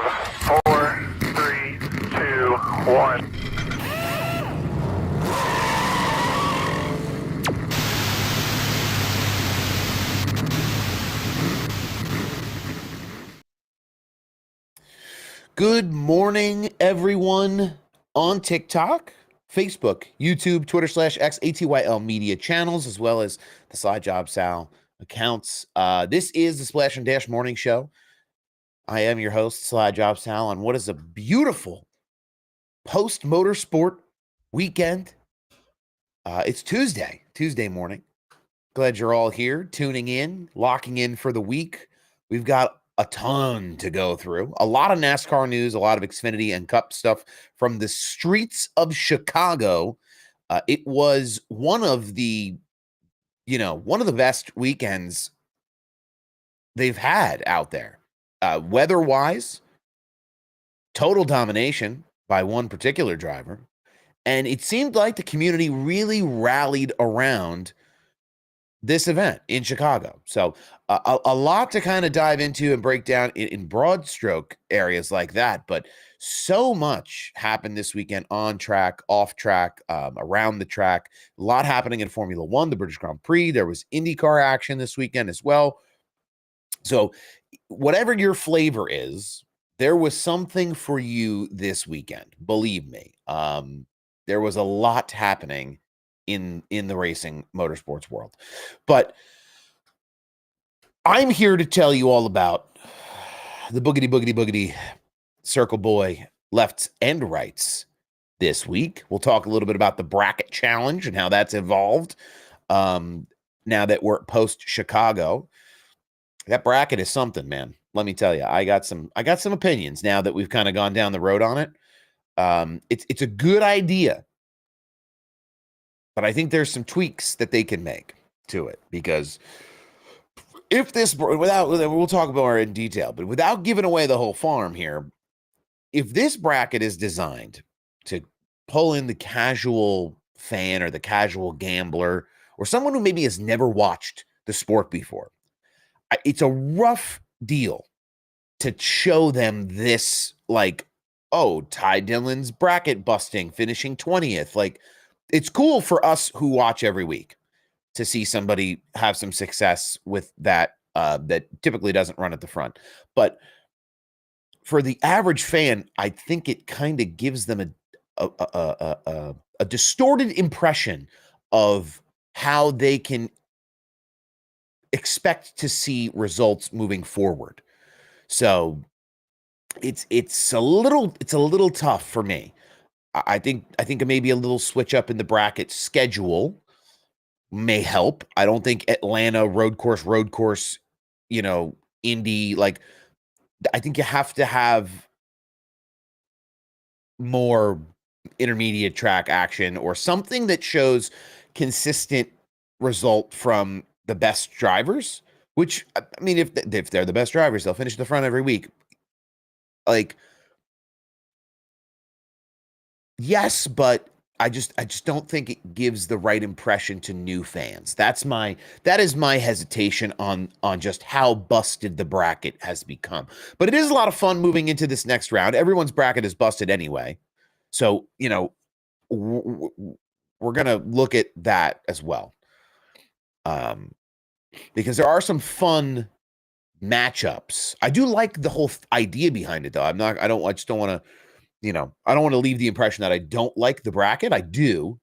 4, 3, 2, 1. Good morning, everyone on TikTok, Facebook, YouTube, Twitter /X, ATYL media channels, as well as the Slide Job Sal accounts. This is the Splash and Dash Morning Show. I am your host, Slide Job Sal, on what is a beautiful post-motorsport weekend. It's Tuesday morning. Glad you're all here, tuning in, locking in for the week. We've got a ton to go through. A lot of NASCAR news, a lot of Xfinity and Cup stuff from the streets of Chicago. It was one of the best weekends they've had out there. Weather-wise, total domination by one particular driver. And it seemed like the community really rallied around this event in Chicago. So a lot to kind of dive into and break down in broad stroke areas like that. But so much happened this weekend on track, off track, around the track. A lot happening in Formula One, the British Grand Prix. There was IndyCar action this weekend as well. So whatever your flavor is, there was something for you this weekend. Believe me, there was a lot happening in the racing motorsports world. But I'm here to tell you all about the boogity circle boy lefts and rights this week. We'll talk a little bit about the bracket challenge and how that's evolved now that we're post Chicago. That bracket is something, man. Let me tell you, I got some opinions now that we've kind of gone down the road on it. It's a good idea, but I think there's some tweaks that they can make to it, because if this, we'll talk about it in detail, but without giving away the whole farm here, if this bracket is designed to pull in the casual fan or the casual gambler or someone who maybe has never watched the sport before, it's a rough deal to show them this, like, oh, Ty Dillon's bracket busting, finishing 20th. Like, it's cool for us who watch every week to see somebody have some success with that, that typically doesn't run at the front. But for the average fan, I think it kind of gives them a distorted impression of how they can expect to see results moving forward. So it's a little tough for me. I think maybe a little switch up in the bracket schedule may help. I don't think Atlanta road course, Indy, like, I think you have to have more intermediate track action or something that shows consistent result from the best drivers, which, I mean, if they're the best drivers, they'll finish at the front every week. Like, yes, but I just don't think it gives the right impression to new fans. That is my hesitation on just how busted the bracket has become. But it is a lot of fun moving into this next round. Everyone's bracket is busted anyway. So, we're going to look at that as well. Because there are some fun matchups. I do like the whole idea behind it, though. I just don't want to, I don't want to leave the impression that I don't like the bracket. I do.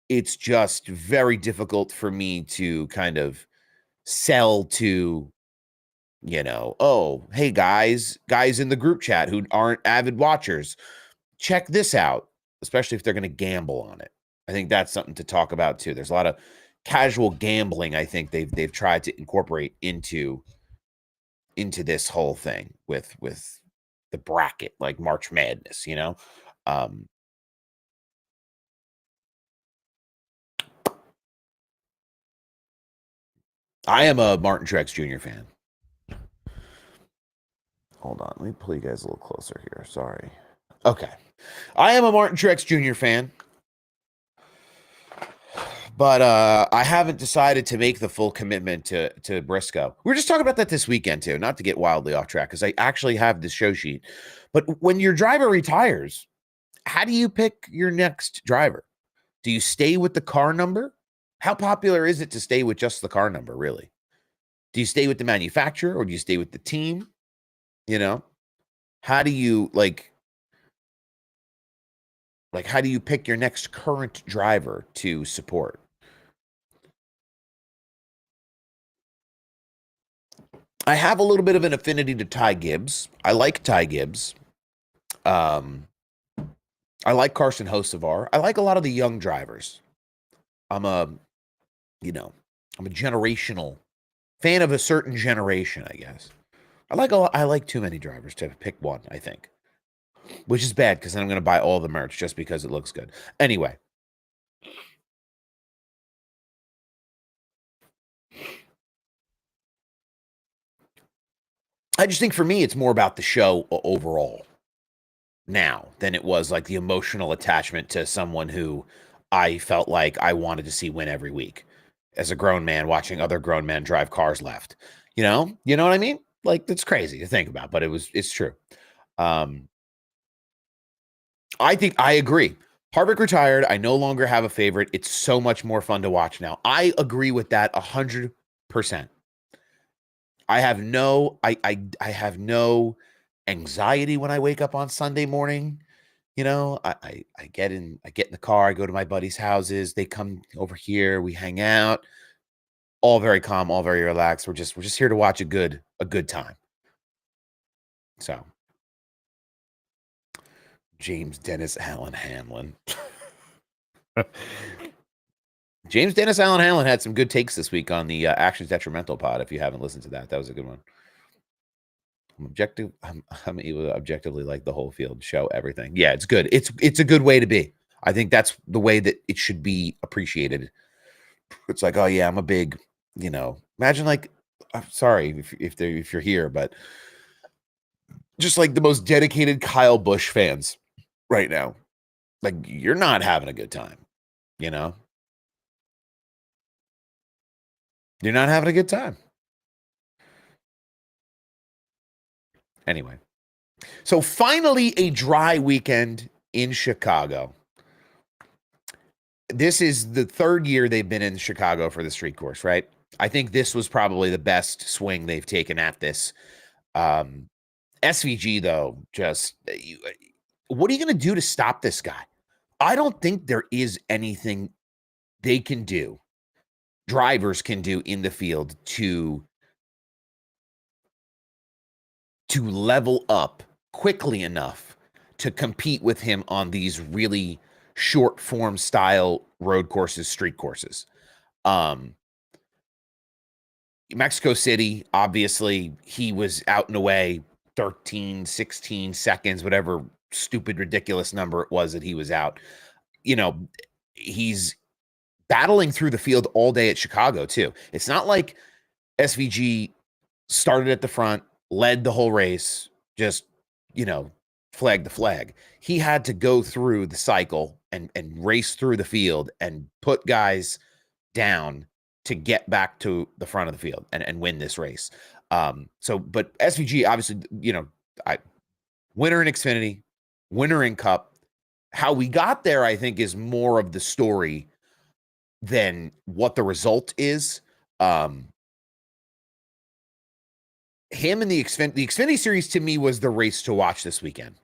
It's just very difficult for me to kind of sell to, oh, hey, guys in the group chat who aren't avid watchers, check this out, especially if they're going to gamble on it. I think that's something to talk about too. There's a lot of casual gambling I think they've tried to incorporate into this whole thing with the bracket, like March Madness, I am a Martin Truex Jr. fan. Hold on, let me pull you guys a little closer here. Sorry. Okay. I am a Martin Truex Jr. fan. But I haven't decided to make the full commitment to Briscoe. We were just talking about that this weekend too, not to get wildly off track, because I actually have the show sheet. But when your driver retires, how do you pick your next driver? Do you stay with the car number? How popular is it to stay with just the car number, really? Do you stay with the manufacturer or do you stay with the team? You know, how do you how do you pick your next current driver to support? I have a little bit of an affinity to Ty Gibbs. I like Ty Gibbs. Um, I like Carson Hocevar. I like a lot of the young drivers. I'm a, I'm a generational fan of a certain generation, I guess. I like too many drivers to pick one, I think. Which is bad because then I'm going to buy all the merch just because it looks good. Anyway. I just think for me, it's more about the show overall now than it was like the emotional attachment to someone who I felt like I wanted to see win every week as a grown man watching other grown men drive cars left. You know what I mean? Like, that's crazy to think about, but it's true. I think I agree. Harvick retired. I no longer have a favorite. It's so much more fun to watch now. I agree with that 100%. I have no anxiety when I wake up on Sunday morning. I get in the car, I go to my buddies' houses, they come over here, we hang out, all very calm, all very relaxed. We're just here to watch a good time. So James Dennis Allen Hanlon. James Dennis Allen Hanlon had some good takes this week on the Actions Detrimental pod. If you haven't listened to that, that was a good one. I'm able to objectively like the whole field, show everything. Yeah, it's good. It's a good way to be. I think that's the way that it should be appreciated. It's like, oh yeah, I'm a big, imagine like, I'm sorry if you're here, but just like the most dedicated Kyle Busch fans right now. Like, you're not having a good time, You're not having a good time. Anyway. So finally a dry weekend in Chicago. This is the third year they've been in Chicago for the street course, right? I think this was probably the best swing they've taken at this. SVG, though, just what are you going to do to stop this guy? I don't think there is anything they can do, drivers can do in the field to level up quickly enough to compete with him on these really short form style road courses, street courses. Mexico City, obviously, he was out and away 13, 16 seconds, whatever stupid, ridiculous number it was that he was out. He's battling through the field all day at Chicago, too. It's not like SVG started at the front, led the whole race, just, flag the flag. He had to go through the cycle and race through the field and put guys down to get back to the front of the field and win this race. But SVG, obviously, winner in Xfinity, winner in Cup. How we got there, I think, is more of the story than what the result is. Him in the Xfinity series, to me, was the race to watch this weekend.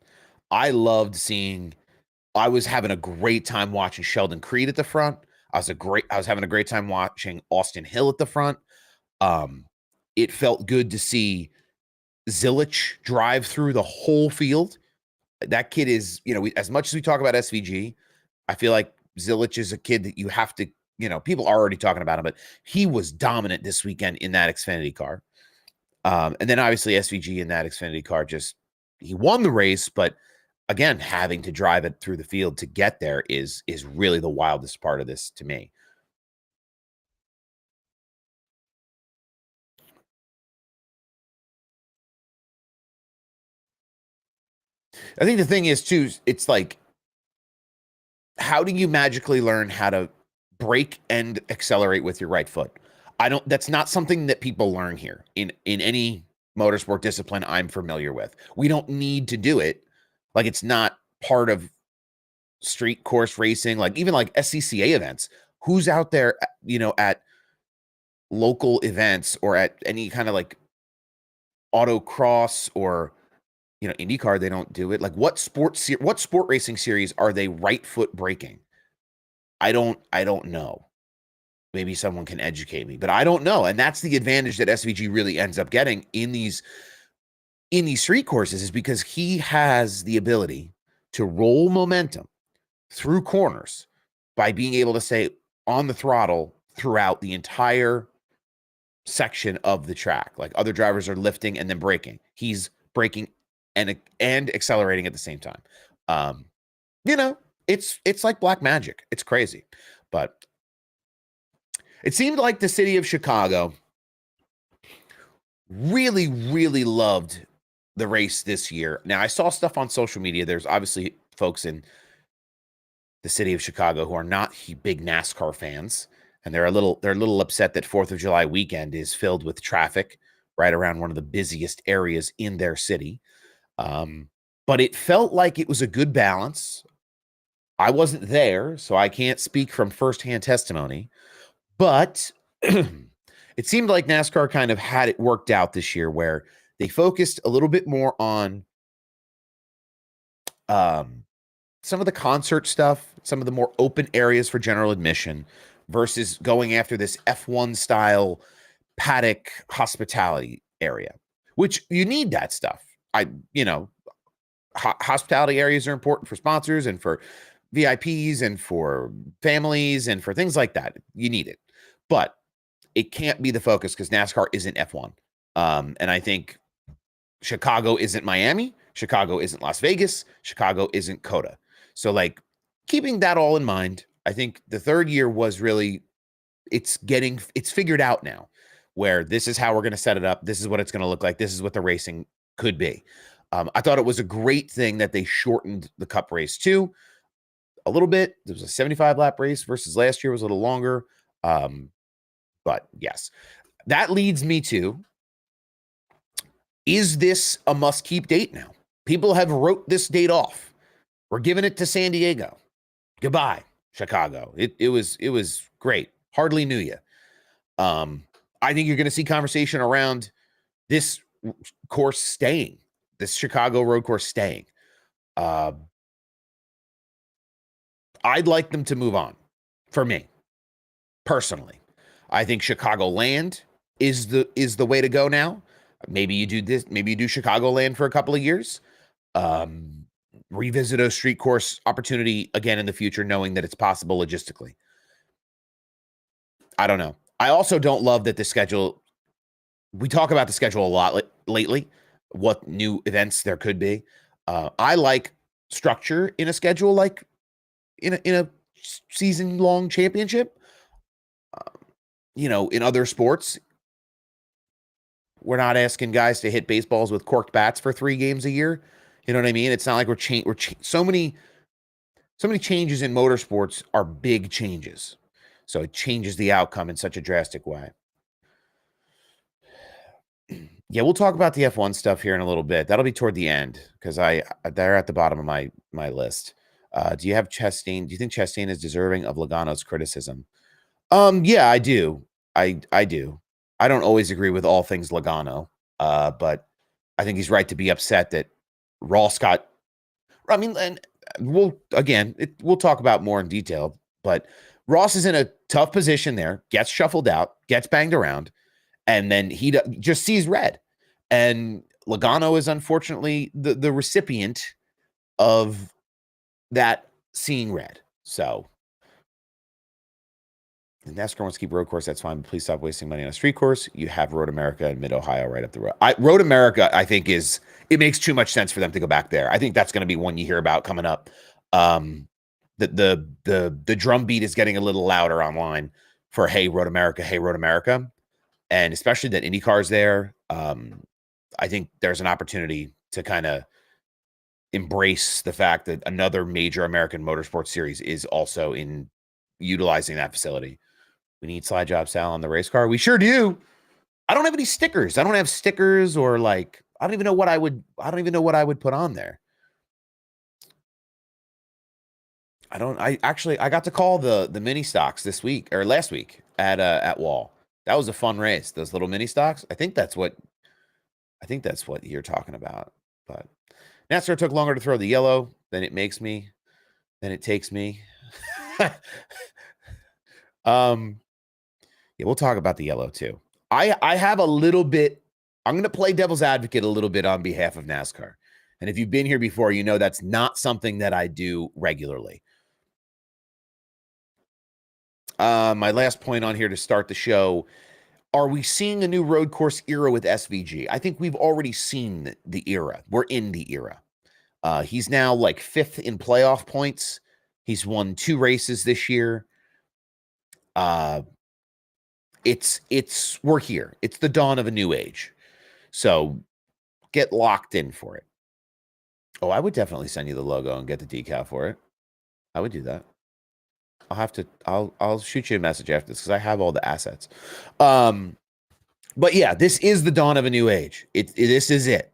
I was having a great time watching Sheldon Creed at the front. I was having a great time watching Austin Hill at the front. It felt good to see Zilich drive through the whole field. That kid is, as much as we talk about SVG, I feel like Zilich is a kid that you have to, people are already talking about him, but he was dominant this weekend in that Xfinity car. And then obviously SVG in that Xfinity car he won the race, but again, having to drive it through the field to get there is really the wildest part of this to me. I think the thing is too, it's like, how do you magically learn how to brake and accelerate with your right foot. That's not something that people learn here in any motorsport discipline I'm familiar with. We don't need to do it. Like, it's not part of street course racing, like even like SCCA events. Who's out there, at local events or at any kind of like autocross or IndyCar? They don't do it. Like, what sport racing series are they right foot braking? I don't know. Maybe someone can educate me, but I don't know. And that's the advantage that SVG really ends up getting in these street courses, is because he has the ability to roll momentum through corners by being able to stay on the throttle throughout the entire section of the track. Like, other drivers are lifting and then braking. He's braking and accelerating at the same time. It's like black magic. It's crazy. But it seemed like the city of Chicago really, really loved the race this year. Now, I saw stuff on social media. There's obviously folks in the city of Chicago who are not big NASCAR fans, and they're a little upset that 4th of July weekend is filled with traffic right around one of the busiest areas in their city. But it felt like it was a good balance. I wasn't there, so I can't speak from firsthand testimony, but it seemed like NASCAR kind of had it worked out this year, where they focused a little bit more on some of the concert stuff, some of the more open areas for general admission, versus going after this F1 style paddock hospitality area, which you need that stuff. Hospitality areas are important for sponsors and for VIPs and for families and for things like that. You need it, but it can't be the focus because NASCAR isn't F1. And I think Chicago isn't Miami. Chicago isn't Las Vegas. Chicago isn't COTA. So, like, keeping that all in mind, I think the third year was really, it's figured out now, where this is how we're going to set it up. This is what it's going to look like. This is what the racing could be. I thought it was a great thing that they shortened the Cup race too a little bit. There was a 75-lap race versus last year was a little longer. But yes, that leads me to, is this a must-keep date now? People have wrote this date off. We're giving it to San Diego. Goodbye, Chicago. It was great. Hardly knew you. I think you're going to see conversation around this course staying, this Chicago road course staying. I'd like them to move on. For me, personally, I think Chicagoland is the way to go now. Maybe you do this. Maybe you do Chicagoland for a couple of years. Revisit a street course opportunity again in the future, knowing that it's possible logistically. I don't know. I also don't love that the schedule. We talk about the schedule a lot lately, what new events there could be. I like structure in a schedule, like in a season-long championship. In other sports, we're not asking guys to hit baseballs with corked bats for 3 games a year. You know what I mean? It's not like we're so many changes in motorsports are big changes. So it changes the outcome in such a drastic way. Yeah, we'll talk about the F1 stuff here in a little bit. That'll be toward the end because they're at the bottom of my list. Do you think Chastain is deserving of Logano's criticism? Yeah, I do. I do. I don't always agree with all things Logano, but I think he's right to be upset that Ross got. I mean, and we'll talk about more in detail, but Ross is in a tough position there, gets shuffled out, gets banged around, and then he just sees red. And Logano is unfortunately the recipient of that seeing red. So, if NASCAR wants to keep road course, that's fine, but please stop wasting money on a street course. You have Road America and Mid-Ohio right up the road. Road America, I think, it makes too much sense for them to go back there. I think that's going to be one you hear about coming up. The drum beat is getting a little louder online for Hey Road America, and especially that IndyCar's there. I think there's an opportunity to kind of embrace the fact that another major American motorsports series is also in utilizing that facility. We need Slide Job Sal on the race car. We sure do. I don't have any stickers. I don't have stickers or like, I don't even know what I would put on there. I got to call the mini stocks this week or last week at Wall. That was a fun race. Those little mini stocks. I think that's what you're talking about. But NASCAR took longer to throw the yellow than it takes me. Yeah, we'll talk about the yellow too. I have a little bit. I'm going to play devil's advocate a little bit on behalf of NASCAR. And if you've been here before, you know that's not something that I do regularly. My last point on here to start the show. Are we seeing a new road course era with SVG? I think we've already seen the era. We're in the era. He's now like 5th in playoff points. He's won 2 races this year. We're here. It's the dawn of a new age. So get locked in for it. Oh, I would definitely send you the logo and get the decal for it. I would do that. I'll shoot you a message after this because I have all the assets. But yeah, this is the dawn of a new age. This is it.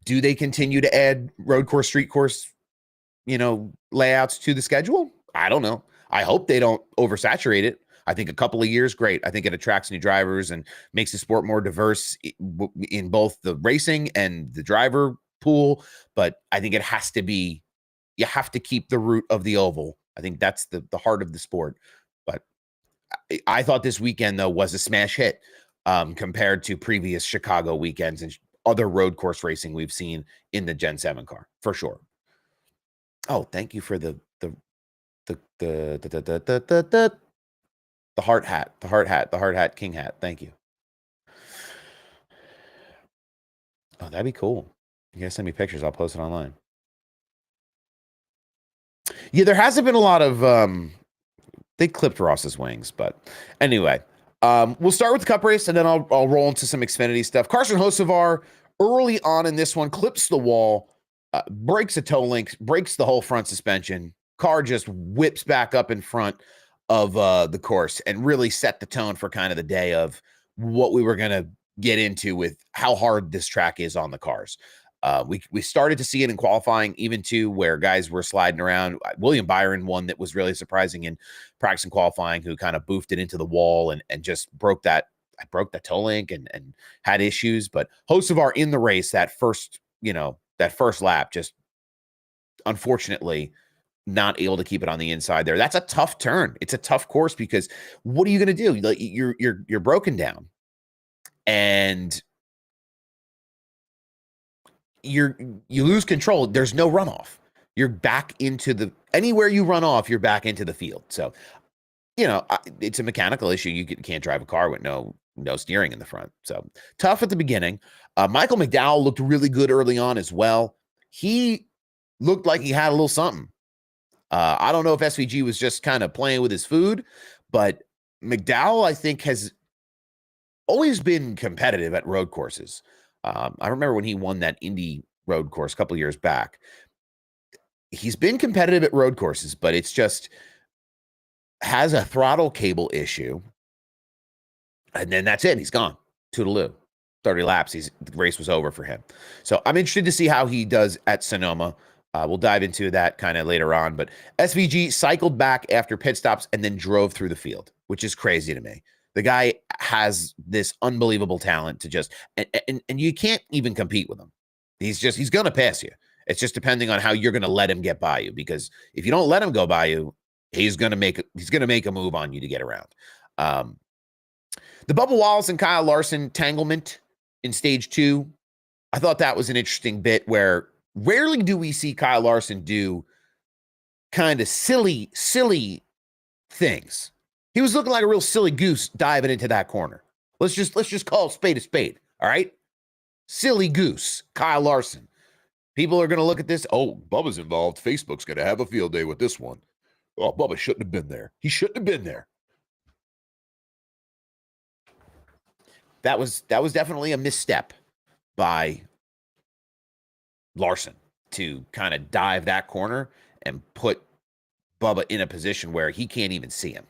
Do they continue to add road course, street course, layouts to the schedule? I don't know. I hope they don't oversaturate it. I think a couple of years, great. I think it attracts new drivers and makes the sport more diverse in both the racing and the driver pool. But I think it has to be, you have to keep the root of the oval. I think that's the heart of the sport. But I thought this weekend, though, was a smash hit compared to previous Chicago weekends and other road course racing we've seen in the Gen 7 car, for sure. Oh, thank you for the heart hat, king hat. Thank you. Oh, that'd be cool. You guys send me pictures. I'll post it online. Yeah, there hasn't been a lot of they clipped Ross's wings, but anyway, we'll start with the Cup race and then I'll roll into some Xfinity stuff. Carson Hocevar early on in this one clips the wall, breaks a toe link, breaks the whole front suspension. Car just whips back up in front of the course and really set the tone for kind of the day of what we were going to get into with how hard this track is on the cars. We started to see it in qualifying, even to where guys were sliding around. William Byron, one that was really surprising in practice and qualifying, who kind of boofed it into the wall and just broke that toe link and had issues. But Hocevar in the race, that first lap, just unfortunately not able to keep it on the inside there. That's a tough turn. It's a tough course because what are you going to do? Like you're broken down and you lose control. There's no runoff. You're back into anywhere you run off, you're back into the field. So, it's a mechanical issue. You can't drive a car with no steering in the front. So tough at the beginning. Michael McDowell looked really good early on as well. He looked like he had a little something. I don't know if SVG was just kind of playing with his food, but McDowell, I think, has always been competitive at road courses. I remember when he won that Indy road course a couple of years back. He's been competitive at road courses, but it's just has a throttle cable issue. And then that's it. He's gone. Toodaloo. 30 laps. The race was over for him. So I'm interested to see how he does at Sonoma. We'll dive into that kind of later on. But SVG cycled back after pit stops and then drove through the field, which is crazy to me. The guy has this unbelievable talent to just, and you can't even compete with him. He's going to pass you. It's just depending on how you're going to let him get by you, because if you don't let him go by you, he's going to make a move on you to get around. The Bubba Wallace and Kyle Larson entanglement in stage 2. I thought that was an interesting bit where rarely do we see Kyle Larson do kind of silly things. He was looking like a real silly goose diving into that corner. Let's just call a spade. All right. Silly goose, Kyle Larson. People are going to look at this. Oh, Bubba's involved. Facebook's going to have a field day with this one. Oh, Bubba shouldn't have been there. He shouldn't have been there. That was definitely a misstep by Larson to kind of dive that corner and put Bubba in a position where he can't even see him.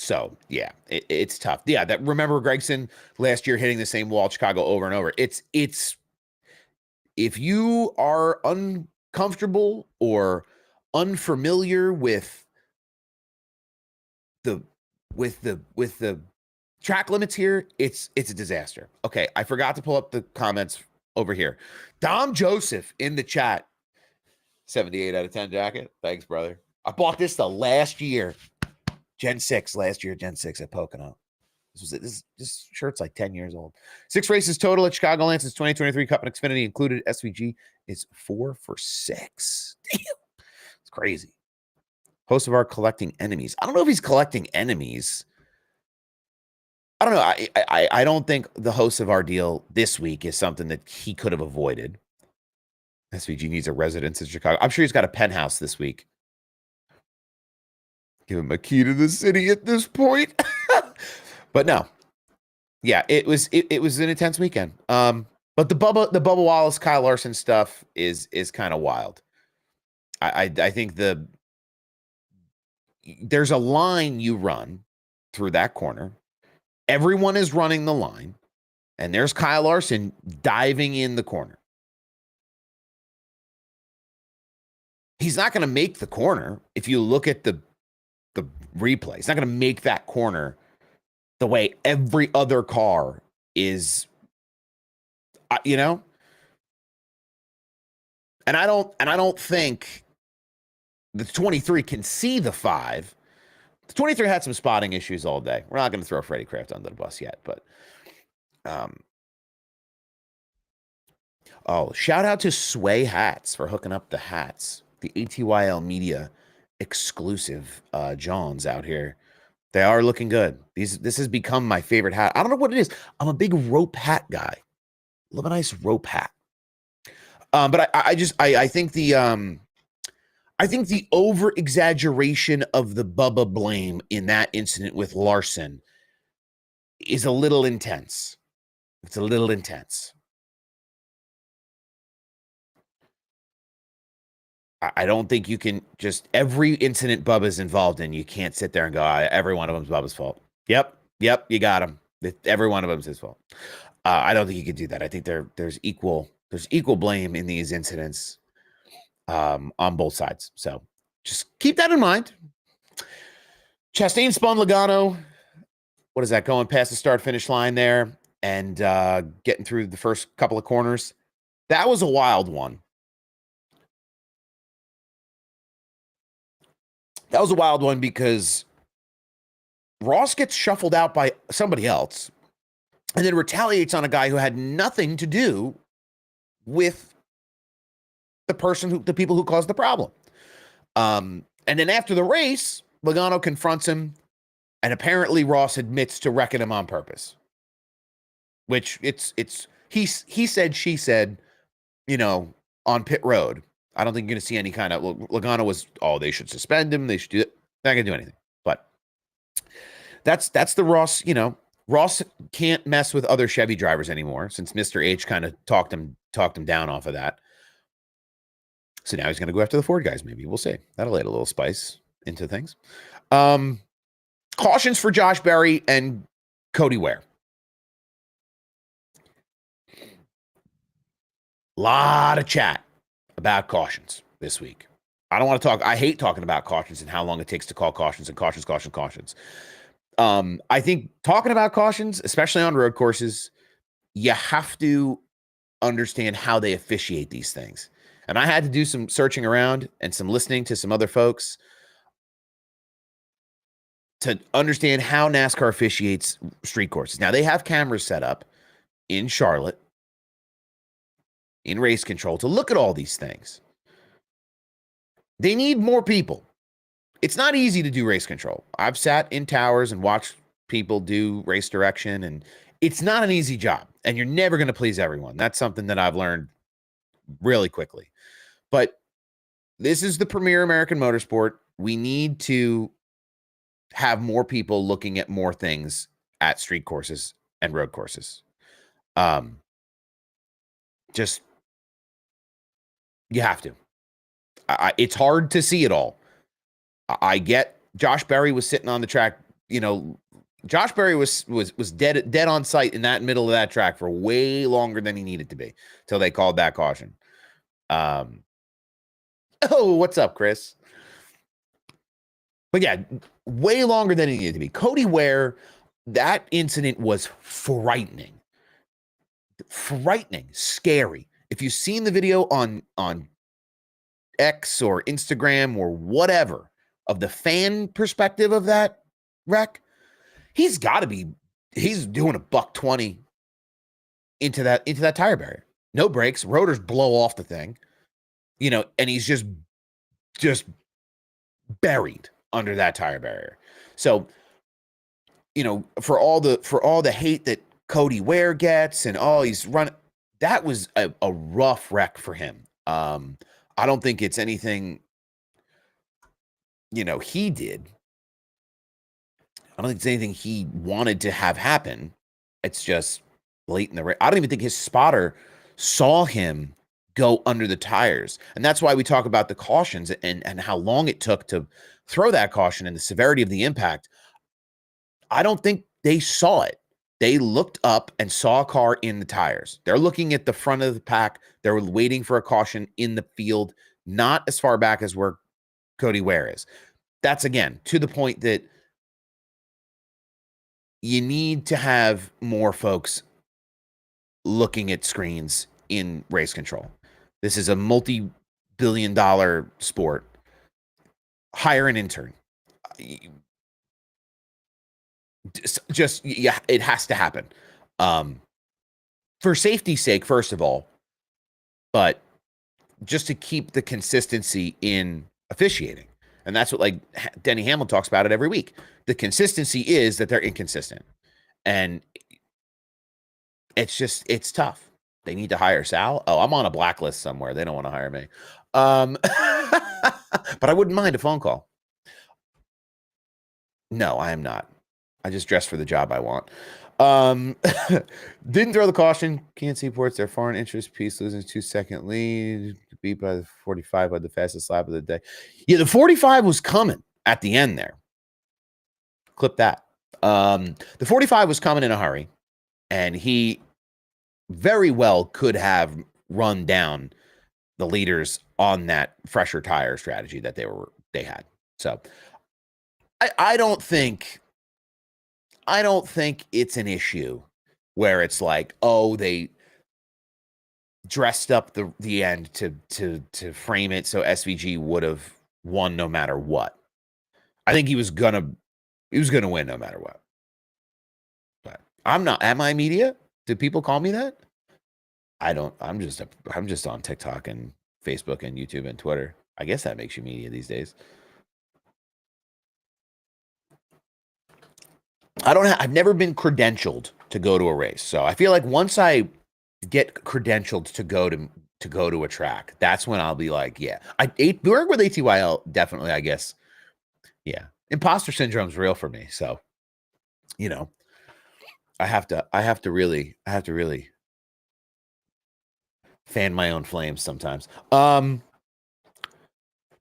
So yeah, it's tough. Yeah, that remember Gregson last year hitting the same wall at Chicago over and over. It's if you are uncomfortable or unfamiliar with the with the track limits here, it's a disaster. Okay, I forgot to pull up the comments over here. Dom Joseph in the chat. 78 out of 10 jacket. Thanks, brother. I bought this the last year. Gen 6 last year, Gen 6 at Pocono. This shirt's like 10 years old. 6 races total at Chicagoland since 2023. Cup and Xfinity included. SVG is 4 for 6. Damn. It's crazy. Host of our collecting enemies. I don't know if he's collecting enemies. I don't know. I don't think the host of our deal this week is something that he could have avoided. SVG needs a residence in Chicago. I'm sure he's got a penthouse this week. Give him a key to the city at this point. But no. Yeah, it was an intense weekend. But the Bubba Wallace, Kyle Larson stuff is kind of wild. I think there's a line you run through that corner. Everyone is running the line, and there's Kyle Larson diving in the corner. He's not going to make the corner if you look at the replay. He's not going to make that corner the way every other car is, And I don't think the 23 can see the 5. The 23 had some spotting issues all day. We're not going to throw Freddie Kraft under the bus yet, but shout out to Sway Hats for hooking up the hats. The ATYL Media exclusive Johns out here. They are looking good. This has become my favorite hat. I don't know what it is. I'm a big rope hat guy. Love a nice rope hat. But I think the over exaggeration of the Bubba blame in that incident with Larson is a little intense. It's a little intense. I don't think you can just every incident Bubba's involved in, you can't sit there and go, every one of them's Bubba's fault. Yep, you got him. Every one of them's his fault. I don't think you can do that. I think there's equal blame in these incidents on both sides. So just keep that in mind. Chastain spun Logano. What is that? Going past the start-finish line there and getting through the first couple of corners. That was a wild one. That was a wild one because Ross gets shuffled out by somebody else and then retaliates on a guy who had nothing to do with the people who caused the problem. And then after the race, Logano confronts him, and apparently Ross admits to wrecking him on purpose. Which he said, she said, on pit road. I don't think you're going to see any kind of Logano was, they should suspend him. They should do it. Not going to do anything. But that's the Ross, Ross can't mess with other Chevy drivers anymore since Mr. H kind of talked him down off of that. So now he's going to go after the Ford guys. Maybe we'll see. That'll add a little spice into things. Cautions for Josh Berry and Cody Ware. Lot of chat about cautions this week. I don't want to talk. I hate talking about cautions and how long it takes to call cautions and cautions. I think talking about cautions, especially on road courses, you have to understand how they officiate these things. And I had to do some searching around and some listening to some other folks to understand how NASCAR officiates street courses. Now, they have cameras set up in Charlotte, in race control, to look at all these things. They need more people. It's not easy to do race control. I've sat in towers and watched people do race direction, and it's not an easy job, and you're never going to please everyone. That's something that I've learned really quickly. But this is the premier American motorsport. We need to have more people looking at more things at street courses and road courses. Just, you have to. It's hard to see it all I get Josh Berry was sitting on the track. Josh Berry was dead on sight in that middle of that track for way longer than he needed to be till they called that caution. Oh, what's up, Chris? But yeah, way longer than he needed to be. Cody Ware, that incident was frightening, scary. If you've seen the video on X or Instagram or whatever of the fan perspective of that wreck, he's doing a $120 into that tire barrier. No brakes, rotors blow off the thing, and he's just buried under that tire barrier. So, for all the hate that Cody Ware gets and he's running, that was a rough wreck for him. I don't think it's anything, he did. I don't think it's anything he wanted to have happen. It's just late in the race. I don't even think his spotter saw him go under the tires. And that's why we talk about the cautions and how long it took to throw that caution and the severity of the impact. I don't think they saw it. They looked up and saw a car in the tires. They're looking at the front of the pack. They're waiting for a caution in the field, not as far back as where Cody Ware is. That's, again, to the point that you need to have more folks looking at screens in race control. This is a multi-billion-dollar sport. Hire an intern. It has to happen. For safety's sake, first of all, but just to keep the consistency in officiating. And that's what, Denny Hamlin talks about it every week. The consistency is that they're inconsistent. And it's tough. They need to hire Sal. Oh, I'm on a blacklist somewhere. They don't want to hire me. But I wouldn't mind a phone call. No, I am not. I just dress for the job I want. Didn't throw the caution. Can't see ports. Their foreign interest piece losing 2-second lead. Beat by the 45 by the fastest lap of the day. Yeah, the 45 was coming at the end there. Clip that. The 45 was coming in a hurry, and he very well could have run down the leaders on that fresher tire strategy that they had. So I don't think it's an issue where it's like, oh, they dressed up the end to frame it so SVG would have won no matter what. I think he was gonna win no matter what. But I'm not. Am I media? Do people call me that? I don't. I'm just on TikTok and Facebook and YouTube and Twitter. I guess that makes you media these days. I've never been credentialed to go to a race. So I feel like once I get credentialed to go to a track, that's when I'll be like, yeah. Work with ATYL, definitely, I guess. Yeah. Imposter syndrome's real for me. So, I have to really fan my own flames sometimes. But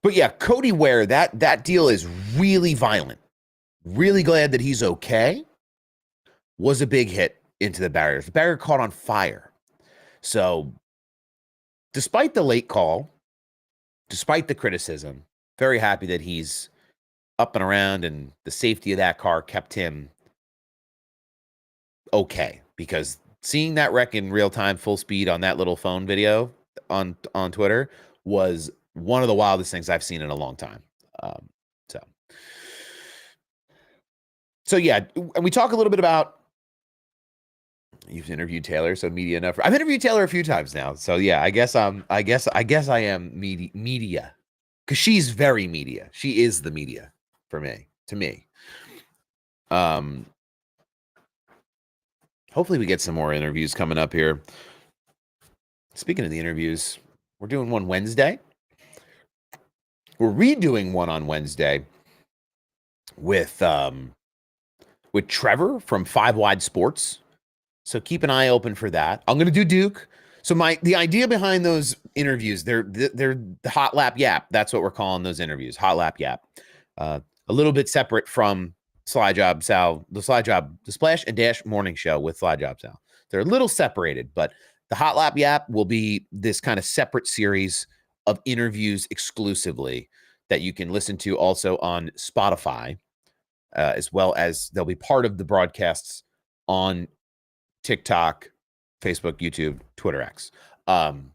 yeah, Cody Ware, that deal is really violent. Really glad that he's okay. Was a big hit into the barriers. The barrier caught on fire. So, despite the late call, despite the criticism, very happy that he's up and around, and the safety of that car kept him okay. Because seeing that wreck in real time, full speed on that little phone video on Twitter was one of the wildest things I've seen in a long time. So yeah, and we talk a little bit about, you've interviewed Taylor, so media enough. I've interviewed Taylor a few times now, so yeah, I guess I am media, because she's very media. She is the media to me. Hopefully we get some more interviews coming up here. Speaking of the interviews, we're doing one Wednesday. We're redoing one on Wednesday with Trevor from 5 Wide Sports. So keep an eye open for that. I'm going to do Duke. So the idea behind those interviews, they're the Hot Lap Yap. That's what we're calling those interviews, Hot Lap Yap. A little bit separate from Slide Job Sal, the Splash and Dash morning show with Slide Job Sal. They're a little separated, but the Hot Lap Yap will be this kind of separate series of interviews exclusively that you can listen to also on Spotify, as well as they'll be part of the broadcasts on TikTok, Facebook, YouTube, Twitter X. I'm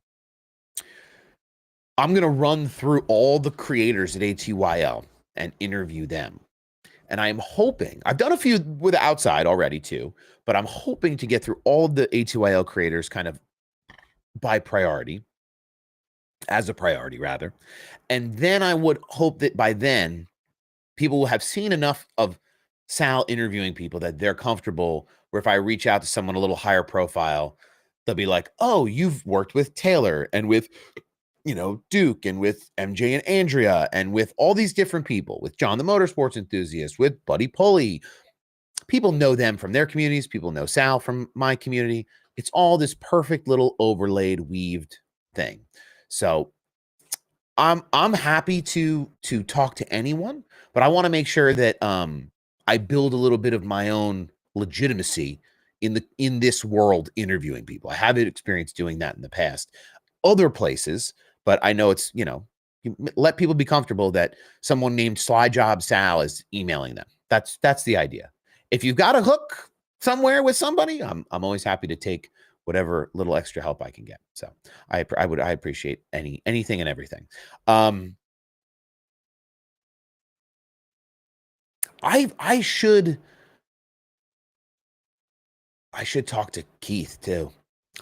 going to run through all the creators at ATYL and interview them. And I'm hoping, I've done a few with outside already too, but I'm hoping to get through all of the ATYL creators kind of by priority, as a priority rather. And then I would hope that by then people will have seen enough of Sal interviewing people that they're comfortable where if I reach out to someone a little higher profile, they'll be like, oh, you've worked with Taylor and with, Duke and with MJ and Andrea and with all these different people, with John the motorsports enthusiast, with Buddy Pulley. People know them from their communities. People know Sal from my community. It's all this perfect little overlaid, weaved thing. So I'm happy to talk to anyone, but I want to make sure that I build a little bit of my own legitimacy in this world interviewing people. I have experience doing that in the past, other places, but I know it's, you let people be comfortable that someone named Slide Job Sal is emailing them. That's the idea. If you've got a hook somewhere with somebody, I'm always happy to take whatever little extra help I can get. So I appreciate anything and everything. I should talk to Keith too.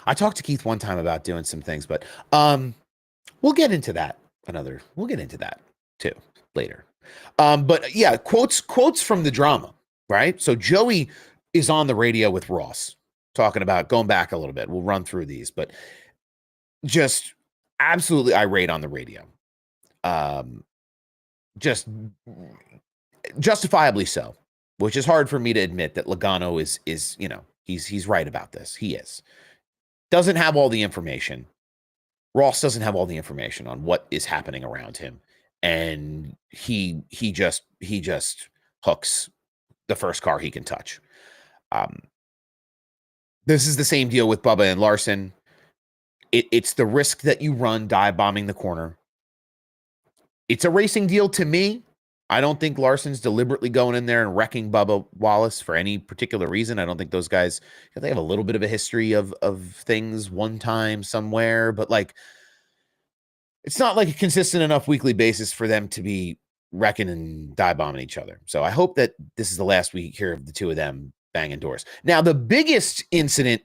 I talked to Keith one time about doing some things, but we'll get into that we'll get into that too later. But yeah, quotes from the drama, right? So Joey is on the radio with Ross talking about going back a little bit. We'll run through these, but just absolutely irate on the radio. Just justifiably so, which is hard for me to admit that Logano is he's right about this. He is. Doesn't have all the information. Ross doesn't have all the information on what is happening around him. And he just hooks the first car he can touch. This is the same deal with Bubba and Larson. It's the risk that you run dive bombing the corner. It's a racing deal to me. I don't think Larson's deliberately going in there and wrecking Bubba Wallace for any particular reason. I don't think those guys, they have a little bit of a history of things one time somewhere, but like, it's not like a consistent enough weekly basis for them to be wrecking and dive bombing each other. So I hope that this is the last we hear of the two of them banging doors. Now, the biggest incident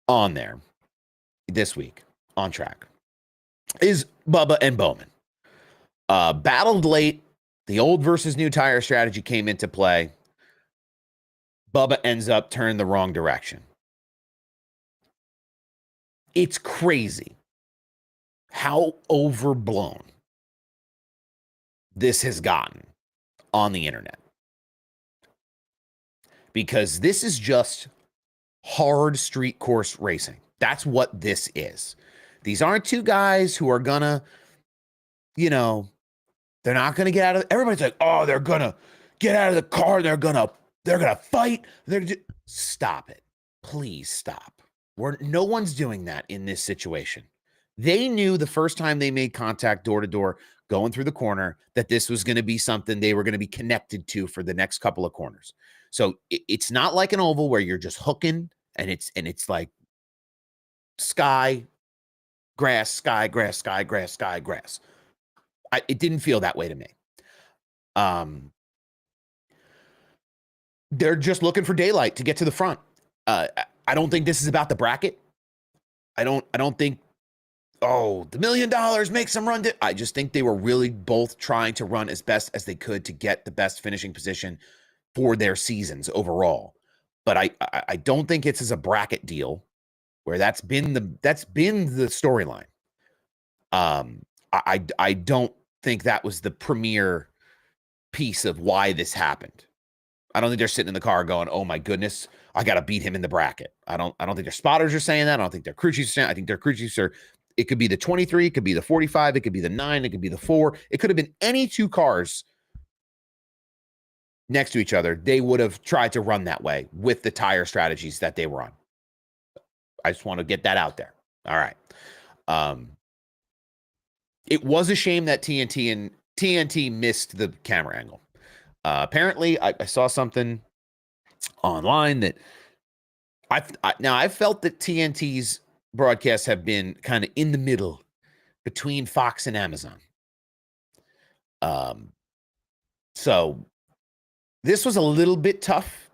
on there this week on track is Bubba and Bowman. Battled late. The old versus new tire strategy came into play. Bubba ends up turning the wrong direction. It's crazy how overblown this has gotten on the internet. Because this is just hard street course racing. That's what this is. These aren't two guys who are gonna, they're not going to get out of everybody's like, oh, they're going to get out of the car. They're going to fight. Stop it. Please stop. No one's doing that in this situation. They knew the first time they made contact door to door going through the corner that this was going to be something they were going to be connected to for the next couple of corners. So it's not like an oval where you're just hooking and it's like sky, grass, sky, grass, sky, grass, sky, grass. It didn't feel that way to me. They're just looking for daylight to get to the front. I don't think this is about the bracket. I don't think, the $1 million makes them run. I just think they were really both trying to run as best as they could to get the best finishing position for their seasons overall. But I don't think it's as a bracket deal where that's been the storyline. I don't think that was the premier piece of why this happened. I don't think they're sitting in the car going, oh my goodness, I got to beat him in the bracket. I don't think their spotters are saying that. I don't think their crew chiefs are saying that. I think their crew chiefs are, It could be the 23, it could be the 45, it could be the 9, it could be the 4. It could have been any two cars next to each other. They would have tried to run that way with the tire strategies that they were on. I just want to get that out there. All right. It was a shame that TNT missed the camera angle. Apparently, I saw something online that I felt that TNT's broadcasts have been kind of in the middle between Fox and Amazon. So this was a little bit tough,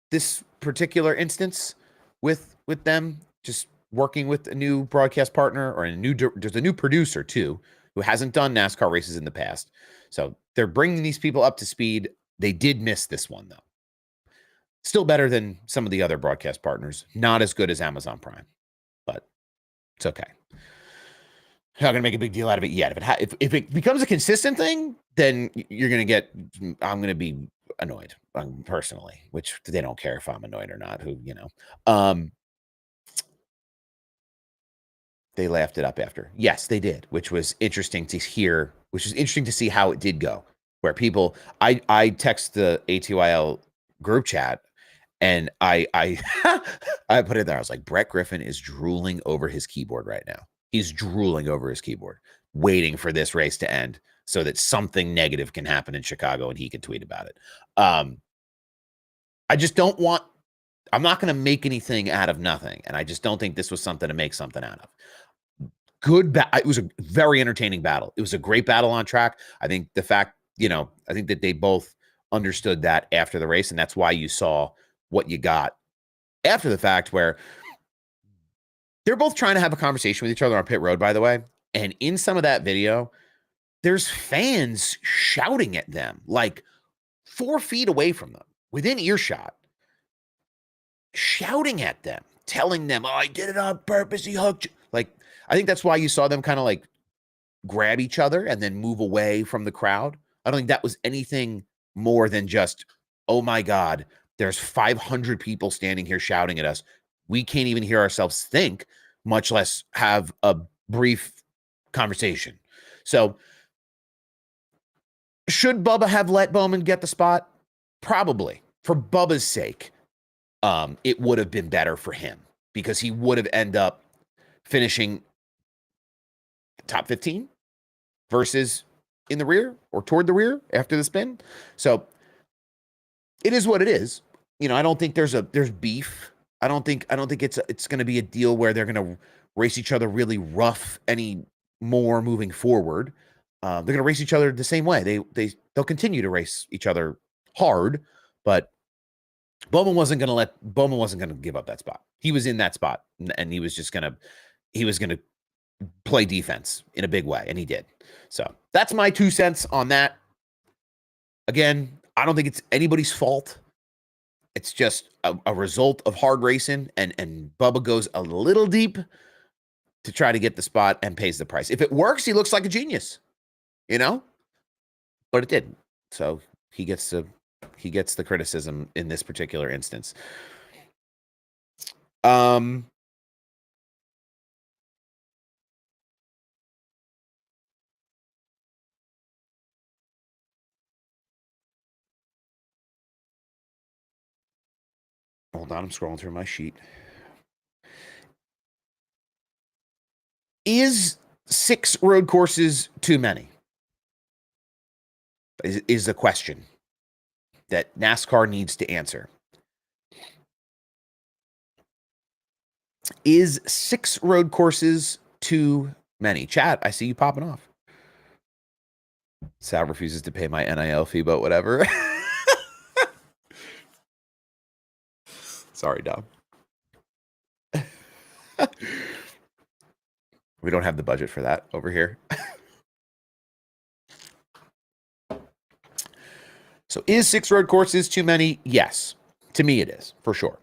this particular instance with them just working with a new broadcast partner or there's a new producer too, who hasn't done NASCAR races in the past. So they're bringing these people up to speed. They did miss this one though. Still better than some of the other broadcast partners. Not as good as Amazon Prime, but it's okay. I'm not going to make a big deal out of it yet. If it becomes a consistent thing, then I'm going to be annoyed personally, which they don't care if I'm annoyed or not. They laughed it up after. Yes, they did, which was interesting to hear, which was interesting to see how it did go. Where people, I text the ATYL group chat and I I put it there. I was like, Brett Griffin is drooling over his keyboard right now. He's drooling over his keyboard, waiting for this race to end so that something negative can happen in Chicago and he can tweet about it. I just don't want, I'm not going to make anything out of nothing. And I just don't think this was something to make something out of. It was a very entertaining battle. It was a great battle on track. I think the fact, I think that they both understood that after the race. And that's why you saw what you got after the fact, where they're both trying to have a conversation with each other on pit road, by the way. And in some of that video, there's fans shouting at them like 4 feet away from them, within earshot, shouting at them, telling them, "Oh, I did it on purpose. He hooked you." Like, I think that's why you saw them kind of like grab each other and then move away from the crowd. I don't think that was anything more than just, oh my God, there's 500 people standing here shouting at us. We can't even hear ourselves think, much less have a brief conversation. So should Bubba have let Bowman get the spot? Probably. For Bubba's sake, it would have been better for him because he would have ended up finishing top 15 versus in the rear or toward the rear after the spin. So it is what it is. I don't think there's beef. I don't think it's going to be a deal where they're going to race each other really rough any more moving forward. They're going to race each other the same way. They'll continue to race each other hard, but Bowman wasn't going to give up that spot. He was in that spot and he was going to play defense in a big way. And he did. So that's my 2 cents on that. Again, I don't think it's anybody's fault. It's just a result of hard racing, and Bubba goes a little deep to try to get the spot and pays the price. If it works, he looks like a genius, but it didn't. So he gets the criticism in this particular instance. Hold on, I'm scrolling through my sheet. Is 6 road courses too many? Is the question that NASCAR needs to answer. Is 6 road courses too many? Chat, I see you popping off. Sal refuses to pay my NIL fee, but whatever. Sorry, Dom. We don't have the budget for that over here. So is 6 road courses too many? Yes. To me, it is, for sure.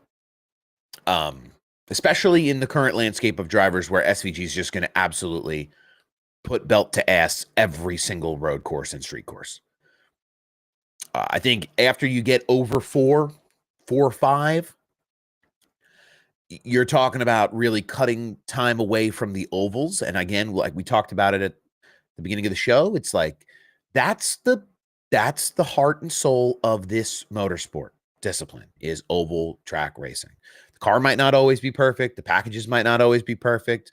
Especially in the current landscape of drivers where SVG is just going to absolutely put belt to ass every single road course and street course. I think after you get over 4 or 5, you're talking about really cutting time away from the ovals. And again, like we talked about it at the beginning of the show, it's like that's the heart and soul of this motorsport discipline is oval track racing. The car might not always be perfect, the packages might not always be perfect,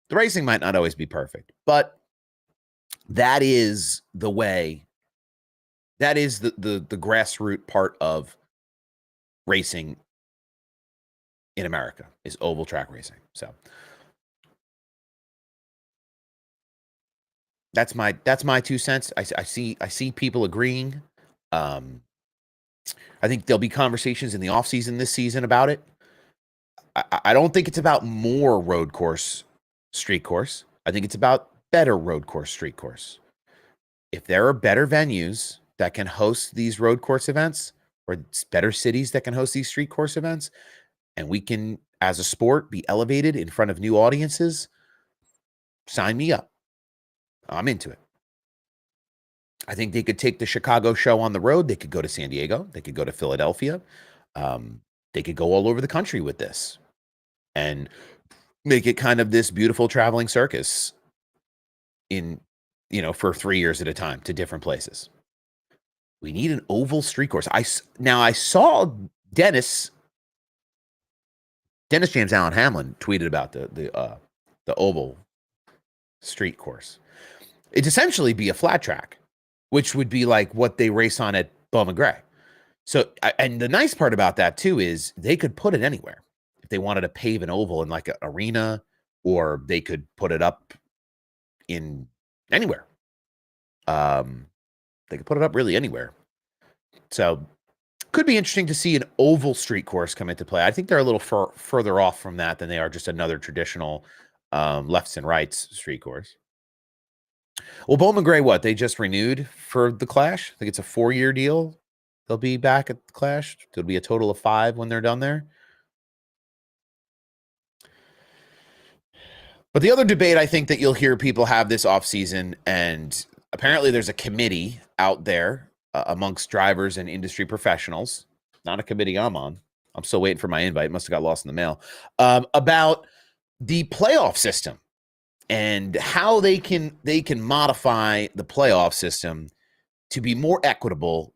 the racing might not always be perfect, but that is the way, that is the grassroots part of racing in America is oval track racing. So that's my 2 cents. I see people agreeing. I think there'll be conversations in the offseason this season about it. I don't think it's about more road course, street course. I think it's about better road course, street course. If there are better venues that can host these road course events, or better cities that can host these street course events, and we can, as a sport, be elevated in front of new audiences, sign me up. I'm into it. I think they could take the Chicago show on the road. They could go to San Diego. They could go to Philadelphia. They could go all over the country with this and make it kind of this beautiful traveling circus in, for 3 years at a time to different places. We need an oval street course. I saw Dennis James Allen Hamlin tweeted about the oval street course. It'd essentially be a flat track, which would be like what they race on at Bowman Gray. So, and the nice part about that too is they could put it anywhere. If they wanted to pave an oval in like an arena, or they could put it up in anywhere. They could put it up really anywhere. So could be interesting to see an oval street course come into play. I think they're a little further off from that than they are just another traditional lefts and rights street course. Well, Bowman Gray, they just renewed for the Clash? I think it's a 4-year deal. They'll be back at the Clash. There'll be a total of 5 when they're done there. But the other debate I think that you'll hear people have this offseason, and apparently there's a committee out there amongst drivers and industry professionals, not a committee I'm on. I'm still waiting for my invite. Must have got lost in the mail. About the playoff system and how they can modify the playoff system to be more equitable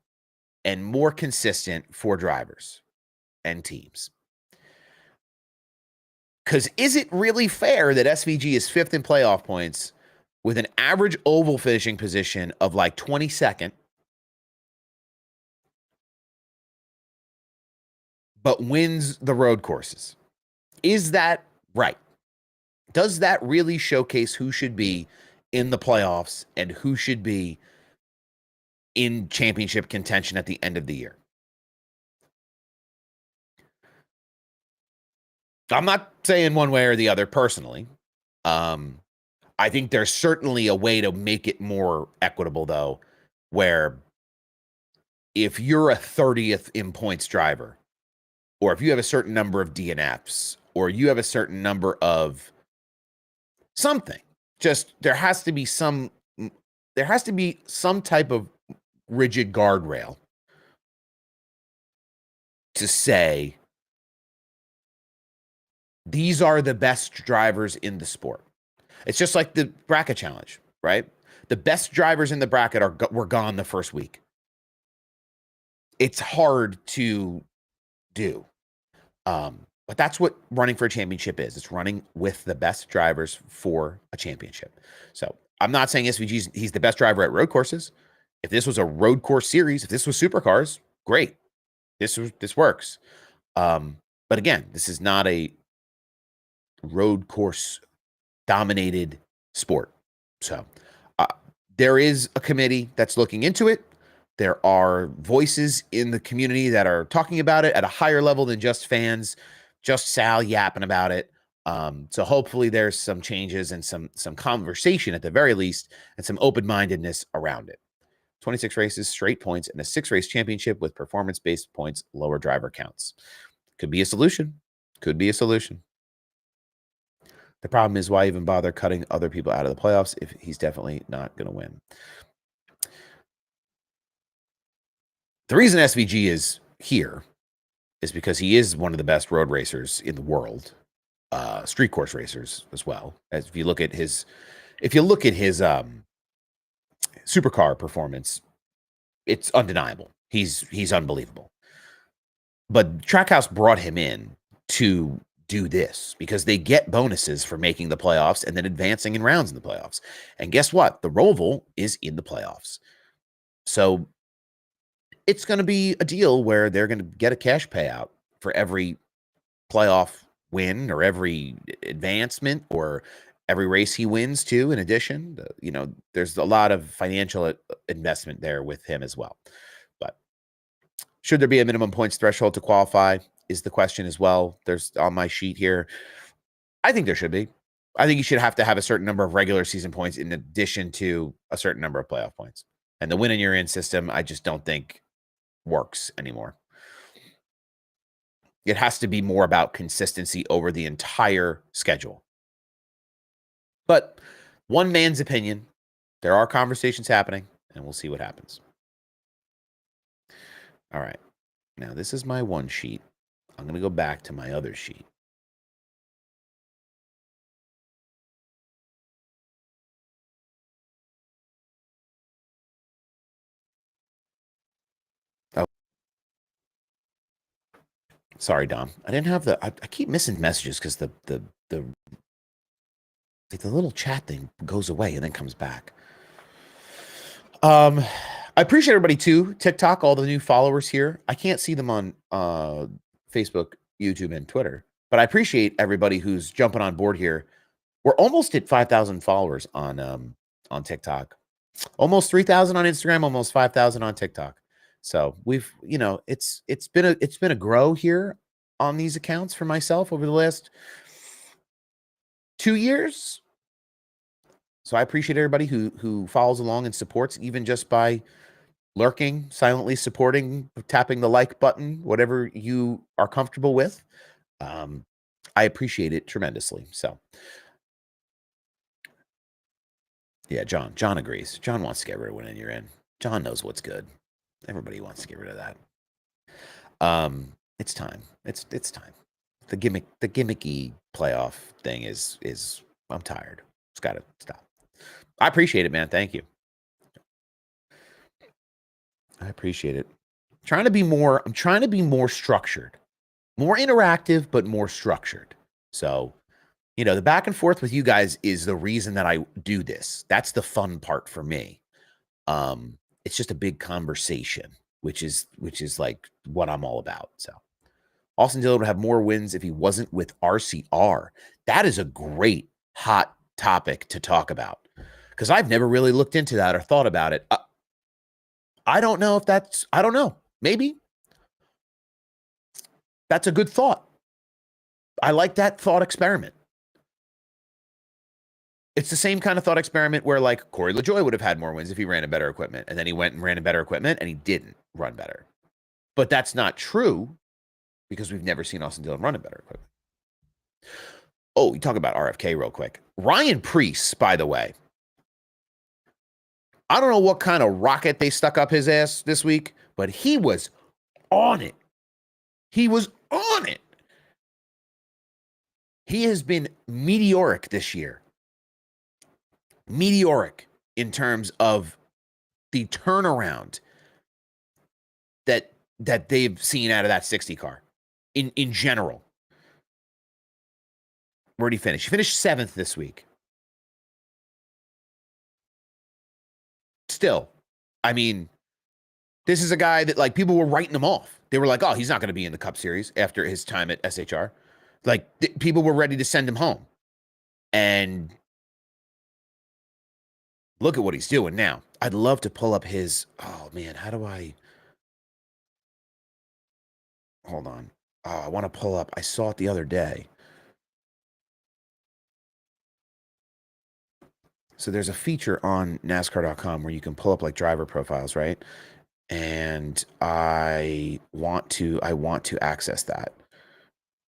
and more consistent for drivers and teams. Because is it really fair that SVG is 5th in playoff points with an average oval finishing position of like 22nd, but wins the road courses? Is that right? Does that really showcase who should be in the playoffs and who should be in championship contention at the end of the year? I'm not saying one way or the other personally. I think there's certainly a way to make it more equitable, though, where if you're a 30th in points driver, or if you have a certain number of DNFs, or you have a certain number of something, just there has to be some type of rigid guardrail to say these are the best drivers in the sport. It's just like the bracket challenge, right? The best drivers in the bracket were gone the first week. It's hard to do. But that's what running for a championship is. It's running with the best drivers for a championship. So I'm not saying he's the best driver at road courses. If this was a road course series, if this was supercars, great. This works. But again, this is not a road course dominated sport. So there is a committee that's looking into it. There are voices in the community that are talking about it at a higher level than just fans, just Sal yapping about it. So hopefully there's some changes and some conversation at the very least, and some open-mindedness around it. 26 races, straight points, and a 6-race championship with performance-based points, lower driver counts. Could be a solution. Could be a solution. The problem is, why even bother cutting other people out of the playoffs if he's definitely not going to win? The reason SVG is here is because he is one of the best road racers in the world, street course racers as well. As if you look at his supercar performance, it's undeniable. He's unbelievable. But Trackhouse brought him in to do this because they get bonuses for making the playoffs and then advancing in rounds in the playoffs. And guess what? The Roval is in the playoffs. So it's going to be a deal where they're going to get a cash payout for every playoff win or every advancement or every race he wins too. In addition, there's a lot of financial investment there with him as well. But should there be a minimum points threshold to qualify is the question as well. There's on my sheet here. I think there should be. I think you should have to have a certain number of regular season points in addition to a certain number of playoff points. And the win in your in system, I just don't think works anymore. It has to be more about consistency over the entire schedule. But one man's opinion, there are conversations happening, and we'll see what happens. All right. Now, this is my one sheet. I'm going to go back to my other sheet. Oh. Sorry, Dom. I didn't have I keep missing messages because the little chat thing goes away and then comes back. I appreciate everybody too. TikTok, all the new followers here. I can't see them on Facebook, YouTube, and Twitter, but I appreciate everybody who's jumping on board here. We're almost at 5,000 followers on TikTok, almost 3,000 on Instagram, almost 5,000 on TikTok. So we've, it's been a grow here on these accounts for myself over the last 2 years. So I appreciate everybody who follows along and supports, even just by lurking, silently supporting, tapping the like button, whatever you are comfortable with. I appreciate it tremendously. So yeah, John agrees. John wants to get rid of when you're in. John knows what's good. Everybody wants to get rid of that. It's time. It's time. The gimmicky playoff thing is I'm tired. It's got to stop. I appreciate it, man. Thank you. I appreciate it. I'm trying to be more structured, more interactive, but more structured. So, the back and forth with you guys is the reason that I do this. That's the fun part for me. It's just a big conversation, which is like what I'm all about. So Austin Dillon would have more wins if he wasn't with RCR. That is a great hot topic to talk about because I've never really looked into that or thought about it. I don't know if I don't know. Maybe that's a good thought. I like that thought experiment. It's the same kind of thought experiment where like Corey LaJoie would have had more wins if he ran in better equipment. And then he went and ran in better equipment and he didn't run better. But that's not true because we've never seen Austin Dillon run in better equipment. Oh, you talk about RFK real quick. Ryan Preece, by the way. I don't know what kind of rocket they stuck up his ass this week, but he was on it. He was on it. He has been meteoric this year. Meteoric in terms of the turnaround that they've seen out of that 60 car in general. Where'd he finish? He finished 7th this week. Still, I mean, this is a guy that like people were writing him off. They were like, oh, he's not going to be in the Cup Series after his time at SHR. Like people were ready to send him home. And look at what he's doing now. I'd love to pull up his, oh man, how do I, hold on. Oh, I want to pull up, I saw it the other day. So there's a feature on NASCAR.com where you can pull up like driver profiles, right? And I want to access that.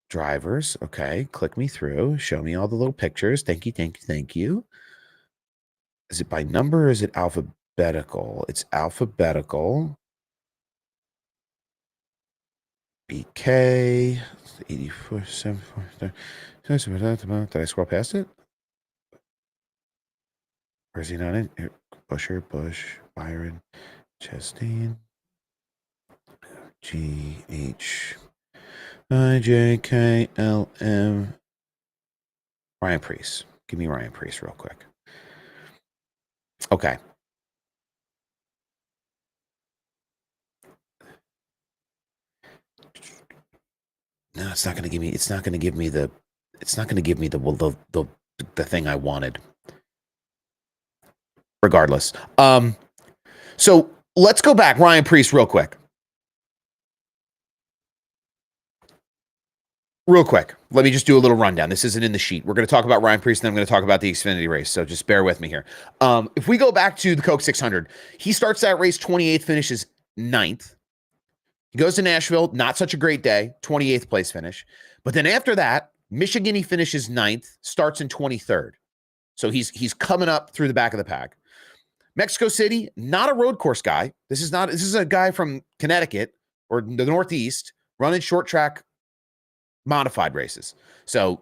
Drivers, okay, click me through, show me all the little pictures. Thank you. Is it by number or is it alphabetical? It's alphabetical. BK 84, 74. Did I scroll past it? Or is he not in? Busher, Bush, Byron, Chastain, GH, IJKLM. Ryan Preece. Give me Ryan Preece real quick. Okay. No, it's not going to give me. It's not going to give me the. It's not going to give me the thing I wanted. Regardless, so let's go back, Ryan Preece, real quick. Real quick, let me just do a little rundown. This isn't in the sheet. We're going to talk about Ryan Preece, and then I'm going to talk about the Xfinity race. So just bear with me here. If we go back to the Coke 600, he starts that race 28th, finishes 9th. He goes to Nashville, not such a great day, 28th place finish. But then after that, Michigan, he finishes 9th, starts in 23rd. So he's coming up through the back of the pack. Mexico City, not a road course guy. This is a guy from Connecticut or the Northeast running short track modified races. So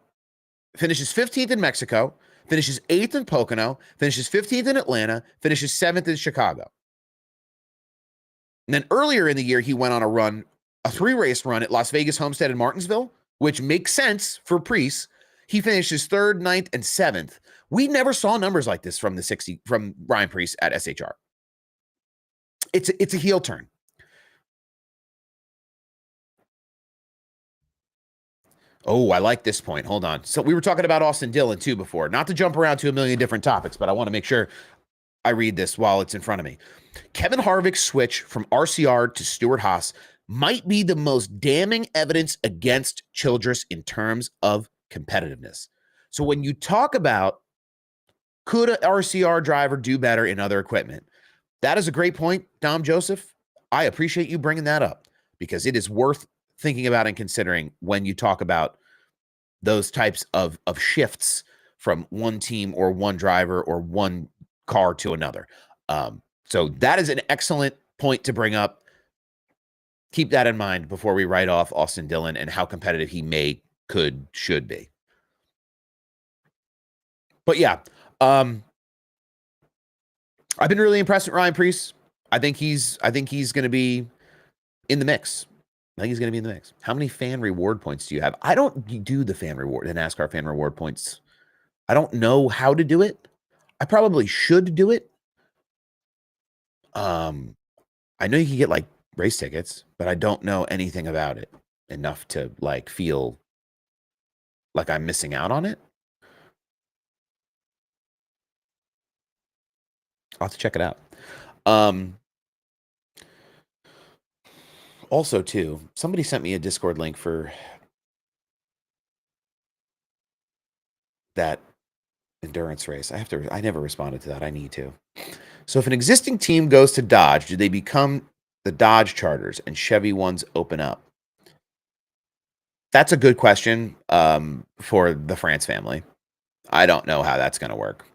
finishes 15th in Mexico, finishes 8th in Pocono, finishes 15th in Atlanta, finishes 7th in Chicago. And then earlier in the year, he went on a 3-race run at Las Vegas, Homestead, and Martinsville, which makes sense for Preece. He finishes 3rd, 9th, and 7th. We never saw numbers like this from Ryan Preece at SHR. It's a heel turn. Oh, I like this point. Hold on. So we were talking about Austin Dillon too before. Not to jump around to a million different topics, but I want to make sure I read this while it's in front of me. Kevin Harvick's switch from RCR to Stewart-Haas might be the most damning evidence against Childress in terms of competitiveness. So when you talk about could an RCR driver do better in other equipment, that is a great point, Dom Joseph. I appreciate you bringing that up because it is worth thinking about and considering when you talk about those types of shifts from one team or one driver or one car to another. So that is an excellent point to bring up. Keep that in mind before we write off Austin Dillon and how competitive he should be. But yeah, I've been really impressed with Ryan Preece. I think he's going to be in the mix. I think he's going to be in the mix. How many fan reward points do you have? I don't do the NASCAR fan reward points. I don't know how to do it. I probably should do it. I know you can get like race tickets, but I don't know anything about it enough to like feel like I'm missing out on it. I'll have to check it out. Also, too, somebody sent me a Discord link for that endurance race. I never responded to that. I need to. So if an existing team goes to Dodge, do they become the Dodge charters and Chevy ones open up? That's a good question for the France family. I don't know how that's going to work.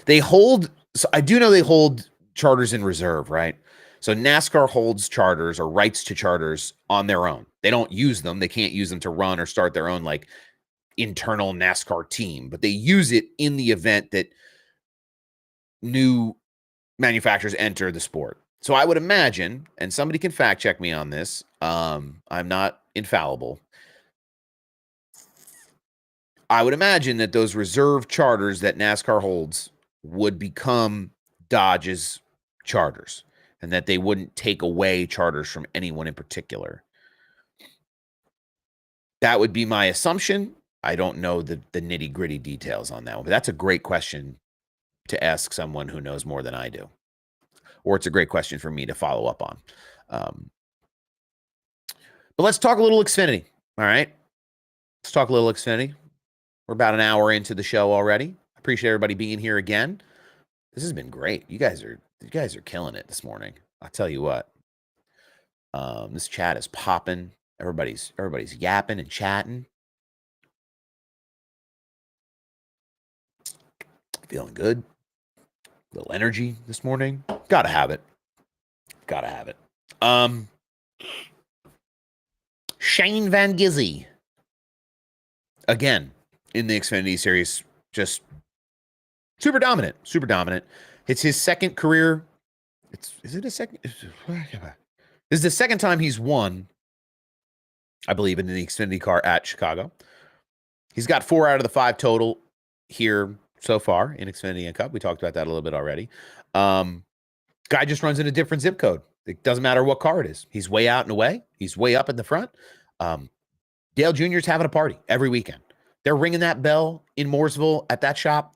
I do know they hold charters in reserve, right? So NASCAR holds charters or rights to charters on their own. They don't use them. They can't use them to run or start their own like internal NASCAR team, but they use it in the event that new manufacturers enter the sport. So I would imagine, and somebody can fact check me on this, I'm not infallible. I would imagine that those reserve charters that NASCAR holds would become Dodge's charters and that they wouldn't take away charters from anyone in particular. That would be my assumption. I don't know the nitty gritty details on that one, but that's a great question to ask someone who knows more than I do. Or it's a great question for me to follow up on. But let's talk a little Xfinity. All right. Let's talk a little Xfinity. We're about an hour into the show already. Appreciate everybody being here again. This has been great. You guys are killing it this morning. I'll tell you what. This chat is popping. Everybody's yapping and chatting. Feeling good. A little energy this morning. Gotta have it. Shane Van Gisy. Again, in the Xfinity series, just super dominant. It's his second career. Is it a second? This is the second time he's won, I believe, in the Xfinity car at Chicago. He's got 4 out of the 5 total here so far in Xfinity and Cup. We talked about that a little bit already. Guy just runs in a different zip code. It doesn't matter what car it is. He's way out and away. He's way up in the front. Dale Jr.'s having a party every weekend. They're ringing that bell in Mooresville at that shop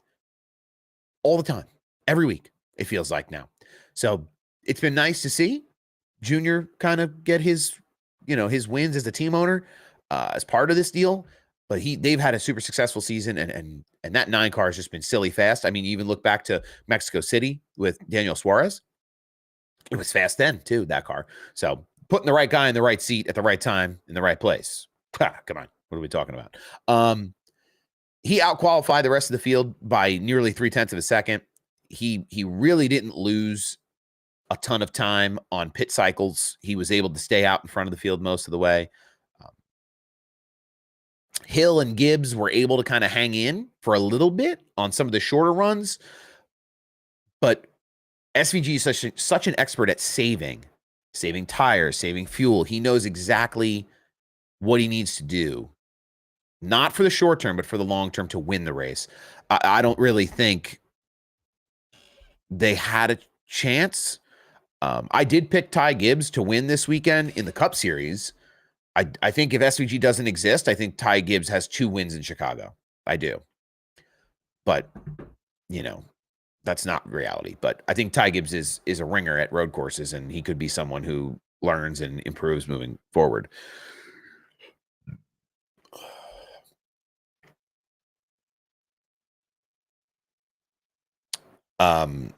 all the time, every week, it feels like now. So it's been nice to see Junior kind of get his wins as a team owner as part of this deal. But they've had a super successful season, and that 9 car has just been silly fast. I mean, you even look back to Mexico City with Daniel Suarez. It was fast then, too, that car. So putting the right guy in the right seat at the right time in the right place. Come on. What are we talking about? He outqualified the rest of the field by nearly 0.3 of a second. He really didn't lose a ton of time on pit cycles. He was able to stay out in front of the field most of the way. Hill and Gibbs were able to kind of hang in for a little bit on some of the shorter runs, but SVG is such an expert at saving tires, saving fuel. He knows exactly what he needs to do, not for the short term, but for the long term to win the race. I don't really think they had a chance. I did pick Ty Gibbs to win this weekend in the Cup Series. I think if SVG doesn't exist, I think Ty Gibbs has 2 wins in Chicago. I do. But, that's not reality. But I think Ty Gibbs is a ringer at road courses, and he could be someone who learns and improves moving forward. The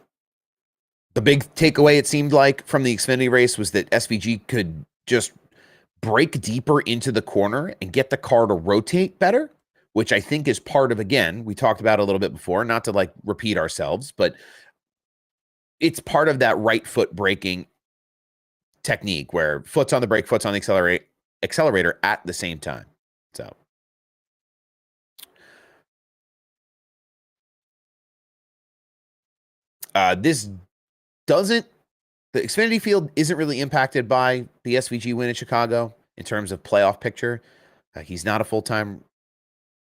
big takeaway, it seemed like, from the Xfinity race was that SVG could just break deeper into the corner and get the car to rotate better, which I think is part of, again, we talked about a little bit before, not to repeat ourselves, but it's part of that right foot braking technique where foot's on the brake, foot's on the accelerator at the same time. So the Xfinity field isn't really impacted by the SVG win in Chicago in terms of playoff picture. He's not a full-time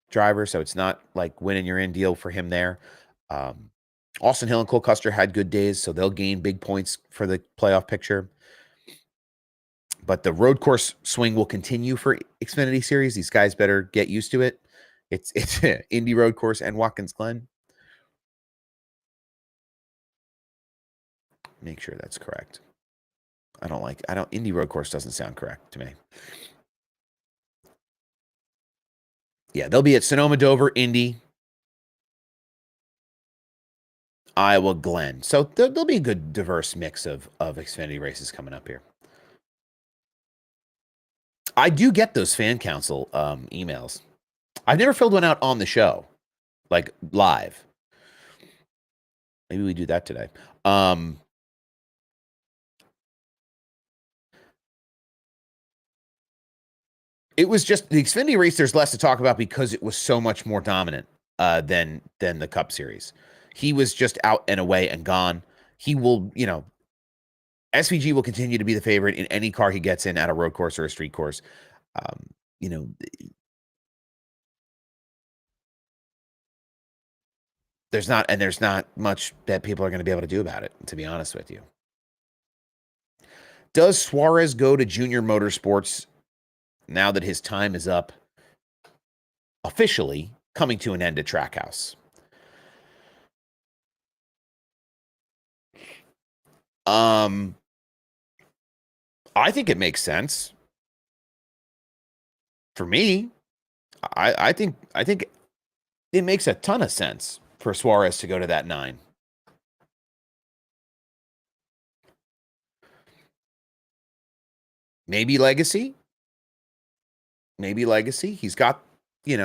driver, so it's not like win and you're in deal for him there. Austin Hill and Cole Custer had good days, so they'll gain big points for the playoff picture. But the road course swing will continue for Xfinity Series. These guys better get used to it. It's Indy Road Course and Watkins Glen. Make sure that's correct. Indy Road Course doesn't sound correct to me. Yeah, they'll be at Sonoma, Dover, Indy, Iowa, Glen. So there'll be a good diverse mix of Xfinity races coming up here. I do get those fan council emails. I've never filled one out on the show, like live. Maybe we do that today. It was just the Xfinity race. There's less to talk about because it was so much more dominant than the Cup Series. He was just out and away and gone. He will, SVG will continue to be the favorite in any car he gets in at a road course or a street course. There's not much that people are going to be able to do about it, to be honest with you. Does Suarez go to Junior Motorsports now that his time is up, officially coming to an end at Trackhouse? I think it makes sense. For me, I think it makes a ton of sense for Suarez to go to that 9. Maybe legacy. He's got, he's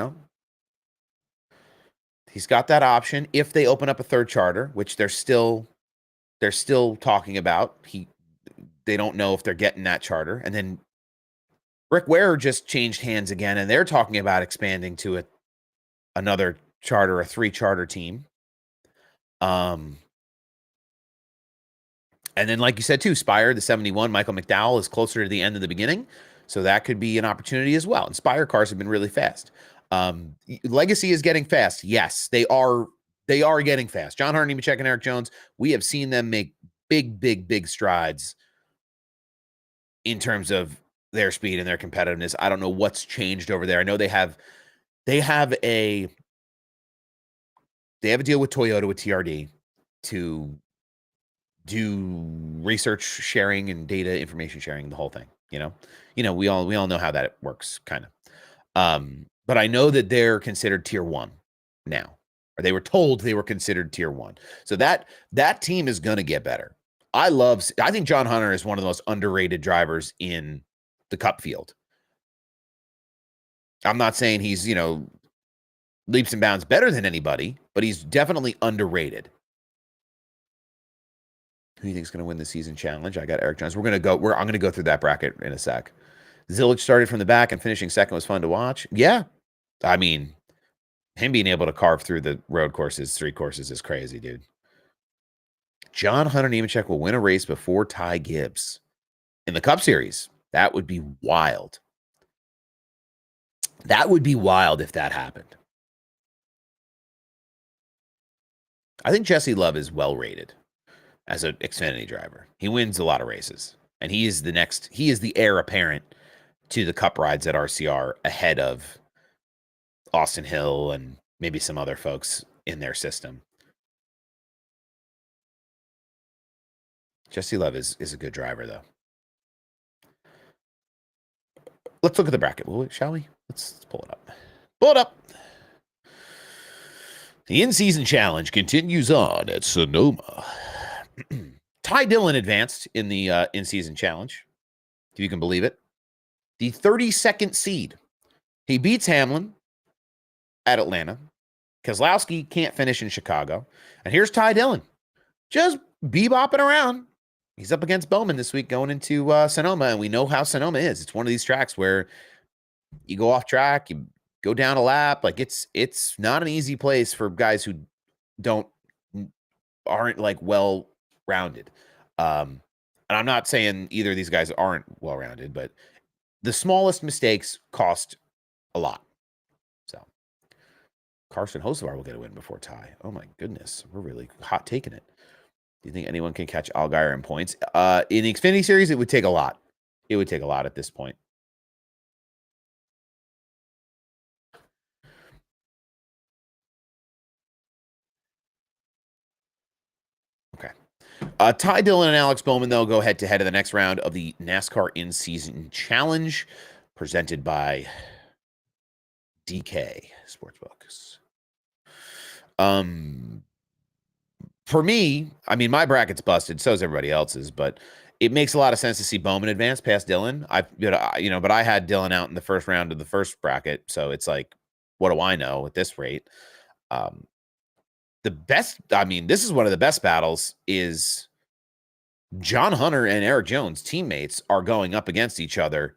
got that option if they open up a third charter, which they're still talking about. They don't know if they're getting that charter. And then Rick Ware just changed hands again, and they're talking about expanding to another charter, a 3-charter team. And then, like you said, too, Spire, the 71, Michael McDowell is closer to the end of the beginning. So that could be an opportunity as well. And Spire cars have been really fast. Legacy is getting fast. Yes, they are getting fast. John Hunter, Nemechek, and Eric Jones, we have seen them make big strides in terms of their speed and their competitiveness. I don't know what's changed over there. I know they have a deal with Toyota with TRD to do research sharing and data information sharing, the whole thing. We all know how that works, kind of. But I know that they're considered tier 1 now, or they were told they were considered tier 1. So that team is going to get better. I think John Hunter is one of the most underrated drivers in the Cup field. I'm not saying he's, leaps and bounds better than anybody, but he's definitely underrated. Who do you think is going to win the season challenge? I got Eric Jones. I'm going to go through that bracket in a sec. Zillage started from the back and finishing second was fun to watch. Yeah. I mean, him being able to carve through the road courses, 3 courses, is crazy, dude. John Hunter Nemechek will win a race before Ty Gibbs in the Cup Series. That would be wild. That would be wild if that happened. I think Jesse Love is well rated as an Xfinity driver. He wins a lot of races, and he is the heir apparent to the Cup rides at RCR, ahead of Austin Hill and maybe some other folks in their system. Jesse Love is a good driver, though. Let's look at the bracket, shall we? Let's pull it up. Pull it up. The in-season challenge continues on at Sonoma. Ty Dillon advanced in the in-season challenge, if you can believe it. The 32nd seed. He beats Hamlin at Atlanta. Keselowski can't finish in Chicago. And here's Ty Dillon, just bebopping around. He's up against Bowman this week going into Sonoma, and we know how Sonoma is. It's one of these tracks where you go off track, you go down a lap. Like, it's not an easy place for guys who aren't like well-rounded. And I'm not saying either of these guys aren't well-rounded, but the smallest mistakes cost a lot. So Carson Hocevar will get a win before Ty. Oh my goodness, we're really hot taking it. Do you think anyone can catch Allgaier in points? In the Xfinity Series, it would take a lot. It would take a lot at this point. Okay. Ty Dillon and Alex Bowman, though, go head-to-head in the next round of the NASCAR In-Season Challenge, presented by DK Sportsbooks. For me, I mean, my bracket's busted, so is everybody else's, but it makes a lot of sense to see Bowman advance past Dillon. But I had Dillon out in the first round of the first bracket, so it's like, what do I know at this rate? This is one of the best battles. Is John Hunter and Eric Jones, teammates, are going up against each other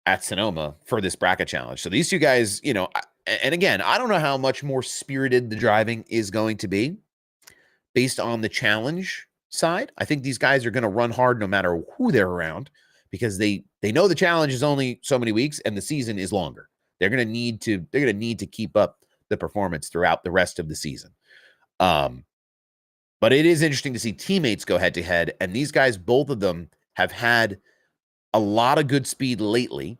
at Sonoma for this bracket challenge. So these two guys, and again, I don't know how much more spirited the driving is going to be based on the challenge side. I think these guys are going to run hard no matter who they're around, because they know the challenge is only so many weeks and the season is longer. They're going to need to keep up the performance throughout the rest of the season. But it is interesting to see teammates go head to head, and these guys, both of them, have had a lot of good speed lately.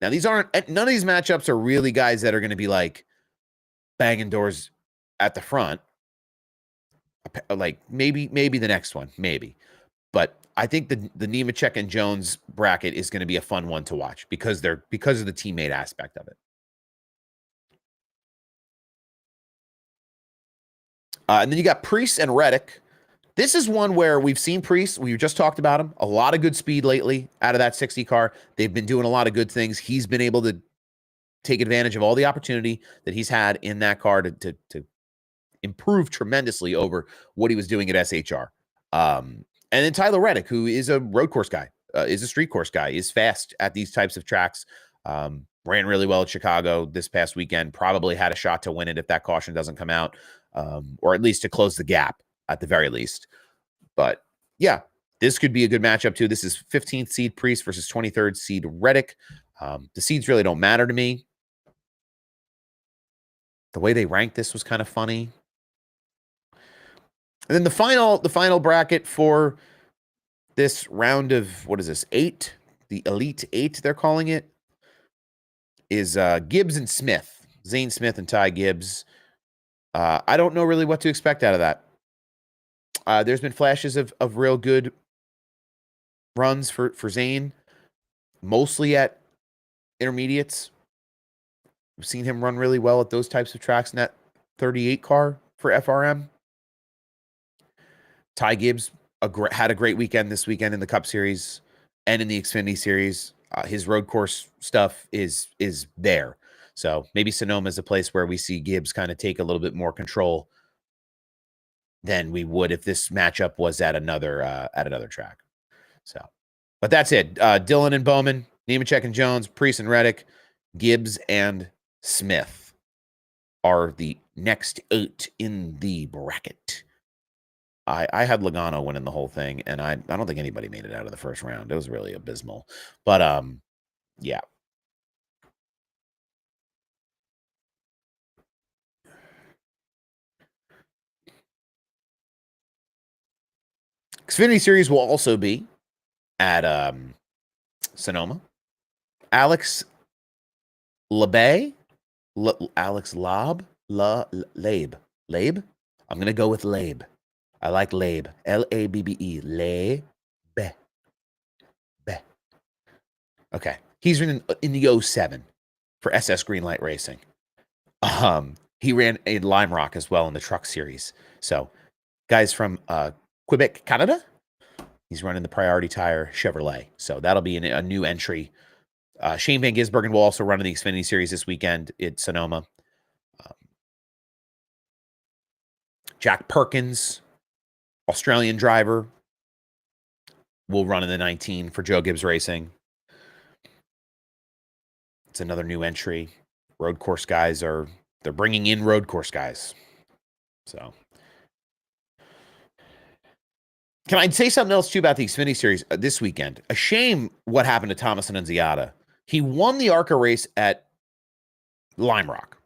Now, none of these matchups are really guys that are going to be like banging doors at the front. Like maybe the next one, maybe. But I think the Nemechek and Jones bracket is going to be a fun one to watch because of the teammate aspect of it. And then you got Priest and Reddick. This is one where we've seen Priest. We just talked about him. A lot of good speed lately out of that 60 car. They've been doing a lot of good things. He's been able to take advantage of all the opportunity that he's had in that car to improve tremendously over what he was doing at SHR. And then Tyler Reddick, who is a road course guy. is a street course guy, is fast at these types of tracks. Ran really well at Chicago this past weekend. Probably had a shot to win it if that caution doesn't come out, or at least to close the gap at the very least. But yeah, this could be a good matchup too. This is 15th seed Priest versus 23rd seed Reddick. The seeds really don't matter to me. The way they ranked this was kind of funny. And then the final bracket for this round of, what is this, 8? The Elite 8, they're calling it, is Gibbs and Smith. Zane Smith and Ty Gibbs. I don't know really what to expect out of that. There's been flashes of real good runs for Zane, mostly at intermediates. We've seen him run really well at those types of tracks in that 38 car for FRM. Ty Gibbs had a great weekend this weekend in the Cup Series and in the Xfinity Series. His road course stuff is there. So maybe Sonoma is a place where we see Gibbs kind of take a little bit more control than we would if this matchup was at another track. So, but that's it. Dillon and Bowman, Nemechek and Jones, Priest and Reddick, Gibbs and Smith are the next 8 in the bracket. I had Logano winning the whole thing, and I don't think anybody made it out of the first round. It was really abysmal. But yeah. Xfinity Series will also be at Sonoma. Alex Labe, Alex Labe. I'm gonna go with Labe. I like Labe. L-A-B-B-E. Labe. Okay. He's running in the 07 for SS Greenlight Racing. He ran in Lime Rock as well in the Truck Series. So, guys from Quebec, Canada. He's running the Priority Tire Chevrolet. So, that'll be a new entry. Shane Van Gisbergen will also run in the Xfinity Series this weekend at Sonoma. Jack Perkins, Australian driver, will run in the 19 for Joe Gibbs Racing. It's another new entry. Road course guys they're bringing in road course guys. So, can I say something else too about the Xfinity Series this weekend? A shame what happened to Thomas Annunziata. He won the ARCA race at Lime Rock.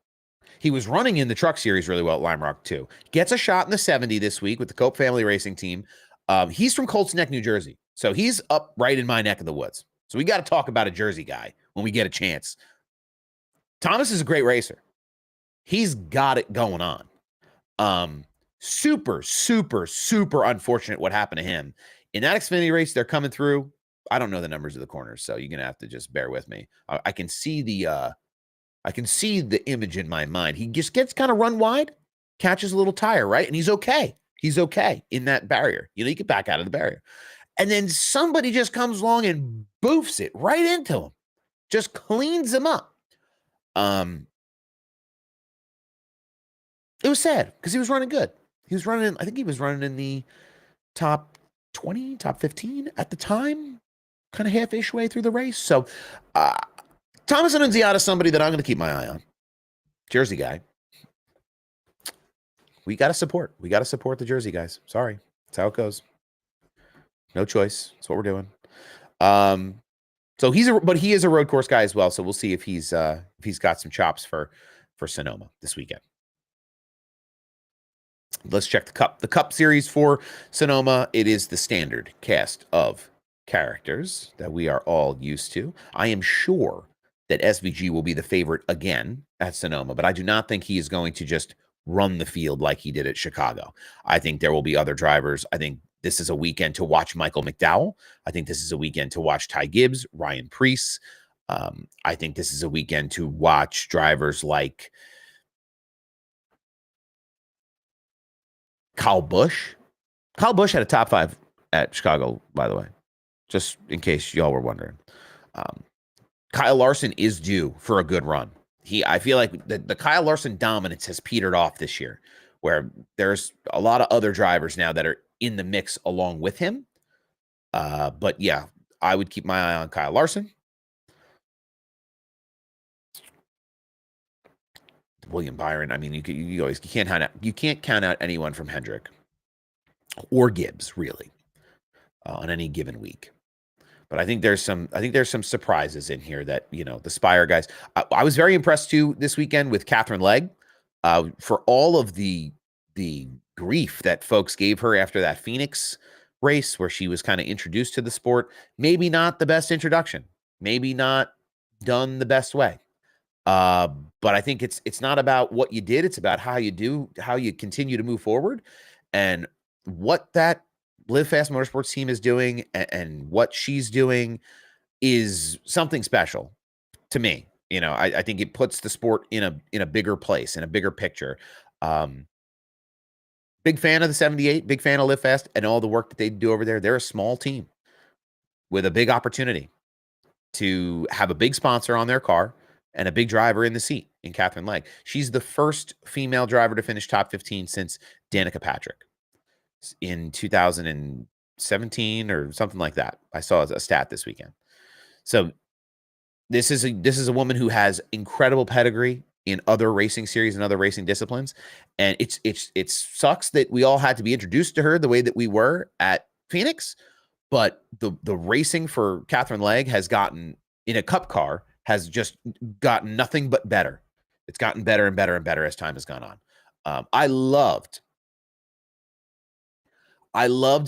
He was running in the Truck Series really well at Lime Rock too. Gets a shot in the 70 this week with the Cope Family Racing Team. He's from Colts Neck, New Jersey. So he's up right in my neck of the woods. So we got to talk about a Jersey guy when we get a chance. Thomas is a great racer. He's got it going on. Super, super, super unfortunate what happened to him. In that Xfinity race, they're coming through. I don't know the numbers of the corners, so you're going to have to just bear with me. I can see the image in my mind. He just gets kind of run wide, catches a little tire, right? And he's okay. He's okay in that barrier. You get back out of the barrier. And then somebody just comes along and boofs it right into him. Just cleans him up. It was sad because he was running good. I think he was running in the top 20, top 15 at the time, kind of half-ish way through the race. So, Thomas Annunziata is somebody that I'm going to keep my eye on. Jersey guy. We got to support. We got to support the Jersey guys. Sorry. That's how it goes. No choice. That's what we're doing. So he is a road course guy as well. So we'll see if he's got some chops for Sonoma this weekend. Let's check the Cup. The Cup Series for Sonoma. It is the standard cast of characters that we are all used to. I am sure that SVG will be the favorite again at Sonoma, but I do not think he is going to just run the field like he did at Chicago. I think there will be other drivers. I think this is a weekend to watch Michael McDowell. I think this is a weekend to watch Ty Gibbs, Ryan Preece. I think this is a weekend to watch drivers like Kyle Busch. Kyle Busch had a top 5 at Chicago, by the way, just in case y'all were wondering. Kyle Larson is due for a good run. I feel like the Kyle Larson dominance has petered off this year, where there's a lot of other drivers now that are in the mix along with him. But yeah, I would keep my eye on Kyle Larson. William Byron. I mean, you can't count out anyone from Hendrick or Gibbs really on any given week. But I think there's some surprises in here that, the Spire guys. I was very impressed too this weekend with Catherine Legg for all of the grief that folks gave her after that Phoenix race where she was kind of introduced to the sport. Maybe not the best introduction, maybe not done the best way. But I think it's not about what you did. It's about how you continue to move forward, and what that Live Fast Motorsports team is doing and what she's doing is something special to me. I think it puts the sport in a bigger place, in a bigger picture. Big fan of the 78, big fan of Live Fast and all the work that they do over there. They're a small team with a big opportunity to have a big sponsor on their car and a big driver in the seat in Catherine Legg. She's the first female driver to finish top 15 since Danica Patrick in 2017 or something like that. I saw a stat this weekend. So this is a woman who has incredible pedigree in other racing series and other racing disciplines. And it sucks that we all had to be introduced to her the way that we were at Phoenix, but the racing for Catherine Legg has gotten, in a cup car, has just gotten nothing but better. It's gotten better and better and better as time has gone on. I loved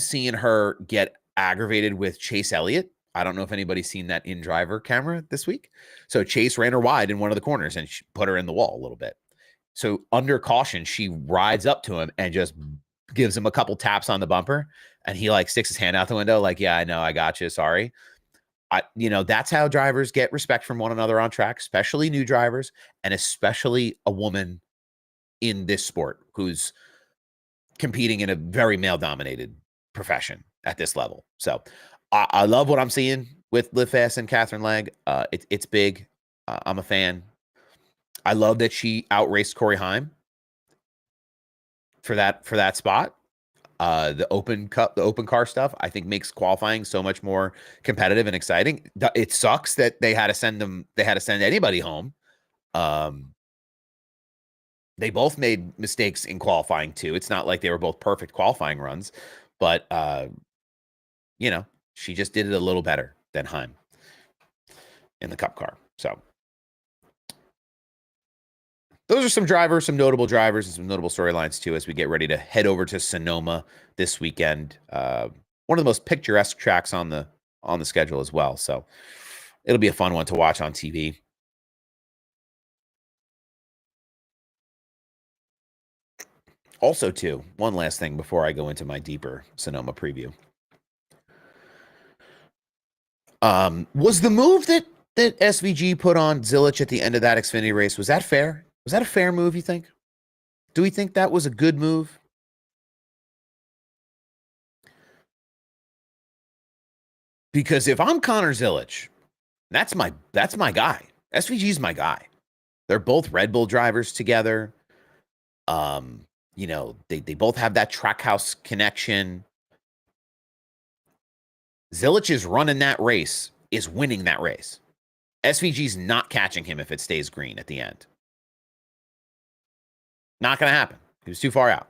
seeing her get aggravated with Chase Elliott. I don't know if anybody's seen that in driver camera this week. So Chase ran her wide in one of the corners and she put her in the wall a little bit. So under caution, she rides up to him and just gives him a couple taps on the bumper. And he sticks his hand out the window like, yeah, I know, I got you. Sorry. That's how drivers get respect from one another on track, especially new drivers, and especially a woman in this sport who's competing in a very male-dominated profession at this level. So I love what I'm seeing with Liv Fast and Catherine Legg. It's big. I'm a fan. I love that she outraced Corey Heim for that spot. The open car stuff, I think, makes qualifying so much more competitive and exciting. It sucks that they had to send anybody home. They both made mistakes in qualifying too. It's not like they were both perfect qualifying runs, but she just did it a little better than Heim in the cup car. So those are some notable drivers and some notable storylines too, as we get ready to head over to Sonoma this weekend. One of the most picturesque tracks on the schedule as well. So it'll be a fun one to watch on TV. Also, too, one last thing before I go into my deeper Sonoma preview. Was the move that SVG put on Zilich at the end of that Xfinity race, was that fair? Was that a fair move, you think? Do we think that was a good move? Because if I'm Connor Zilich, that's my guy. SVG's my guy. They're both Red Bull drivers together. They both have that Trackhouse connection. Zilich is running that race, is winning that race. SVG's not catching him if it stays green at the end. Not going to happen. He was too far out.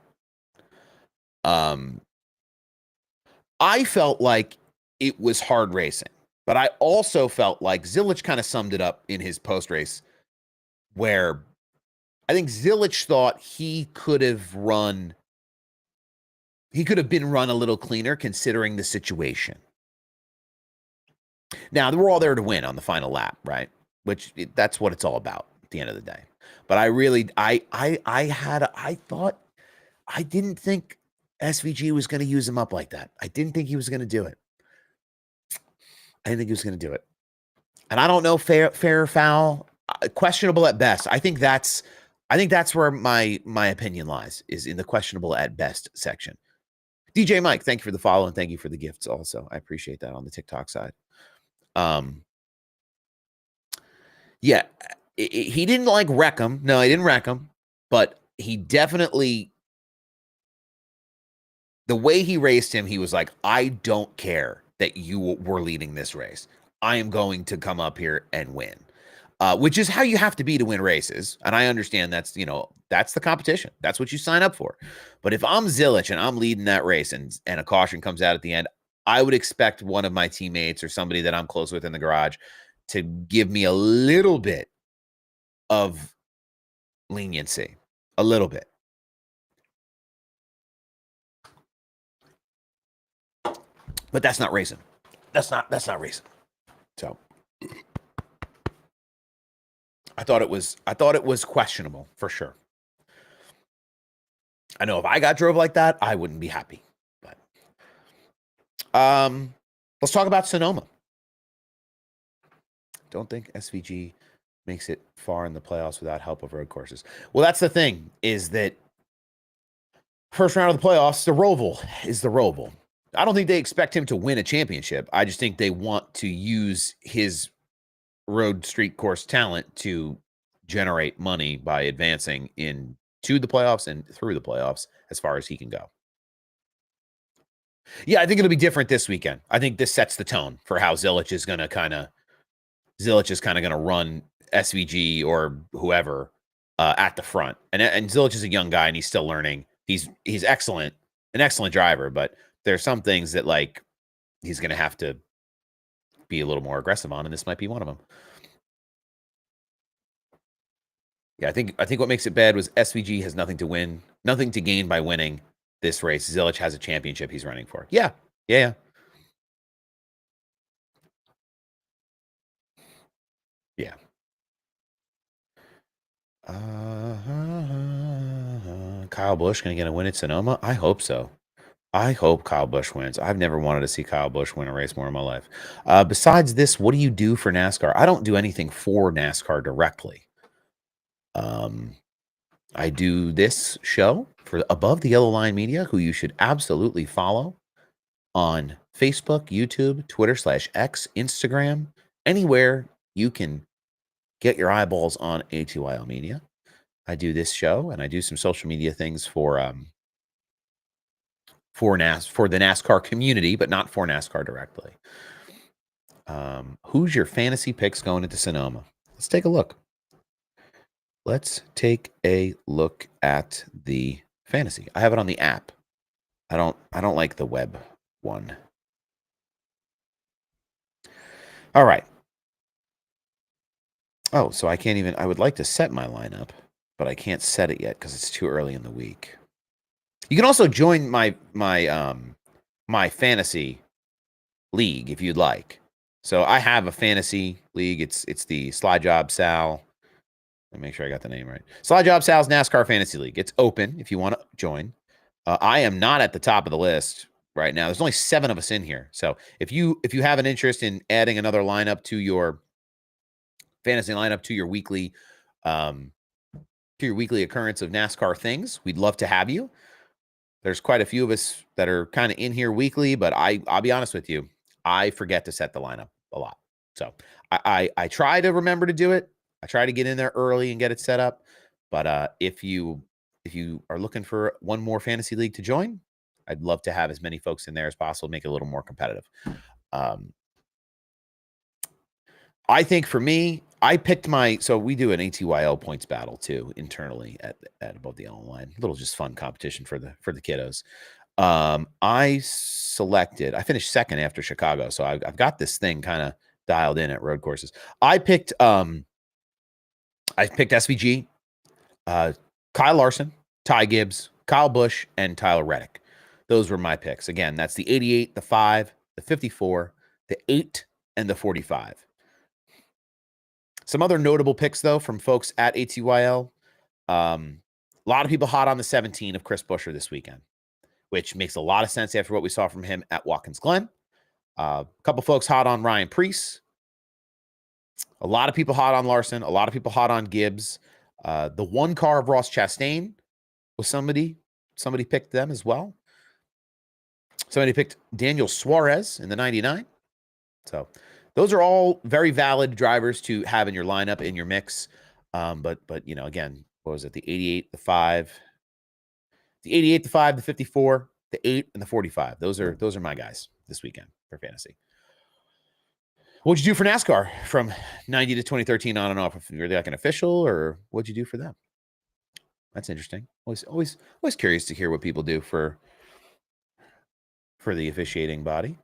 I felt like it was hard racing, but I also felt like Zilich kind of summed it up in his post-race, where I think Zilich thought he could have been run a little cleaner considering the situation. Now, we're all there to win on the final lap, right? That's what it's all about at the end of the day. But I didn't think SVG was going to use him up like that. I didn't think he was going to do it. And I don't know, fair or foul, questionable at best. I think that's where my opinion lies, is in the questionable at best section. DJ Mike, thank you for the follow and thank you for the gifts also. I appreciate that on the TikTok side. Yeah, he didn't wreck him. No, he didn't wreck him, but he definitely, the way he raced him, he was like, I don't care that you were leading this race. I am going to come up here and win, which is how you have to be to win races. And I understand that's, that's the competition. That's what you sign up for. But if I'm Zilich and I'm leading that race and a caution comes out at the end, I would expect one of my teammates or somebody that I'm close with in the garage to give me a little bit of leniency, a little bit. But that's not racing. That's not racing. So I thought it was questionable for sure. I know if I got drove like that, I wouldn't be happy. But let's talk about Sonoma. Don't think SVG makes it far in the playoffs without help of road courses. Well, that's the thing, is that first round of the playoffs, the Roval is the Roval. I don't think they expect him to win a championship. I just think they want to use his road street course talent to generate money by advancing into the playoffs and through the playoffs as far as he can go. Yeah, I think it'll be different this weekend. I think this sets the tone for how Zilich is going to kind of run SVG or whoever at the front. And Zilich is a young guy and he's still learning. He's excellent, an excellent driver, but there's some things that like he's going to have to be a little more aggressive on, and this might be one of them. Yeah, I think what makes it bad was SVG has nothing to gain by winning this race. Zilich has a championship he's running for. Yeah. Yeah. Kyle Busch going to get a win at Sonoma? I hope so. I hope Kyle Busch wins. I've never wanted to see Kyle Busch win a race more in my life. Besides this, what do you do for NASCAR? I don't do anything for NASCAR directly. I do this show for Above the Yellow Line Media, who you should absolutely follow on Facebook, YouTube, Twitter /X, Instagram, anywhere you can get your eyeballs on ATYL Media. I do this show and I do some social media things for the NASCAR community, but not for NASCAR directly. Who's your fantasy picks going into Sonoma? Let's take a look. Let's take a look at the fantasy. I have it on the app. I don't like the web one. All right. Oh, so I would like to set my lineup, but I can't set it yet because it's too early in the week. You can also join my fantasy league if you'd like. So I have a fantasy league. It's the Slide Job Sal. Let me make sure I got the name right. Slide Job Sal's NASCAR Fantasy League. It's open if you want to join. I am not at the top of the list right now. There's only 7 of us in here. So if you have an interest in adding another lineup to your fantasy lineup to your weekly occurrence of NASCAR things, we'd love to have you. There's quite a few of us that are kind of in here weekly, but I'll be honest with you, I forget to set the lineup a lot. So I try to remember to do it. I try to get in there early and get it set up. But if you are looking for one more fantasy league to join, I'd love to have as many folks in there as possible, make it a little more competitive. I think for me, I picked so we do an ATYL points battle too internally at Above the Yellow Line. A little just fun competition for the kiddos. I finished second after Chicago, so I've got this thing kind of dialed in at road courses. I picked SVG, Kyle Larson, Ty Gibbs, Kyle Busch, and Tyler Reddick. Those were my picks. Again, that's the 88, the 5, the 54, the 8, and the 45. Some other notable picks, though, from folks at ATYL. A lot of people hot on the 17 of Chris Buescher this weekend, which makes a lot of sense after what we saw from him at Watkins Glen. A couple folks hot on Ryan Preece. A lot of people hot on Larson. A lot of people hot on Gibbs. The one car of Ross Chastain was somebody picked them as well. Somebody picked Daniel Suarez in the 99. So those are all very valid drivers to have in your lineup, in your mix. But again, what was it? The 88, the 5, the 88, the 5, the 54, the 8, and the 45. Those are my guys. this weekend for fantasy. What'd you do for NASCAR from 90 to 2013 on and off? Were they like an official, or what'd you do for them? That's interesting. Always curious to hear what people do for the officiating body.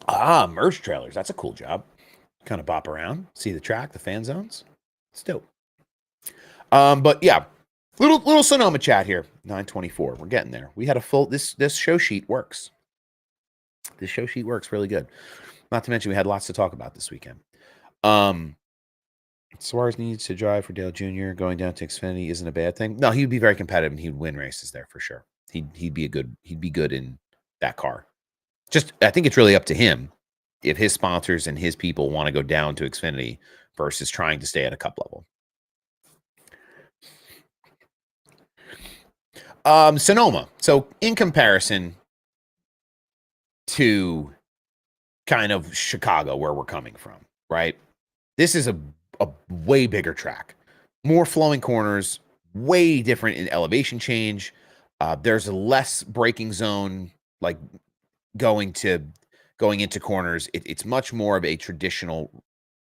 Merge trailers. That's a cool job. Kind of bop around, see the track, the fan zones. It's dope. But yeah, little Sonoma chat here. 924. We're getting there. We had a full this show sheet works. This show sheet works really good. Not to mention we had lots to talk about this weekend. Suarez needs to drive for Dale Jr. Going down to Xfinity isn't a bad thing. No, he would be very competitive and he'd win races there for sure. He'd be good in that car. Just I think it's really up to him if his sponsors and his people want to go down to Xfinity versus trying to stay at a cup level. Sonoma. So in comparison to kind of Chicago, where we're coming from, right? This is a way bigger track, more flowing corners, way different in elevation change. There's a less braking zone, like going into corners. It's much more of a traditional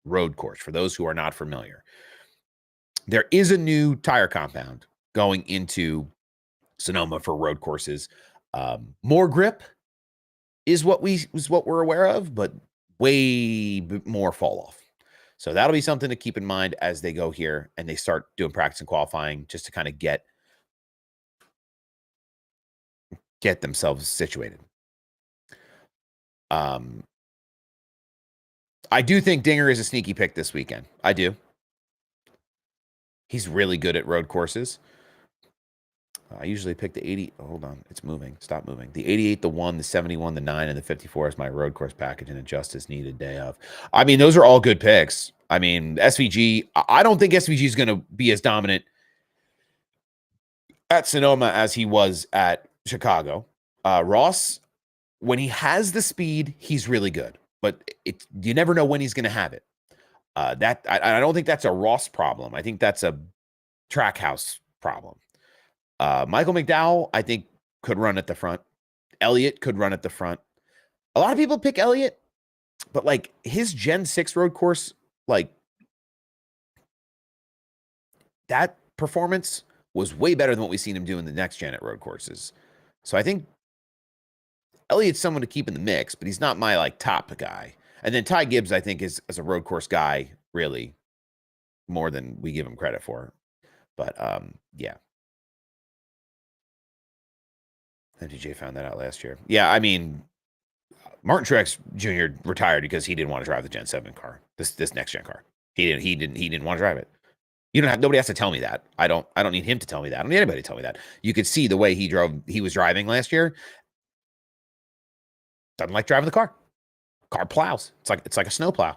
road course for those who are not familiar. There is a new tire compound going into Sonoma for road courses. More grip is what we're aware of, but way more fall off. So that'll be something to keep in mind as they go here and they start doing practice and qualifying, just to kind of get themselves situated. I do think Dinger is a sneaky pick this weekend. I do. He's really good at road courses. I usually pick the 80. Hold on. It's moving. Stop moving. The 88, the 1, the 71, the 9, and the 54 is my road course package and adjust as needed day of. I mean, those are all good picks. I mean, SVG, I don't think SVG is going to be as dominant at Sonoma as he was at Chicago. Ross, when he has the speed, he's really good. But you never know when he's going to have it. I don't think that's a Ross problem. I think that's a Trackhouse problem. Michael McDowell, I think, could run at the front. Elliott could run at the front. A lot of people pick Elliott, but like his Gen 6 road course, like that performance was way better than what we've seen him do in the next gen at road courses. So I think Elliott's someone to keep in the mix, but he's not my like top guy. And then Ty Gibbs, I think, is as a road course guy, really more than we give him credit for. But yeah. MTJ found that out last year. Yeah, I mean, Martin Truex Jr. retired because he didn't want to drive the Gen 7 car. This next gen car. He didn't want to drive it. Nobody has to tell me that. I don't need him to tell me that. I don't need anybody to tell me that. You could see the way he was driving last year. Doesn't like driving the car. Car plows. It's like a snow plow.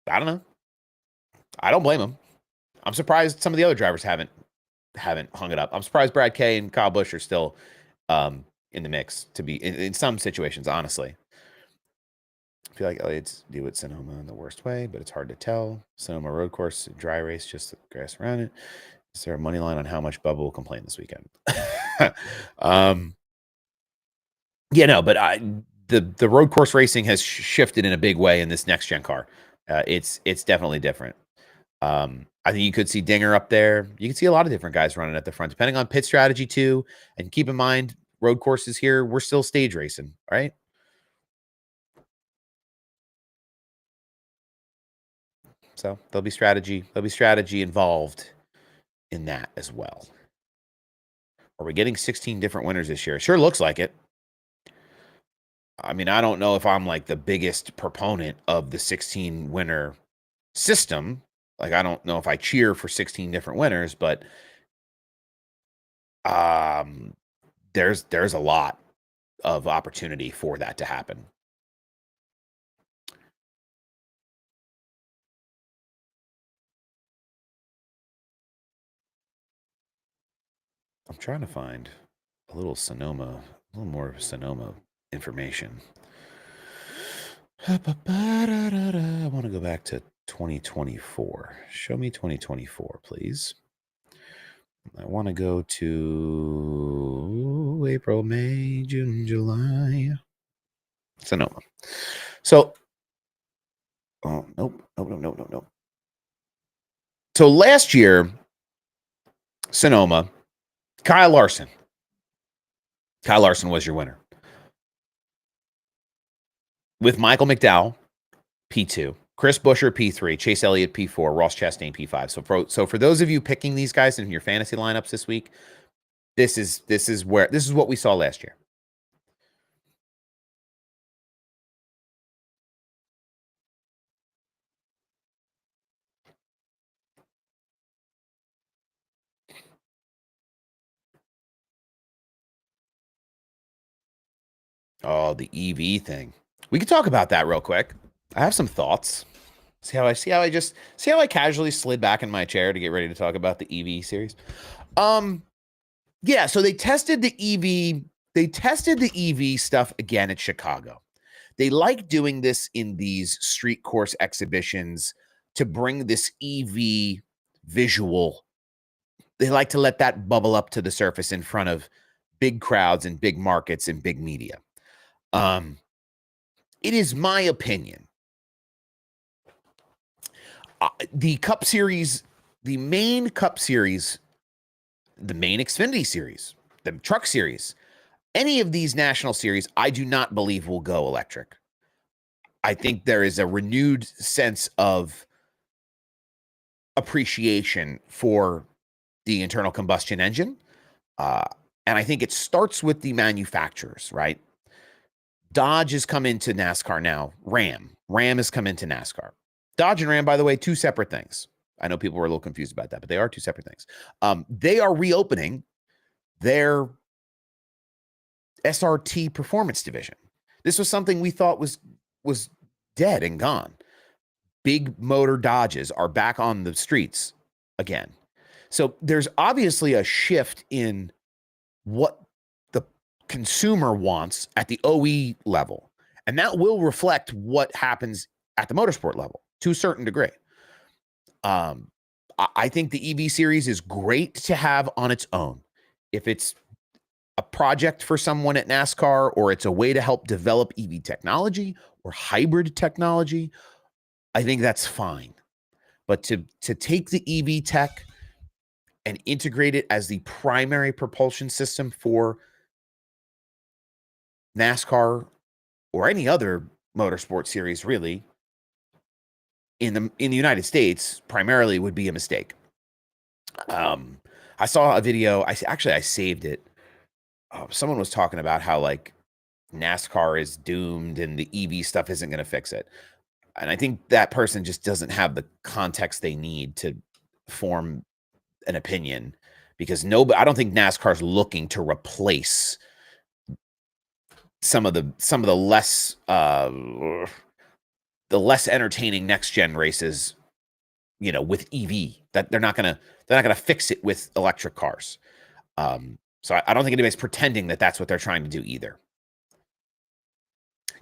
I don't know. I don't blame him. I'm surprised some of the other drivers haven't hung it up. I'm surprised Brad Kay and Kyle Busch are still in the mix to be in some situations, honestly. I feel like Elliott's do it Sonoma in the worst way, but it's hard to tell. Sonoma road course, dry race, just the grass around it. Is there a money line on how much Bubba will complain this weekend? Yeah, no, but the road course racing has shifted in a big way in this next gen car. It's definitely different. I think you could see Dinger up there. You can see a lot of different guys running at the front, depending on pit strategy too. And keep in mind, road courses here, we're still stage racing, right? So there'll be strategy. There'll be strategy involved in that as well. Are we getting 16 different winners this year? It sure looks like it. I mean, I don't know if I'm like the biggest proponent of the 16 winner system. Like, I don't know if I cheer for 16 different winners, but there's a lot of opportunity for that to happen. I'm trying to find a little more Sonoma information. I want to go back to 2024. Show me 2024, please. I want to go to April, May, June, July. Sonoma. So, oh, nope. So last year, Sonoma, Kyle Larson. Kyle Larson was your winner. With Michael McDowell, P2, Chris Buescher, P3, Chase Elliott, P4, Ross Chastain, P5. So for those of you picking these guys in your fantasy lineups this week, this is what we saw last year. Oh, the EV thing. We could talk about that real quick. I have some thoughts. See how I casually slid back in my chair to get ready to talk about the EV series. Yeah, so they tested the EV stuff again at Chicago. They like doing this in these street course exhibitions to bring this EV visual. They like to let that bubble up to the surface in front of big crowds and big markets and big media. It is my opinion. The Cup Series, the main Cup Series, the main Xfinity Series, the Truck Series, any of these national series, I do not believe will go electric. I think there is a renewed sense of appreciation for the internal combustion engine. And I think it starts with the manufacturers, right? Dodge has come into NASCAR now. Ram has come into NASCAR. Dodge and Ram, by the way, two separate things. I know people were a little confused about that, but they are two separate things. They are reopening their SRT performance division. This was something we thought was dead and gone. Big motor Dodges are back on the streets again. So there's obviously a shift in what the consumer wants at the OE level. And that will reflect what happens at the motorsport level to a certain degree. I think the EV series is great to have on its own. If it's a project for someone at NASCAR, or it's a way to help develop EV technology or hybrid technology, I think that's fine. But to take the EV tech and integrate it as the primary propulsion system for NASCAR or any other motorsport series, really, in the United States, primarily would be a mistake. I saw a video. I saved it. Someone was talking about how like NASCAR is doomed and the EV stuff isn't going to fix it. And I think that person just doesn't have the context they need to form an opinion, because I don't think NASCAR's looking to replace some of the less entertaining next gen races, with EV. That they're not gonna fix it with electric cars. So I don't think anybody's pretending that that's what they're trying to do either.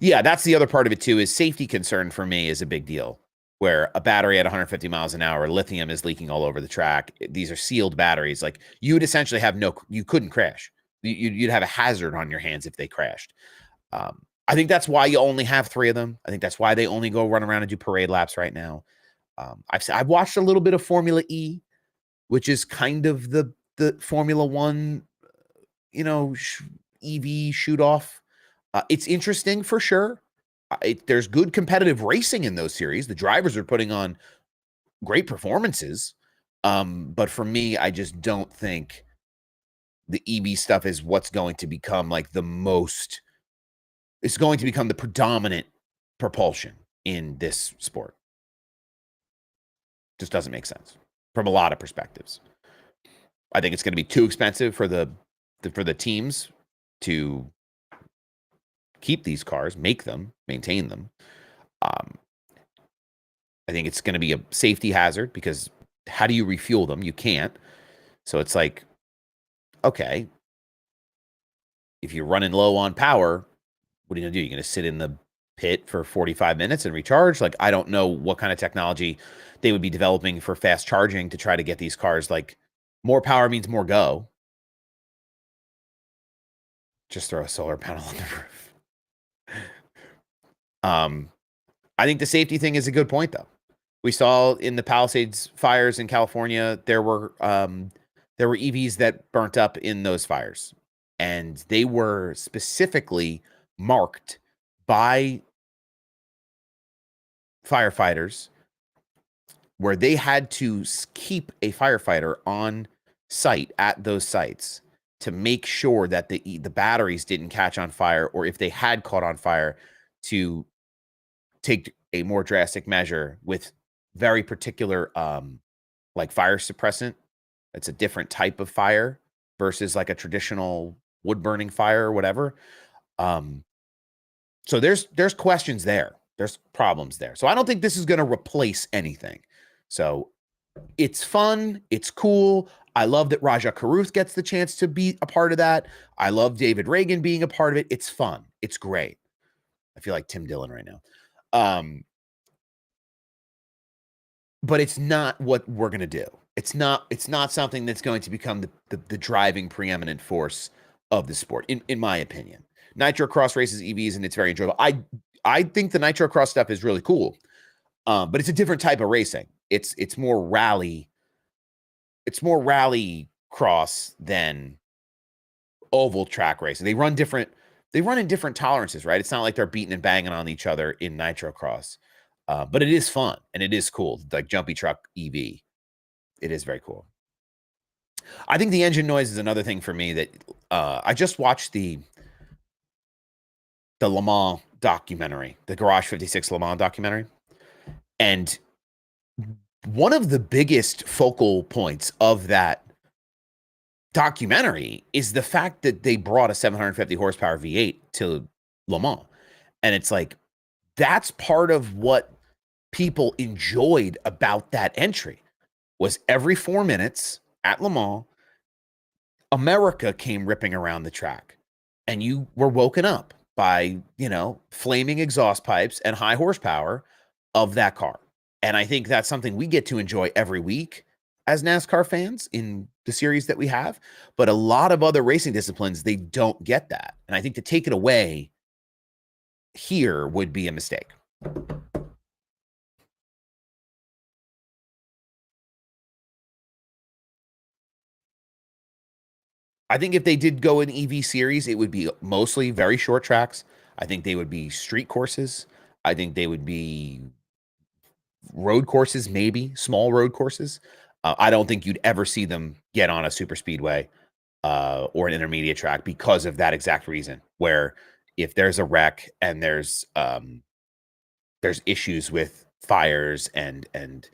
Yeah, that's the other part of it too, is safety concern for me is a big deal, where a battery at 150 miles an hour, lithium is leaking all over the track. These are sealed batteries. Like, you would essentially you couldn't crash. You'd have a hazard on your hands if they crashed. I think that's why you only have 3 of them. I think that's why they only go run around and do parade laps right now. I've watched a little bit of Formula E, which is kind of the Formula One, EV shoot off. It's interesting for sure. There's good competitive racing in those series. The drivers are putting on great performances. But for me, I just don't think the EV stuff is what's going to become like it's going to become the predominant propulsion in this sport. Just doesn't make sense from a lot of perspectives. I think it's going to be too expensive for the teams to keep these cars, make them, maintain them. I think it's going to be a safety hazard, because how do you refuel them? You can't. So it's like, okay, if you're running low on power, what are you going to do? You're going to sit in the pit for 45 minutes and recharge. Like, I don't know what kind of technology they would be developing for fast charging to try to get these cars, like, more power means more go. Just throw a solar panel on the roof. I think the safety thing is a good point, though. We saw in the Palisades fires in California, there were EVs that burnt up in those fires, and they were specifically marked by firefighters where they had to keep a firefighter on site at those sites to make sure that the batteries didn't catch on fire, or if they had caught on fire, to take a more drastic measure with very particular like fire suppressant. It's a different type of fire versus like a traditional wood burning fire or whatever. So there's questions there. There's problems there. So I don't think this is going to replace anything. So it's fun. It's cool. I love that Raja Karuth gets the chance to be a part of that. I love David Reagan being a part of it. It's fun. It's great. I feel like Tim Dillon right now. But it's not what we're going to do. It's not something that's going to become the driving preeminent force of the sport, in my opinion. Nitro Cross races EVs, and it's very enjoyable. I think the Nitro Cross stuff is really cool, but it's a different type of racing. It's more rally. It's more rally cross than oval track racing. They run in different tolerances, right? It's not like they're beating and banging on each other in Nitro Cross, but it is fun and it is cool. Like Jumpy Truck EV, it is very cool. I think the engine noise is another thing for me that I just watched the Le Mans documentary, the Garage 56 Le Mans documentary. And one of the biggest focal points of that documentary is the fact that they brought a 750 horsepower V8 to Le Mans. And it's like, that's part of what people enjoyed about that entry, was every 4 minutes at Le Mans, America came ripping around the track and you were woken up by, flaming exhaust pipes and high horsepower of that car. And I think that's something we get to enjoy every week as NASCAR fans in the series that we have. But a lot of other racing disciplines, they don't get that. And I think to take it away here would be a mistake. I think if they did go an EV series, it would be mostly very short tracks. I think they would be street courses. I think they would be road courses, maybe small road courses. I don't think you'd ever see them get on a super speedway or an intermediate track because of that exact reason, where if there's a wreck and there's issues with fires and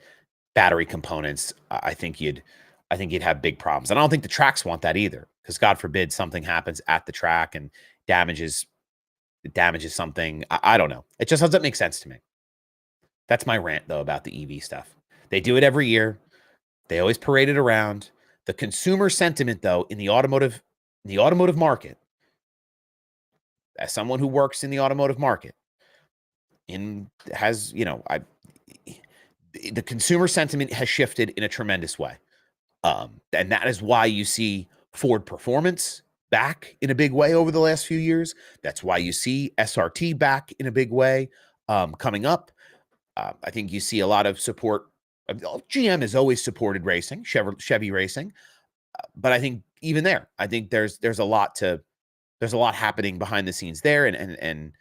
battery components, I think you'd have big problems. And I don't think the tracks want that either, because God forbid something happens at the track and damages something. I don't know. It just doesn't make sense to me. That's my rant, though, about the EV stuff. They do it every year. They always parade it around. The consumer sentiment, though, in the automotive market, as someone who works in the automotive market, the consumer sentiment has shifted in a tremendous way. And that is why you see Ford Performance back in a big way over the last few years. That's why you see SRT back in a big way coming up. I think you see a lot of support. GM has always supported racing, Chevy racing, but I think even there, I think there's a lot happening behind the scenes there, and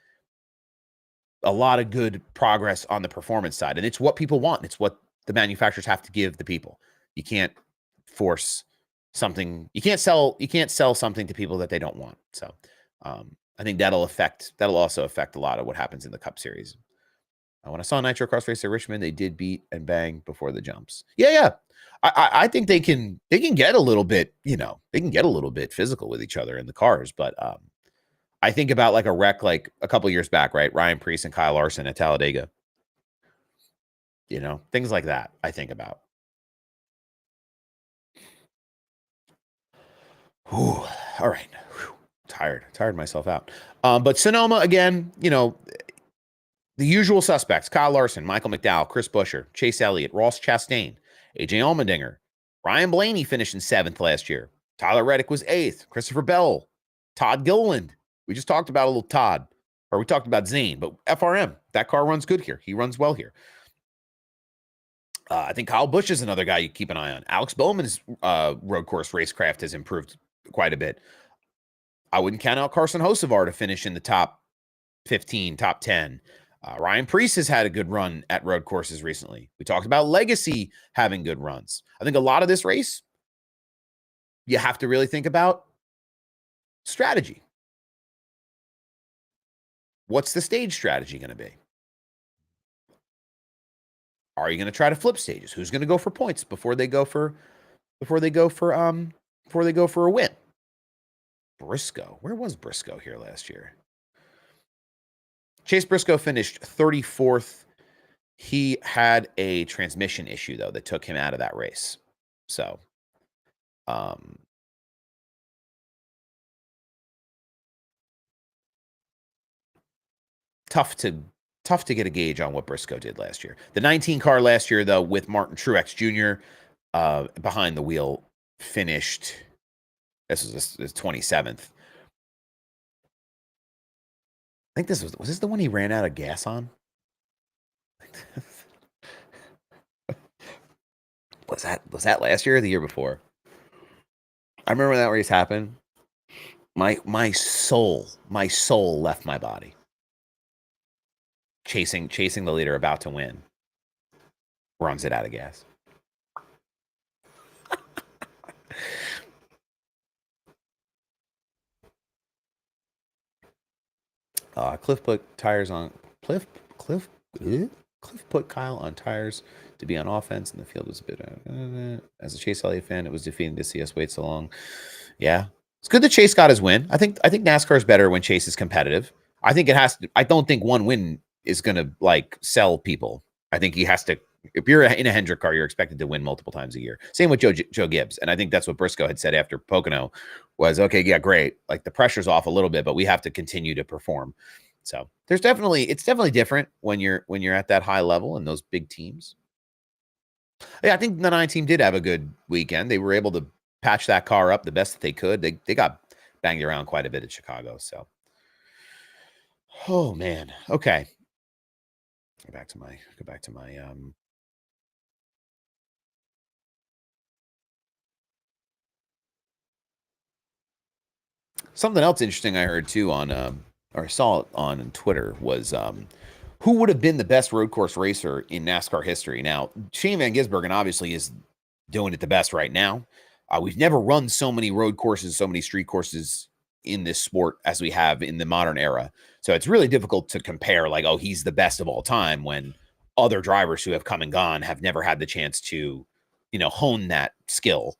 a lot of good progress on the performance side. And it's what people want. It's what the manufacturers have to give the people. You can't force something. You can't sell something to people that they don't want. So I think that'll also affect a lot of what happens in the Cup Series. When I saw Nitro Cross Race at Richmond, they did beat and bang before the jumps. Yeah. I think they can get a little bit, they can get a little bit physical with each other in the cars. But I think about like a wreck like a couple years back, right? Ryan Preece and Kyle Larson at Talladega. Things like that I think about. Whew. All right. Whew. Tired myself out. But Sonoma, again, The usual suspects: Kyle Larson, Michael McDowell, Chris Buescher, Chase Elliott, Ross Chastain, AJ Allmendinger. Ryan Blaney finished in 7th last year. Tyler Reddick was 8th. Christopher Bell, Todd Gilliland. We just talked about a little Todd, or we talked about Zane, but FRM, that car runs good here. He runs well here. I think Kyle Busch is another guy you keep an eye on. Alex Bowman's road course racecraft has improved quite a bit. I wouldn't count out Carson Hocevar to finish in the top 15, top 10. Ryan Preece has had a good run at road courses recently. We talked about Legacy having good runs. I think a lot of this race, you have to really think about strategy. What's the stage strategy going to be? Are you going to try to flip stages? Who's going to go for points before they go for a win? Briscoe. Where was Briscoe here last year? Chase Briscoe finished 34th. He had a transmission issue, though, that took him out of that race. So, tough to get a gauge on what Briscoe did last year. The 19 car last year, though, with Martin Truex Jr. Behind the wheel, finished. This was his 27th. I think was this the one he ran out of gas on? Was that last year or the year before? I remember when that race happened. My soul left my body. Chasing the leader about to win. Runs it out of gas. Cliff put Kyle on tires to be on offense, and the field was a bit. As a Chase Elliott fan, it was defeating to see us wait so long. Yeah, it's good that Chase got his win. I think NASCAR is better when Chase is competitive. I think it has to. I don't think one win is going to like sell people. I think he has to. If you're in a Hendrick car, you're expected to win multiple times a year. Same with Joe Gibbs, and I think that's what Briscoe had said after Pocono was, okay, yeah, great. Like the pressure's off a little bit, but we have to continue to perform. So it's definitely different when you're at that high level and those big teams. Yeah, I think the 9 team did have a good weekend. They were able to patch that car up the best that they could. They got banged around quite a bit at Chicago. So, oh man, okay. Go back to my something else interesting I heard too on or saw it on Twitter was who would have been the best road course racer in NASCAR history. Now, Shane Van Gisbergen obviously is doing it the best right now. We've never run so many road courses, so many street courses in this sport as we have in the modern era. So it's really difficult to compare like, oh, he's the best of all time when other drivers who have come and gone have never had the chance to, hone that skill.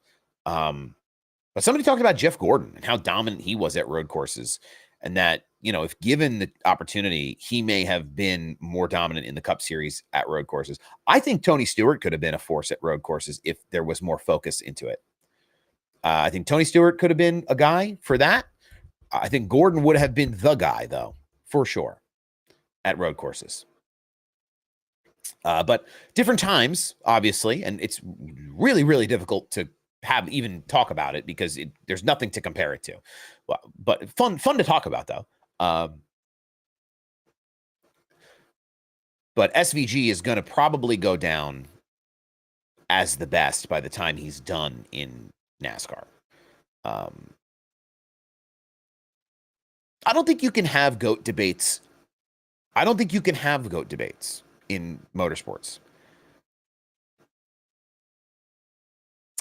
But somebody talked about Jeff Gordon and how dominant he was at road courses, and that, if given the opportunity, he may have been more dominant in the Cup Series at road courses. I think Tony Stewart could have been a force at road courses if there was more focus into it. I think Tony Stewart could have been a guy for that. I think Gordon would have been the guy, though, for sure, at road courses. But different times, obviously, and it's really, really difficult to even talk about it because there's nothing to compare it to. Well, but fun to talk about, though. But SVG is going to probably go down as the best by the time he's done in NASCAR. I don't think you can have GOAT debates. I don't think you can have GOAT debates in motorsports.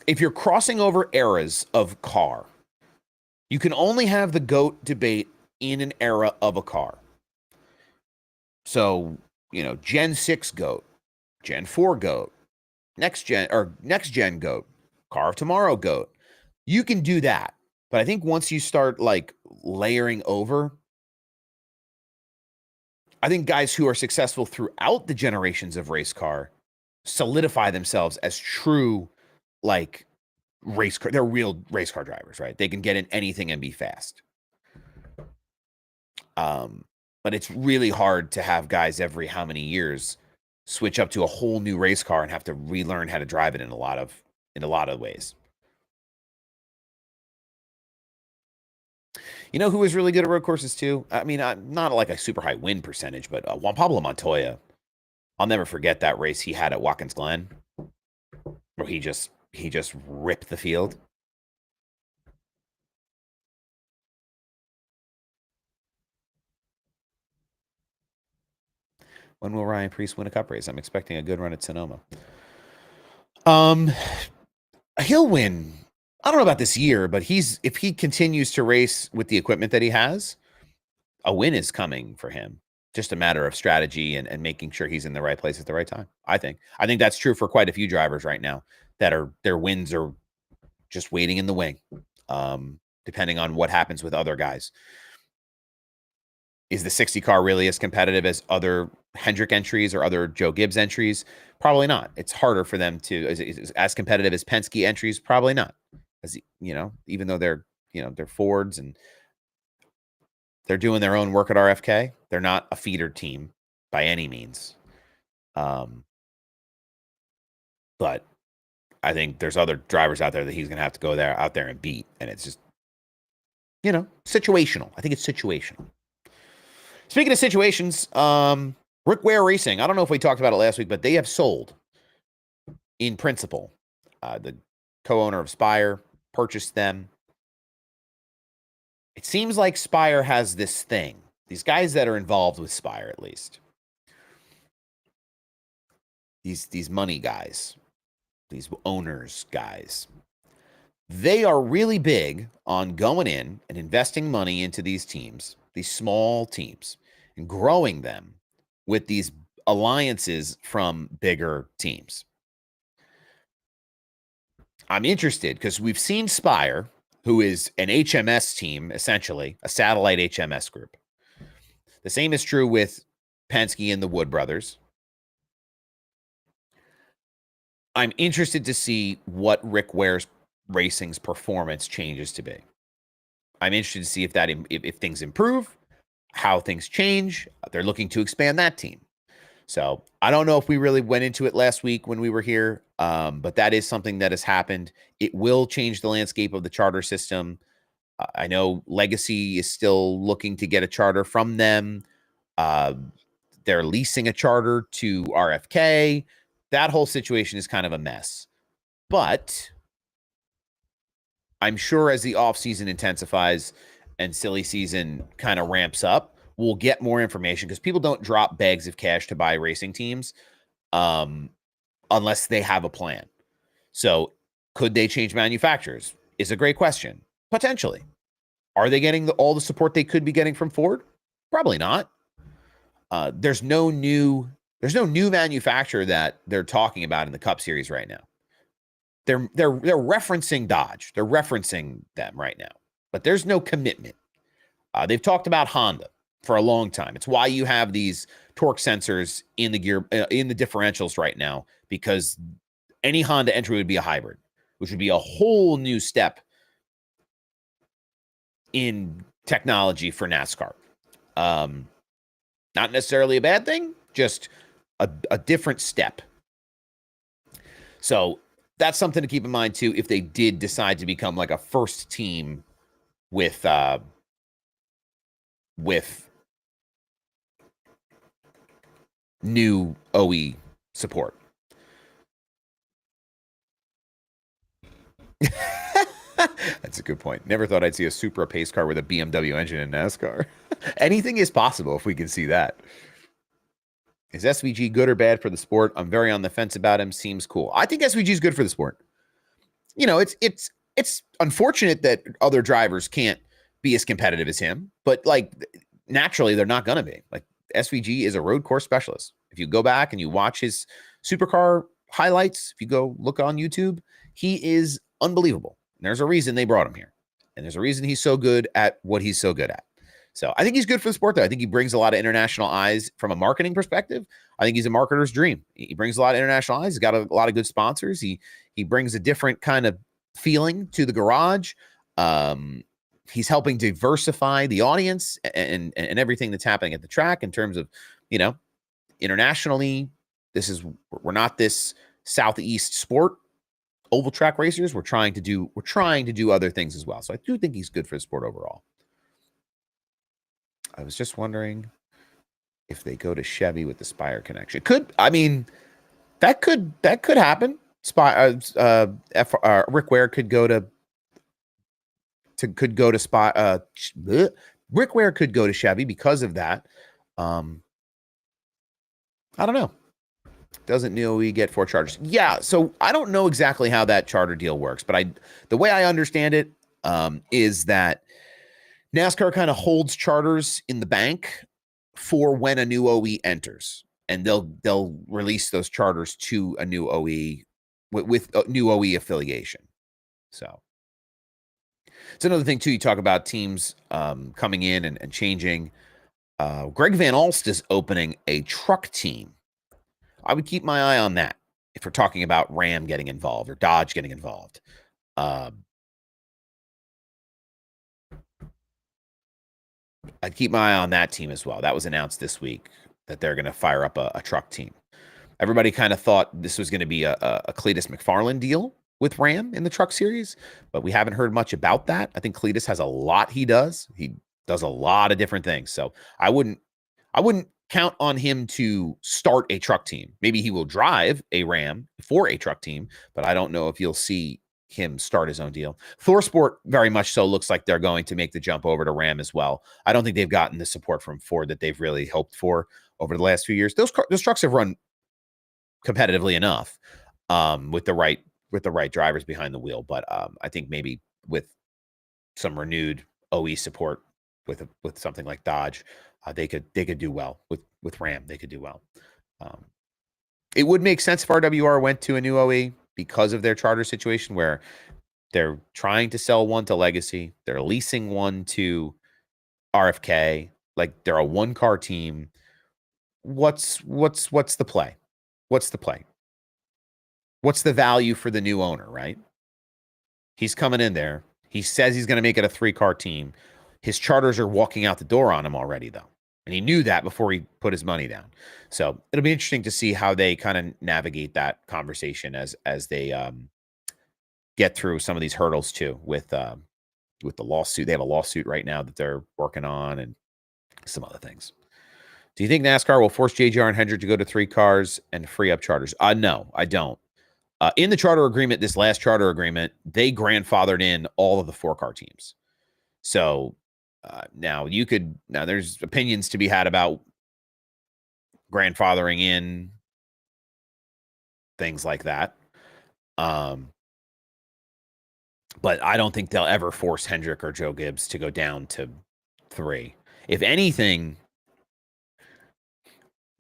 If you're crossing over eras of car, you can only have the GOAT debate in an era of a car. So, Gen 6 GOAT, Gen 4 GOAT, next gen GOAT, car of tomorrow GOAT. You can do that. But I think once you start like layering over, I think guys who are successful throughout the generations of race car solidify themselves as true, like, race car. They're real race car drivers, right? They can get in anything and be fast. but it's really hard to have guys every how many years switch up to a whole new race car and have to relearn how to drive it in a lot of ways. You know who was really good at road courses too? I mean, not like a super high win percentage, but Juan Pablo Montoya. I'll never forget that race he had at Watkins Glen, where he just ripped the field. When will Ryan Preece win a cup race? I'm expecting a good run at Sonoma. He'll win. I don't know about this year, but if he continues to race with the equipment that he has, a win is coming for him. Just a matter of strategy and making sure he's in the right place at the right time. I think that's true for quite a few drivers right now that their wins are just waiting in the wing, depending on what happens with other guys. Is the 60 car really as competitive as other Hendrick entries or other Joe Gibbs entries? Probably not. It's harder for them to as competitive as Penske entries. Probably not. As even though they're Fords and they're doing their own work at RFK, they're not a feeder team by any means. But I think there's other drivers out there that he's going to have to go out there and beat, and it's just situational. I think it's situational. Speaking of situations, Rick Ware Racing, I don't know if we talked about it last week, but they have sold, in principle. The co-owner of Spire purchased them. It seems like Spire has this thing. These guys that are involved with Spire, at least. These money guys. These owners guys. They are really big on going in and investing money into these teams, these small teams, and growing them with these alliances from bigger teams. I'm interested because we've seen Spire, who is an HMS team, essentially, a satellite HMS group. The same is true with Penske and the Wood brothers. I'm interested to see what Rick Ware's Racing's performance changes to be. I'm interested to see if things improve, how things change. They're looking to expand that team. So I don't know if we really went into it last week when we were here, but that is something that has happened. It will change the landscape of the charter system. I know Legacy is still looking to get a charter from them. They're leasing a charter to RFK. That whole situation is kind of a mess. But I'm sure as the offseason intensifies and silly season kind of ramps up, we'll get more information because people don't drop bags of cash to buy racing teams unless they have a plan. So could they change manufacturers? Is a great question. Potentially. Are they getting all the support they could be getting from Ford? Probably not. There's no new manufacturer that they're talking about in the Cup Series right now. They're referencing Dodge. They're referencing them right now, but there's no commitment. They've talked about Honda for a long time. It's why you have these torque sensors in the differentials right now, because any Honda entry would be a hybrid, which would be a whole new step in technology for NASCAR. Not necessarily a bad thing, just a different step. So that's something to keep in mind too, if they did decide to become like a first team with new OE support. That's a good point. Never thought I'd see a Supra pace car with a BMW engine in NASCAR. Anything is possible if we can see that. Is SVG good or bad for the sport? I'm very on the fence about him. Seems cool. I think SVG is good for the sport. It's unfortunate that other drivers can't be as competitive as him, but like naturally they're not going to be. Like SVG is a road course specialist. If you go back and you watch his supercar highlights, if you go look on YouTube, he is unbelievable. And there's a reason they brought him here. And there's a reason he's so good at what he's so good at. So I think he's good for the sport, though. I think he brings a lot of international eyes from a marketing perspective. I think he's a marketer's dream. He brings a lot of international eyes. He's got a lot of good sponsors. He brings a different kind of feeling to the garage. he's helping diversify the audience and everything that's happening at the track in terms of, internationally. We're not this Southeast sport, oval track racers. We're trying to do other things as well. So I do think he's good for the sport overall. I was just wondering if they go to Chevy with the Spire connection. That could happen. Rick Ware could go to Spire. Rick Ware could go to Chevy because of that. I don't know. Doesn't NUOE get 4 charters? Yeah, so I don't know exactly how that charter deal works, but the way I understand it is that NASCAR kind of holds charters in the bank for when a new OE enters, and they'll release those charters to a new OE with a new OE affiliation. So it's another thing too. You talk about teams coming in and changing. Greg Van Alst is opening a truck team. I would keep my eye on that if we're talking about Ram getting involved or Dodge getting involved. I'd keep my eye on that team as well. That was announced this week that they're going to fire up a truck team. Everybody kind of thought this was going to be a Cletus McFarland deal with Ram in the truck series, but we haven't heard much about that. I think Cletus has a lot he does. He does a lot of different things. So I wouldn't count on him to start a truck team. Maybe he will drive a Ram for a truck team, but I don't know if you'll see him start his own deal. ThorSport very much so looks like they're going to make the jump over to Ram as well. I don't think they've gotten the support from Ford that they've really hoped for over the last few years. Those trucks have run competitively enough with the right drivers behind the wheel, but I think maybe with some renewed OE support with something like Dodge, they could do well with Ram. They could do well. It would make sense if RWR went to a new OE because of their charter situation where they're trying to sell one to Legacy. They're leasing one to RFK. Like they're a 1-car team. What's the play? What's the play? What's the value for the new owner, right? He's coming in there. He says he's going to make it a 3-car team. His charters are walking out the door on him already, though. And he knew that before he put his money down. So it'll be interesting to see how they kind of navigate that conversation as they get through some of these hurdles too with the lawsuit. They have a lawsuit right now that they're working on and some other things. Do you think NASCAR will force JGR and Hendrick to go to 3 cars and free up charters? No, I don't. In the charter agreement, this last charter agreement, they grandfathered in all of the 4-car teams. So now there's opinions to be had about grandfathering in things like that. But I don't think they'll ever force Hendrick or Joe Gibbs to go down to 3. If anything,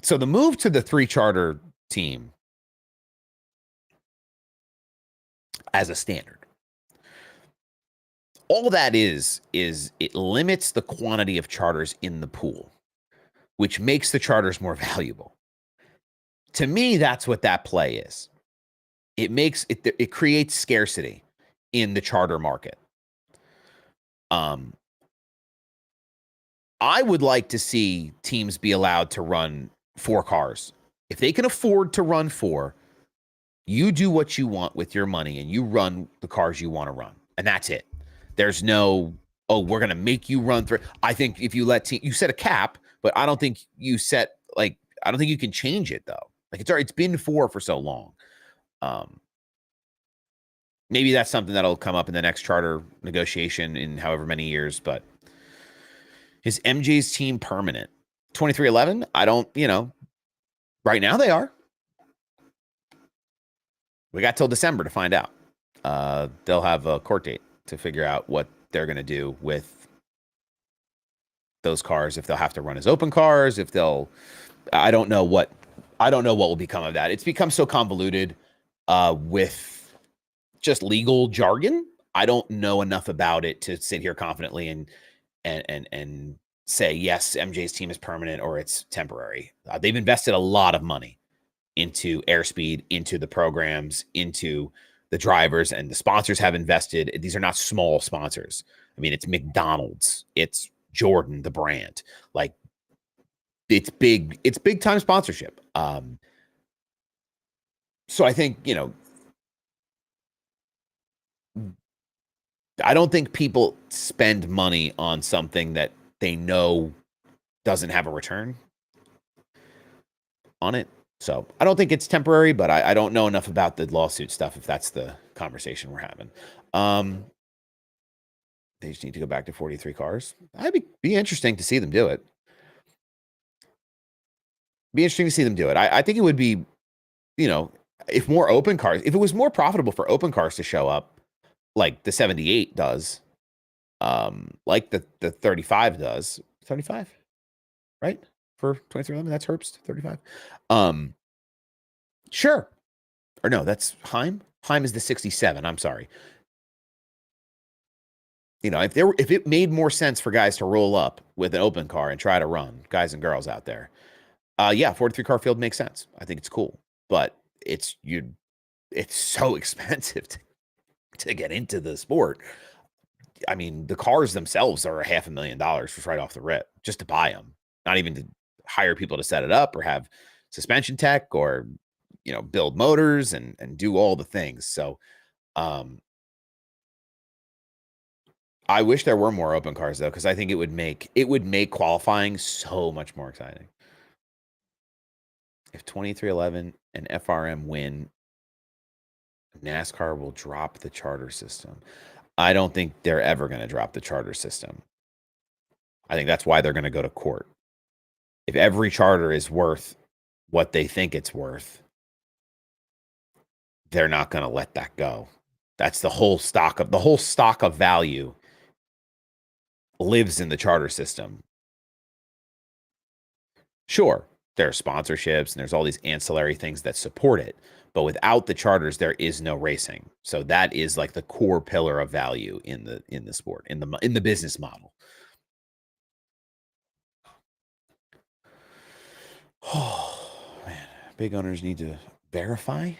so the move to the 3 charter team as a standard, all that is it limits the quantity of charters in the pool, which makes the charters more valuable. To me, that's what that play is. It creates scarcity in the charter market. I would like to see teams be allowed to run 4 cars. If they can afford to run 4, you do what you want with your money and you run the cars you want to run. And that's it. There's no, we're going to make you run 3. I think if you you set a cap, but I don't think you I don't think you can change it though. Like it's been 4 for so long. Maybe that's something that'll come up in the next charter negotiation in however many years, but is MJ's team permanent? 2311? I don't, right now they are. We got till December to find out. They'll have a court date to figure out what they're going to do with those cars, if they'll have to run as open cars, I don't know what will become of that. It's become so convoluted with just legal jargon. I don't know enough about it to sit here confidently and say, yes, MJ's team is permanent or it's temporary. They've invested a lot of money into airspeed, into the programs, into the drivers and the sponsors have invested. These are not small sponsors. I mean, it's McDonald's, it's Jordan, the brand. Like, it's big time sponsorship. So I think, I don't think people spend money on something that they know doesn't have a return on it. So I don't think it's temporary, but I don't know enough about the lawsuit stuff if that's the conversation we're having. They just need to go back to 43 cars. That'd be interesting to see them do it. Be interesting to see them do it. I think it would be, if more open cars, if it was more profitable for open cars to show up, like the 78 does, like the 35 does. 35, right? For 2311, that's Herbst 35. Sure. Or no, that's Heim. Heim is the 67. I'm sorry. If it made more sense for guys to roll up with an open car and try to run, guys and girls out there, 43 car field makes sense. I think it's cool, but it's so expensive to get into the sport. I mean, the cars themselves are $500,000 just right off the rip, just to buy them, not even to hire people to set it up or have suspension tech or, build motors and do all the things. So, I wish there were more open cars though, because I think it would make qualifying so much more exciting. If 2311 and FRM win, NASCAR will drop the charter system. I don't think they're ever going to drop the charter system. I think that's why they're going to go to court. If every charter is worth what they think it's worth, they're not going to let that go. That's the whole stock of value lives in the charter system. Sure, there are sponsorships and there's all these ancillary things that support it. But without the charters, there is no racing. So that is like the core pillar of value in the sport, in the business model. Oh man, big owners need to verify.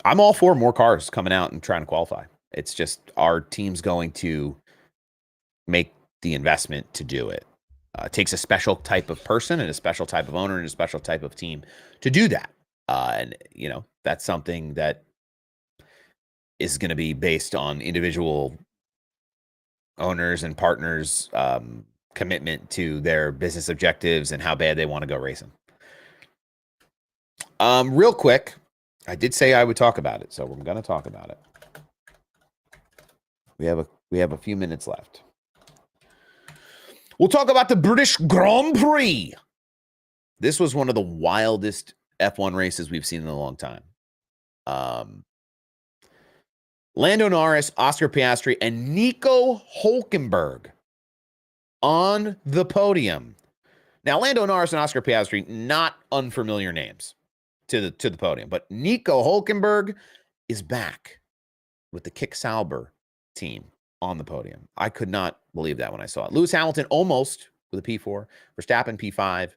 I'm all for more cars coming out and trying to qualify. It's just our team's going to make the investment to do it. It takes a special type of person and a special type of owner and a special type of team to do that. And, that's something that is going to be based on individual owners and partners' commitment to their business objectives and how bad they want to go racing. Real quick, I did say I would talk about it, so I'm going to talk about it. We have a few minutes left. We'll talk about the British Grand Prix. This was one of the wildest F1 races we've seen in a long time. Lando Norris, Oscar Piastri, and Nico Hülkenberg on the podium. Now, Lando Norris and Oscar Piastri, not unfamiliar names to the podium, but Nico Hülkenberg is back with the Kick Sauber team on the podium. I could not believe that when I saw it. Lewis Hamilton almost with a P4, Verstappen P5,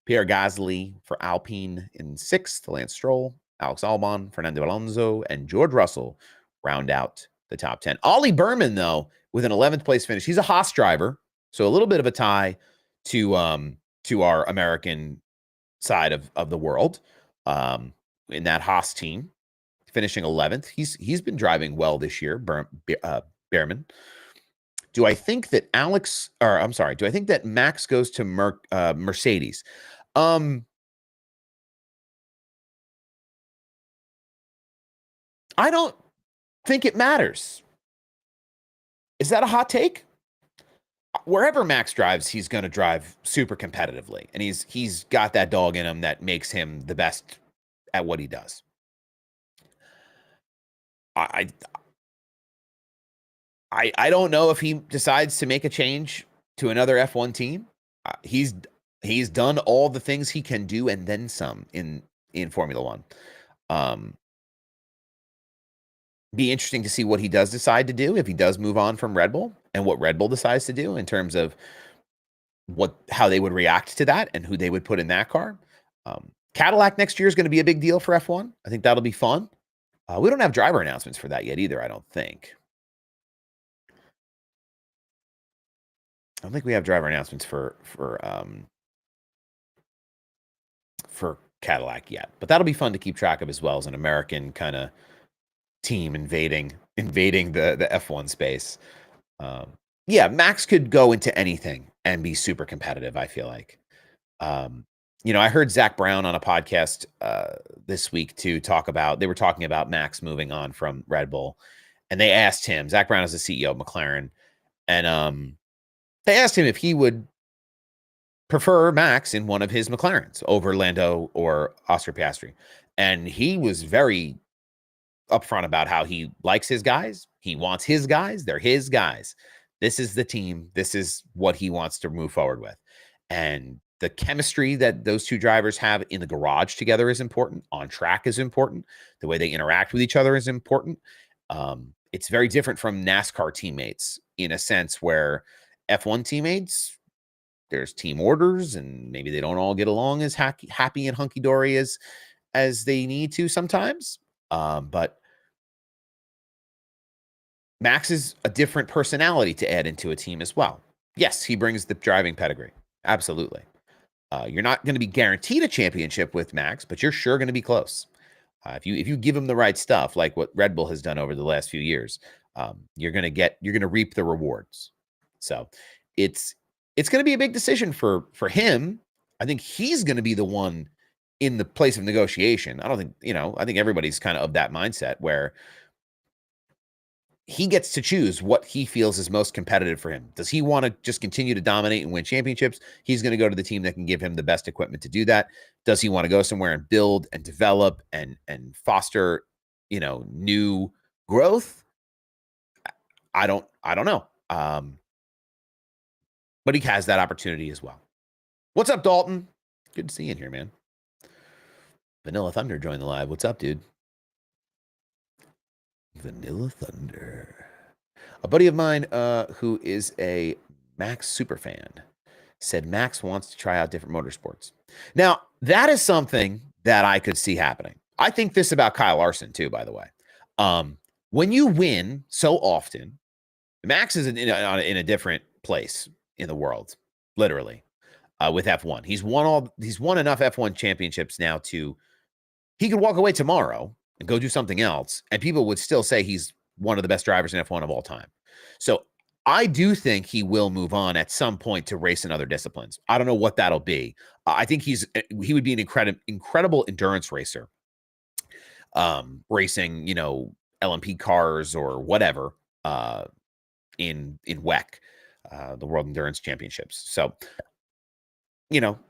Pierre Gasly for Alpine in 6th, Lance Stroll, Alex Albon, Fernando Alonso, and George Russell round out the top 10. Ollie Berman, though, with an 11th place finish. He's a Haas driver, so a little bit of a tie to our American side of the world in that Haas team, finishing 11th. He's been driving well this year, Behrman. Do I think that Max goes to Mercedes? I don't think it matters. Is that a hot take? Wherever Max drives, he's going to drive super competitively, and he's got that dog in him that makes him the best at what he does. I don't know if he decides to make a change to another F1 team. He's done all the things he can do and then some in Formula One. Be interesting to see what he does decide to do if he does move on from Red Bull, and what Red Bull decides to do in terms of how they would react to that and who they would put in that car. Cadillac next year is going to be a big deal for F1. I think that'll be fun. We don't have driver announcements for that yet either, I don't think. I don't think we have driver announcements for Cadillac yet, but that'll be fun to keep track of as well as an American kind of team invading the F1 space. Yeah, Max could go into anything and be super competitive, I feel like. I heard Zach Brown on a podcast this week to they were talking about Max moving on from Red Bull, and they asked him, Zach Brown is the CEO of McLaren, and they asked him if he would prefer Max in one of his McLarens over Lando or Oscar Piastri. And he was very upfront about how he likes his guys. He wants his guys. They're his guys. This is the team. This is what he wants to move forward with. And the chemistry that those two drivers have in the garage together is important. On track is important. The way they interact with each other is important. It's very different from NASCAR teammates in a sense where F1 teammates, there's team orders and maybe they don't all get along as happy and hunky-dory as they need to sometimes. But Max is a different personality to add into a team as well. Yes, he brings the driving pedigree. Absolutely. You're not going to be guaranteed a championship with Max, but you're sure going to be close. If you give him the right stuff, like what Red Bull has done over the last few years, you're going to reap the rewards. So it's going to be a big decision for him. I think he's going to be the one in the place of negotiation. I don't think, I think everybody's kind of that mindset where he gets to choose what he feels is most competitive for him. Does he want to just continue to dominate and win championships? He's going to go to the team that can give him the best equipment to do that. Does he want to go somewhere and build and develop and foster, new growth? I don't know. But he has that opportunity as well. What's up, Dalton? Good to see you in here, man. Vanilla Thunder joined the live. What's up, dude? Vanilla Thunder. A buddy of mine who is a Max super fan said Max wants to try out different motorsports. Now, that is something that I could see happening. I think this about Kyle Larson too, by the way. When you win so often, Max is in a different place in the world, literally, with F1. He's won enough F1 championships now he could walk away tomorrow and go do something else, and people would still say he's one of the best drivers in F1 of all time. So I do think he will move on at some point to race in other disciplines. I don't know what that'll be. I think he would be an incredible endurance racer, racing, LMP cars or whatever, in WEC, the World Endurance Championships. So,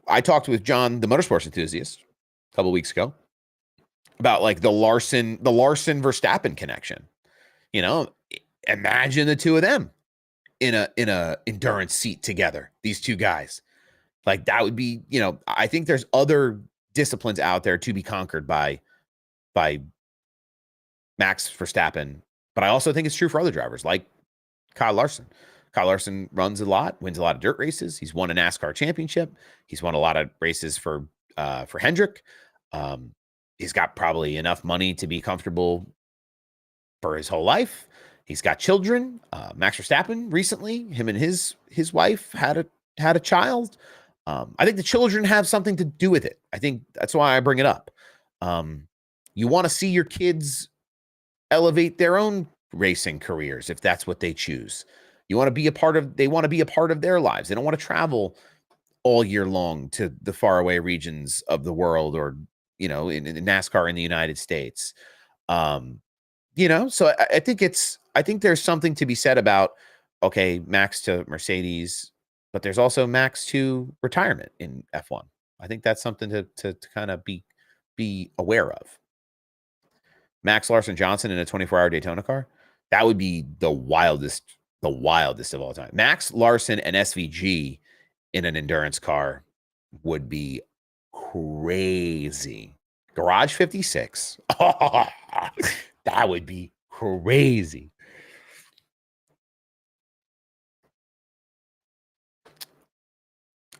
I talked with John, the motorsports enthusiast, a couple weeks ago about like the Larson Verstappen connection. Imagine the two of them in a endurance seat together. These two guys, like that would be, I think there's other disciplines out there to be conquered by Max Verstappen, but I also think it's true for other drivers like Kyle Larson. Kyle Larson runs a lot, wins a lot of dirt races. He's won a NASCAR championship. He's won a lot of races for Hendrick. He's got probably enough money to be comfortable for his whole life. He's got children. Max Verstappen recently, him and his wife had a child. I think the children have something to do with it. I think that's why I bring it up. You want to see your kids elevate their own racing careers if that's what they choose. They want to be a part of their lives. They don't want to travel all year long to the faraway regions of the world or, in NASCAR in the United States. So I think there's something to be said about, okay, Max to Mercedes, but there's also Max to retirement in F1. I think that's something to kind of be aware of. Max Larson Johnson in a 24-hour Daytona car, that would be the wildest of all time. Max Larson and SVG in an endurance car would be crazy. Garage 56. Oh, that would be crazy.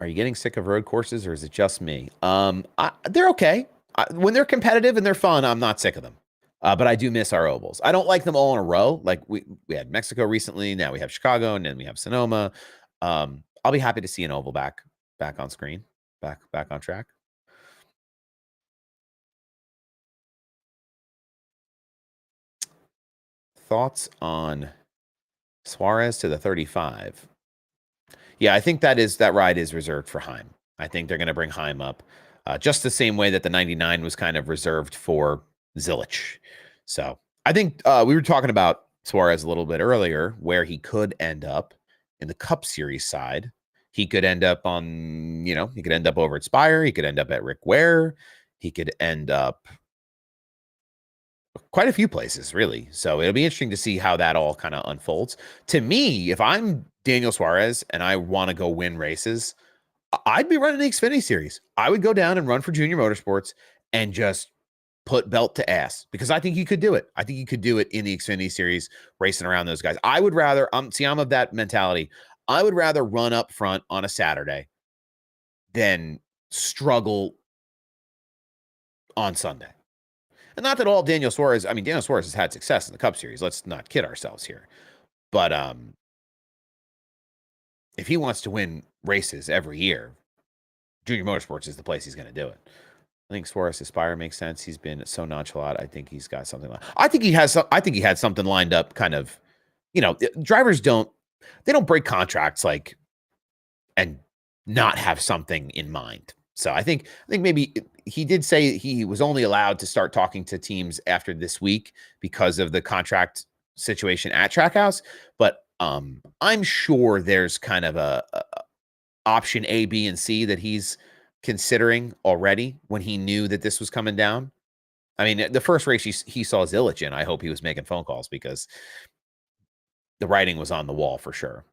Are you getting sick of road courses, or is it just me? They're okay. When they're competitive and they're fun, I'm not sick of them. But I do miss our ovals. I don't like them all in a row. Like we had Mexico recently. Now we have Chicago, and then we have Sonoma. I'll be happy to see an oval back on screen, back on track. Thoughts on Suarez to the 35? Yeah, I think that ride is reserved for Heim. I think they're going to bring Heim up just the same way that the 99 was kind of reserved for Zilich. So I think we were talking about Suarez a little bit earlier, where he could end up in the Cup Series side. He could end up on, he could end up over at Spire. He could end up at Rick Ware. He could end up quite a few places, really. So it'll be interesting to see how that all kind of unfolds. To me, if I'm Daniel Suarez and I want to go win races, I'd be running the Xfinity series. I would go down and run for Junior Motorsports and just put belt to ass, because I think you could do it. I think you could do it in the Xfinity series, racing around those guys. I would rather, I'm of that mentality. I would rather run up front on a Saturday than struggle on Sunday. And not that all Daniel Suarez has had success in the Cup Series. Let's not kid ourselves here. But if he wants to win races every year, Junior Motorsports is the place he's going to do it. I think Suarez Aspire makes sense. He's been so nonchalant. I think he's got something. I think he had something lined up. Kind of, drivers don't break contracts and not have something in mind. So I think maybe he did say he was only allowed to start talking to teams after this week because of the contract situation at Trackhouse. But I'm sure there's kind of a option A, B, and C that he's considering already when he knew that this was coming down. I mean, the first race he saw Zilich in, I hope he was making phone calls, because the writing was on the wall for sure.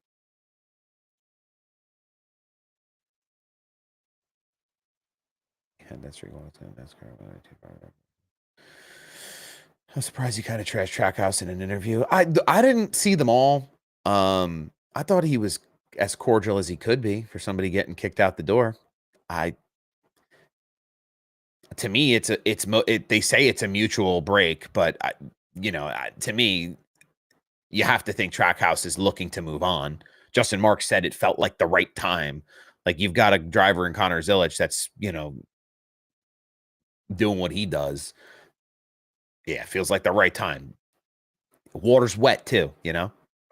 And that's NASCAR. I'm surprised he kind of trashed Trackhouse in an interview. I didn't see them all. I thought he was as cordial as he could be for somebody getting kicked out the door. To me, they say it's a mutual break, but to me, you have to think Trackhouse is looking to move on. Justin Marks said it felt like the right time. Like, you've got a driver in Connor Zilich that's, doing what he does. Yeah, it feels like the right time. Water's wet too,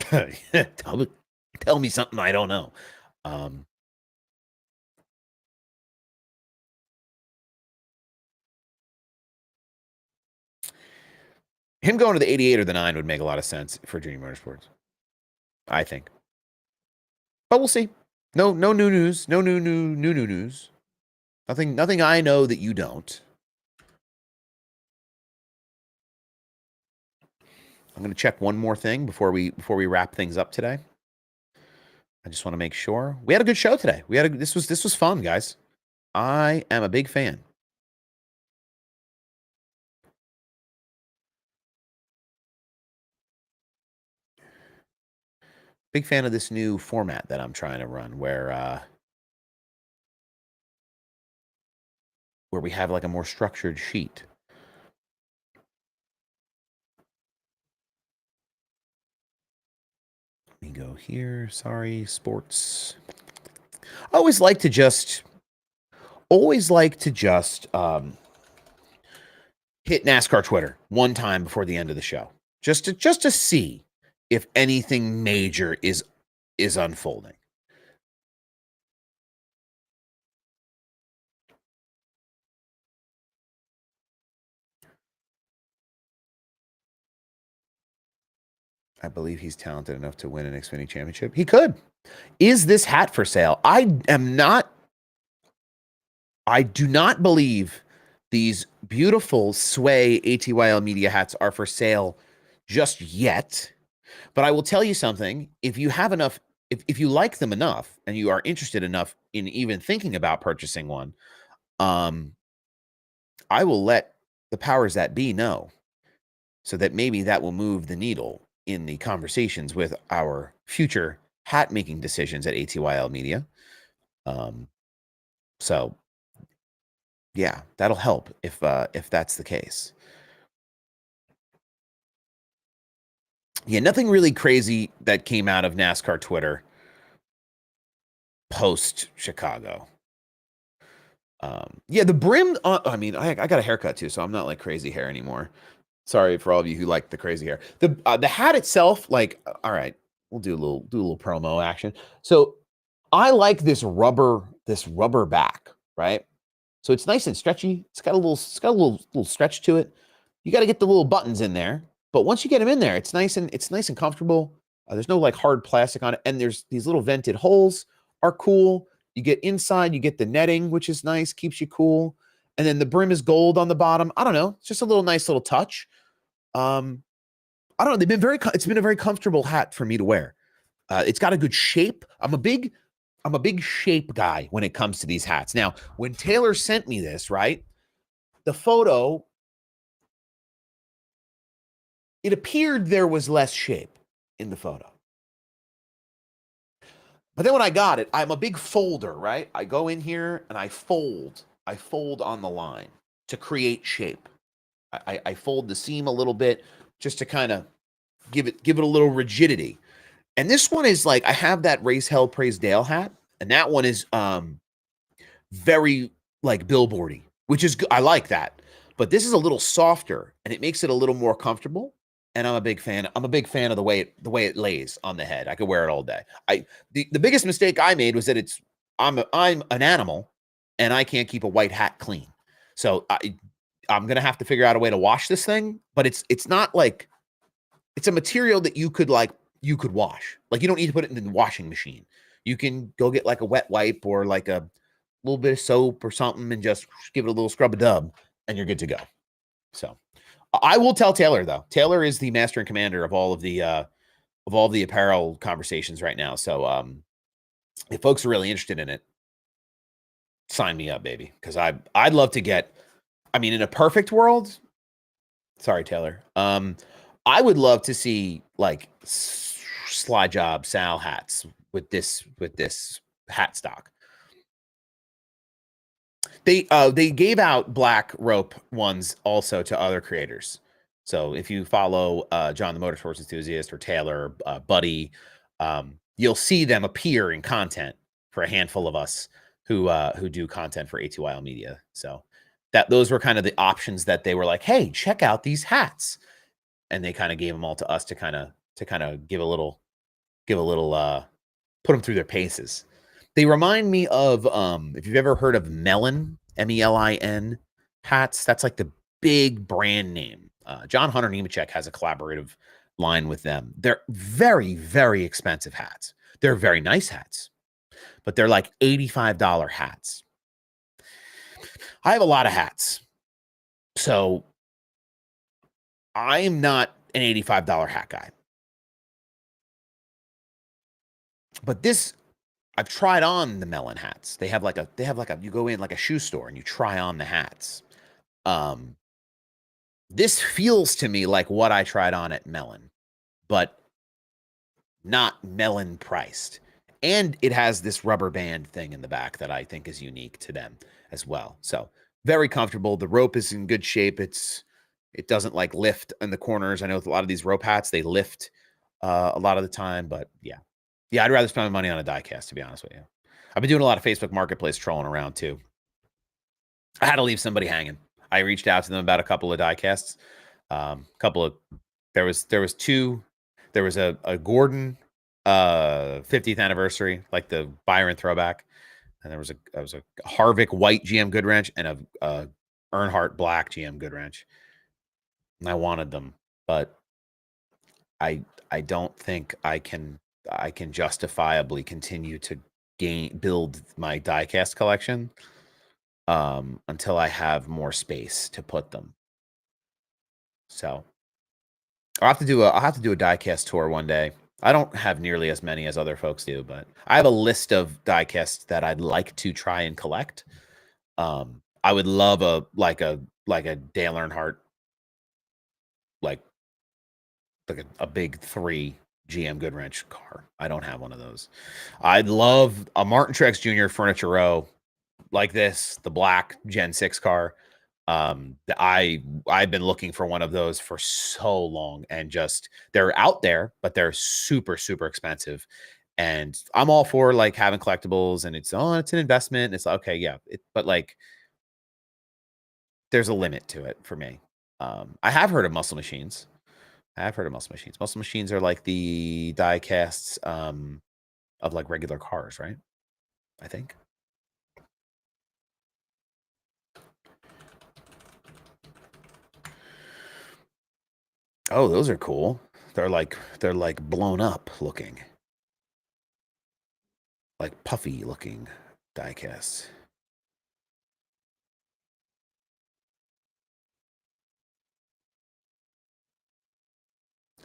Tell me something I don't know. Him going to the 88 or the 9 would make a lot of sense for Junior Motorsports, I think. But we'll see. No new news. No new news. Nothing I know that you don't. I'm going to check one more thing before we wrap things up today. I just want to make sure we had a good show today. This was fun, guys. I am a big fan. Big fan of this new format that I'm trying to run, where we have like a more structured sheet. Let me go here. Sorry, sports. I always like to just hit NASCAR Twitter one time before the end of the show, just to see if anything major is unfolding. I believe he's talented enough to win an Xfinity championship. He could. Is this hat for sale? I do not believe these beautiful Sway ATYL media hats are for sale just yet. But I will tell you something. If you have enough, if you like them enough and you are interested enough in even thinking about purchasing one, I will let the powers that be know, so that maybe that will move the needle in the conversations with our future hat making decisions at ATYL Media. So yeah, that'll help if that's the case. Yeah, nothing really crazy that came out of NASCAR Twitter post Chicago. Yeah, the brim. I mean, I got a haircut too, so I'm not like crazy hair anymore. Sorry for all of you who like the crazy hair. The hat itself, like, all right, we'll do a little promo action. So I like this rubber back, right? So it's nice and stretchy. It's got a little stretch to it. You got to get the little buttons in there, but once you get them in there, it's nice and comfortable. There's no like hard plastic on it, and there's these little vented holes are cool. You get inside, you get the netting, which is nice, keeps you cool, and then the brim is gold on the bottom. I don't know, it's just a nice little touch. I don't know. It's been a very comfortable hat for me to wear. It's got a good shape. I'm a big shape guy when it comes to these hats. Now, when Taylor sent me this, right, the photo, it appeared there was less shape in the photo. But then when I got it, I'm a big folder, right? I go in here and I fold on the line to create shape. I fold the seam a little bit just to kind of give it a little rigidity. And this one is like, I have that Race Hell Praise Dale hat, and that one is very like billboardy, which is good. I like that. But this is a little softer and it makes it a little more comfortable. And I'm a big fan of the way it lays on the head. I could wear it all day. The biggest mistake I made was that I'm an animal and I can't keep a white hat clean. So I'm gonna have to figure out a way to wash this thing, but it's not like, it's a material that you could wash. Like, you don't need to put it in the washing machine. You can go get like a wet wipe or like a little bit of soap or something and just give it a little scrub a dub and you're good to go. So I will tell Taylor, though. Taylor is the master and commander of all of the apparel conversations right now. So if folks are really interested in it, sign me up, baby. Because I'd love to get, I mean, in a perfect world, sorry, Taylor. I would love to see like Slide Job Sal hats with this hat stock. They gave out black rope ones also to other creators. So if you follow John the Motorsports Enthusiast or Taylor, Buddy, you'll see them appear in content for a handful of us who do content for A2IL Media. So those were kind of the options that they were like, hey, check out these hats. And they kind of gave them all to us to kind of give a little put them through their paces. They remind me of if you've ever heard of Melon, MELIN hats. That's like the big brand name. John Hunter Nemechek has a collaborative line with them. They're very, very expensive hats. They're very nice hats, but they're like $85 hats. I have a lot of hats, so I'm not an $85 hat guy. But this, I've tried on the Melon hats. They have like a you go in like a shoe store and you try on the hats. This feels to me like what I tried on at Melon, but not Melon priced. And it has this rubber band thing in the back that I think is unique to them as well. So very comfortable. The rope is in good shape. It doesn't like lift in the corners. I know with a lot of these rope hats, they lift a lot of the time, but yeah, I'd rather spend my money on a die cast, to be honest with you. I've been doing a lot of Facebook Marketplace trolling around too. I had to leave somebody hanging. I reached out to them about a couple of die casts. There was a Gordon 50th anniversary, like the Byron throwback, and there was a Harvick white GM good wrench and a Earnhardt black GM good wrench. And I wanted them, but I don't think I can justifiably continue to build my diecast collection until I have more space to put them. So I'll have to do a diecast tour one day. I don't have nearly as many as other folks do, but I have a list of diecasts that I'd like to try and collect. I would love a Dale Earnhardt, like a big 3 GM Goodwrench car. I don't have one of those. I'd love a Martin Truex Jr. Furniture Row like this, the black Gen 6 car. I've been looking for one of those for so long, and just they're out there, but they're super, super expensive. And I'm all for like having collectibles, and it's an investment. And it's okay, yeah. But like there's a limit to it for me. I have heard of muscle machines. Muscle machines are like the die casts of like regular cars, right? I think. Oh, those are cool. They're like blown up looking. Like puffy looking die casts.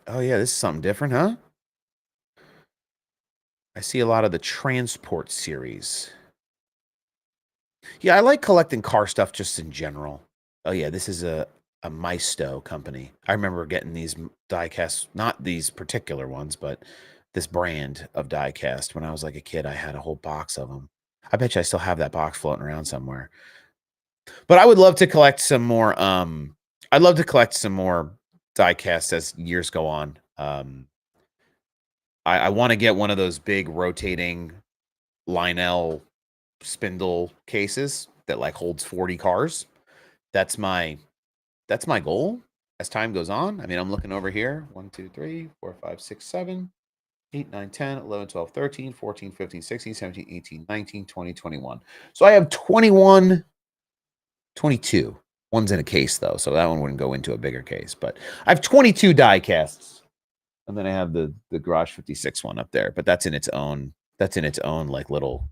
Oh yeah, this is something different, huh? I see a lot of the Transport series. Yeah, I like collecting car stuff just in general. Oh yeah, this is a Maisto company. I remember getting these die casts, not these particular ones, but this brand of die cast. When I was like a kid, I had a whole box of them. I bet you I still have that box floating around somewhere. But I would love to collect some more. I'd love to collect some more die casts as years go on. I want to get one of those big rotating Lionel spindle cases that like holds 40 cars. That's my goal as time goes on. I mean, I'm looking over here. 1, 2, 3, 4, 5, 6, 7, 8, 9, 10, 11, 12, 13, 14, 15, 16, 17, 18, 19, 20, 21. So I have 21, 22. One's in a case though, so that one wouldn't go into a bigger case. But I have 22 die casts. And then I have the Garage 56 one up there, but that's in its own like little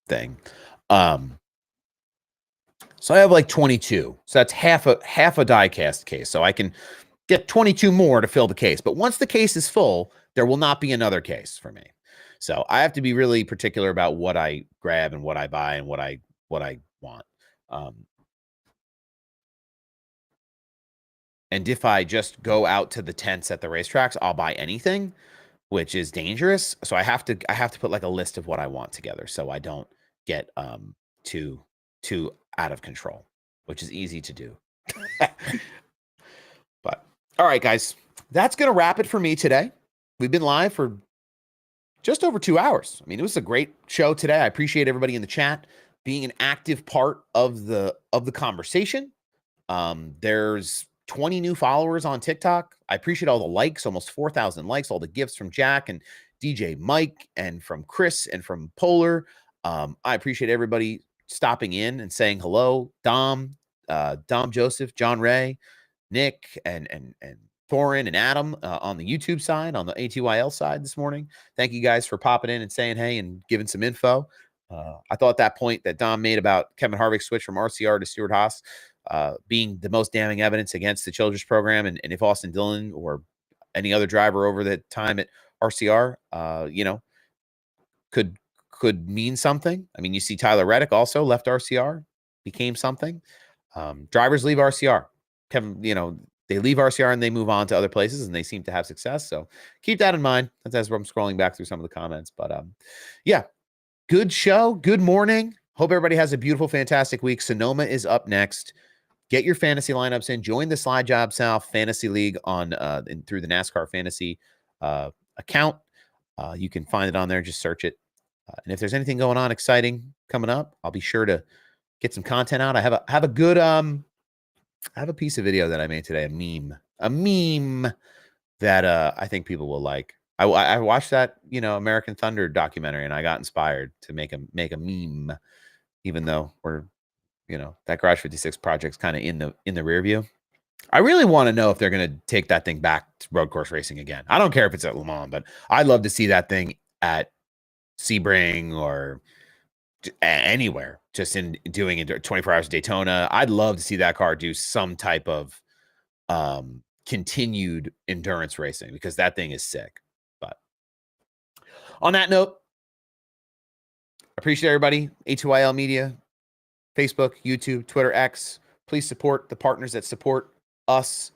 thing. So I have like 22. So that's half a die cast case. So I can get 22 more to fill the case. But once the case is full, there will not be another case for me. So I have to be really particular about what I grab and what I buy and what I want. And if I just go out to the tents at the racetracks, I'll buy anything, which is dangerous. So I have to put like a list of what I want together, so I don't get too out of control, which is easy to do. But all right, guys, that's gonna wrap it for me today. We've been live for just over 2 hours. I mean, it was a great show today. I appreciate everybody in the chat being an active part of the conversation. There's 20 new followers on TikTok. I appreciate all the likes, almost 4,000 likes, all the gifts from Jack and DJ Mike and from Chris and from Polar. I appreciate everybody stopping in and saying hello. Dom Joseph, John Ray, Nick, and Thorin and Adam on the YouTube side, on the ATYL side this morning. Thank you guys for popping in and saying hey and giving some info. I thought that point that Dom made about Kevin Harvick's switch from RCR to Stewart Haas being the most damning evidence against the Childress program, and if Austin Dillon or any other driver over the time at RCR, could mean something. I mean, you see Tyler Reddick also left RCR, became something. Drivers leave RCR. Kevin, they leave RCR and they move on to other places, and they seem to have success. So keep that in mind. That's as I'm scrolling back through some of the comments. But yeah, good show. Good morning. Hope everybody has a beautiful, fantastic week. Sonoma is up next. Get your fantasy lineups in. Join the Slide Job Sal Fantasy League on through the NASCAR Fantasy account. You can find it on there. Just search it. And if there's anything going on exciting coming up, I'll be sure to get some content out. I have a good I have a piece of video that I made today, a meme that I think people will like. I watched that American Thunder documentary, and I got inspired to make a meme, even though we're that Garage 56 project's kind of in the rear view. I really want to know if they're going to take that thing back to road course racing again. I don't care if it's at Le Mans, but I'd love to see that thing at Sebring or anywhere, just in doing it 24 hours of Daytona. I'd love to see that car do some type of continued endurance racing, because that thing is sick. But on that note, appreciate everybody. A2IL Media, Facebook, YouTube, Twitter, X. Please support the partners that support us.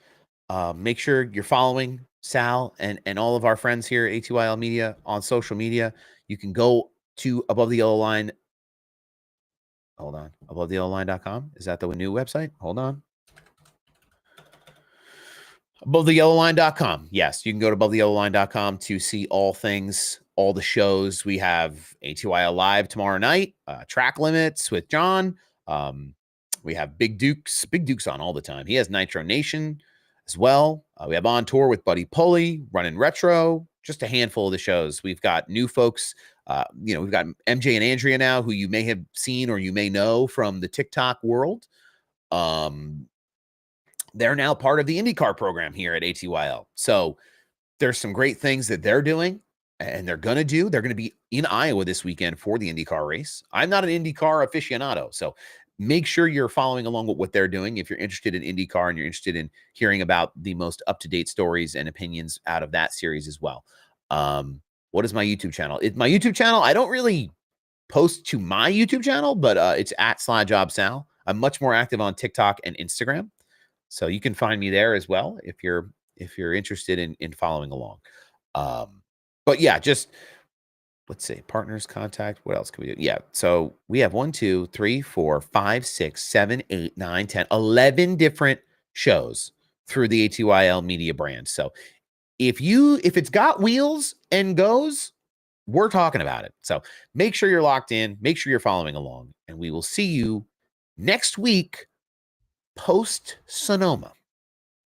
Make sure you're following Sal, and all of our friends here at ATYL Media on social media. You can go to Above the Yellow Line. Hold on. AboveTheYellowLine.com. Is that the new website? Hold on. AboveTheYellowLine.com. Yes, you can go to AboveTheYellowLine.com to see all things, all the shows. We have ATYL Live tomorrow night, Track Limits with John. We have Big Duke's on all the time. He has Nitro Nation as well. We have On Tour with Buddy Pulley, Running Retro, just a handful of the shows. We've got new folks. We've got MJ and Andrea now, who you may have seen or you may know from the TikTok world. They're now part of the IndyCar program here at ATYL. So there's some great things that they're doing and they're going to do. They're going to be in Iowa this weekend for the IndyCar race. I'm not an IndyCar aficionado, so make sure you're following along with what they're doing. If you're interested in IndyCar and you're interested in hearing about the most up-to-date stories and opinions out of that series as well. What is my YouTube channel? My YouTube channel, I don't really post to my YouTube channel, but it's at Slide Job Sal. I'm much more active on TikTok and Instagram. So you can find me there as well if you're interested in following along. But yeah, just let's see, partners, contact. What else can we do? Yeah. So we have 1, 2, 3, 4, 5, 6, 7, 8, 9, 10, 11 different shows through the ATYL media brand. So if it's got wheels and goes, we're talking about it. So make sure you're locked in, make sure you're following along, and we will see you next week post Sonoma.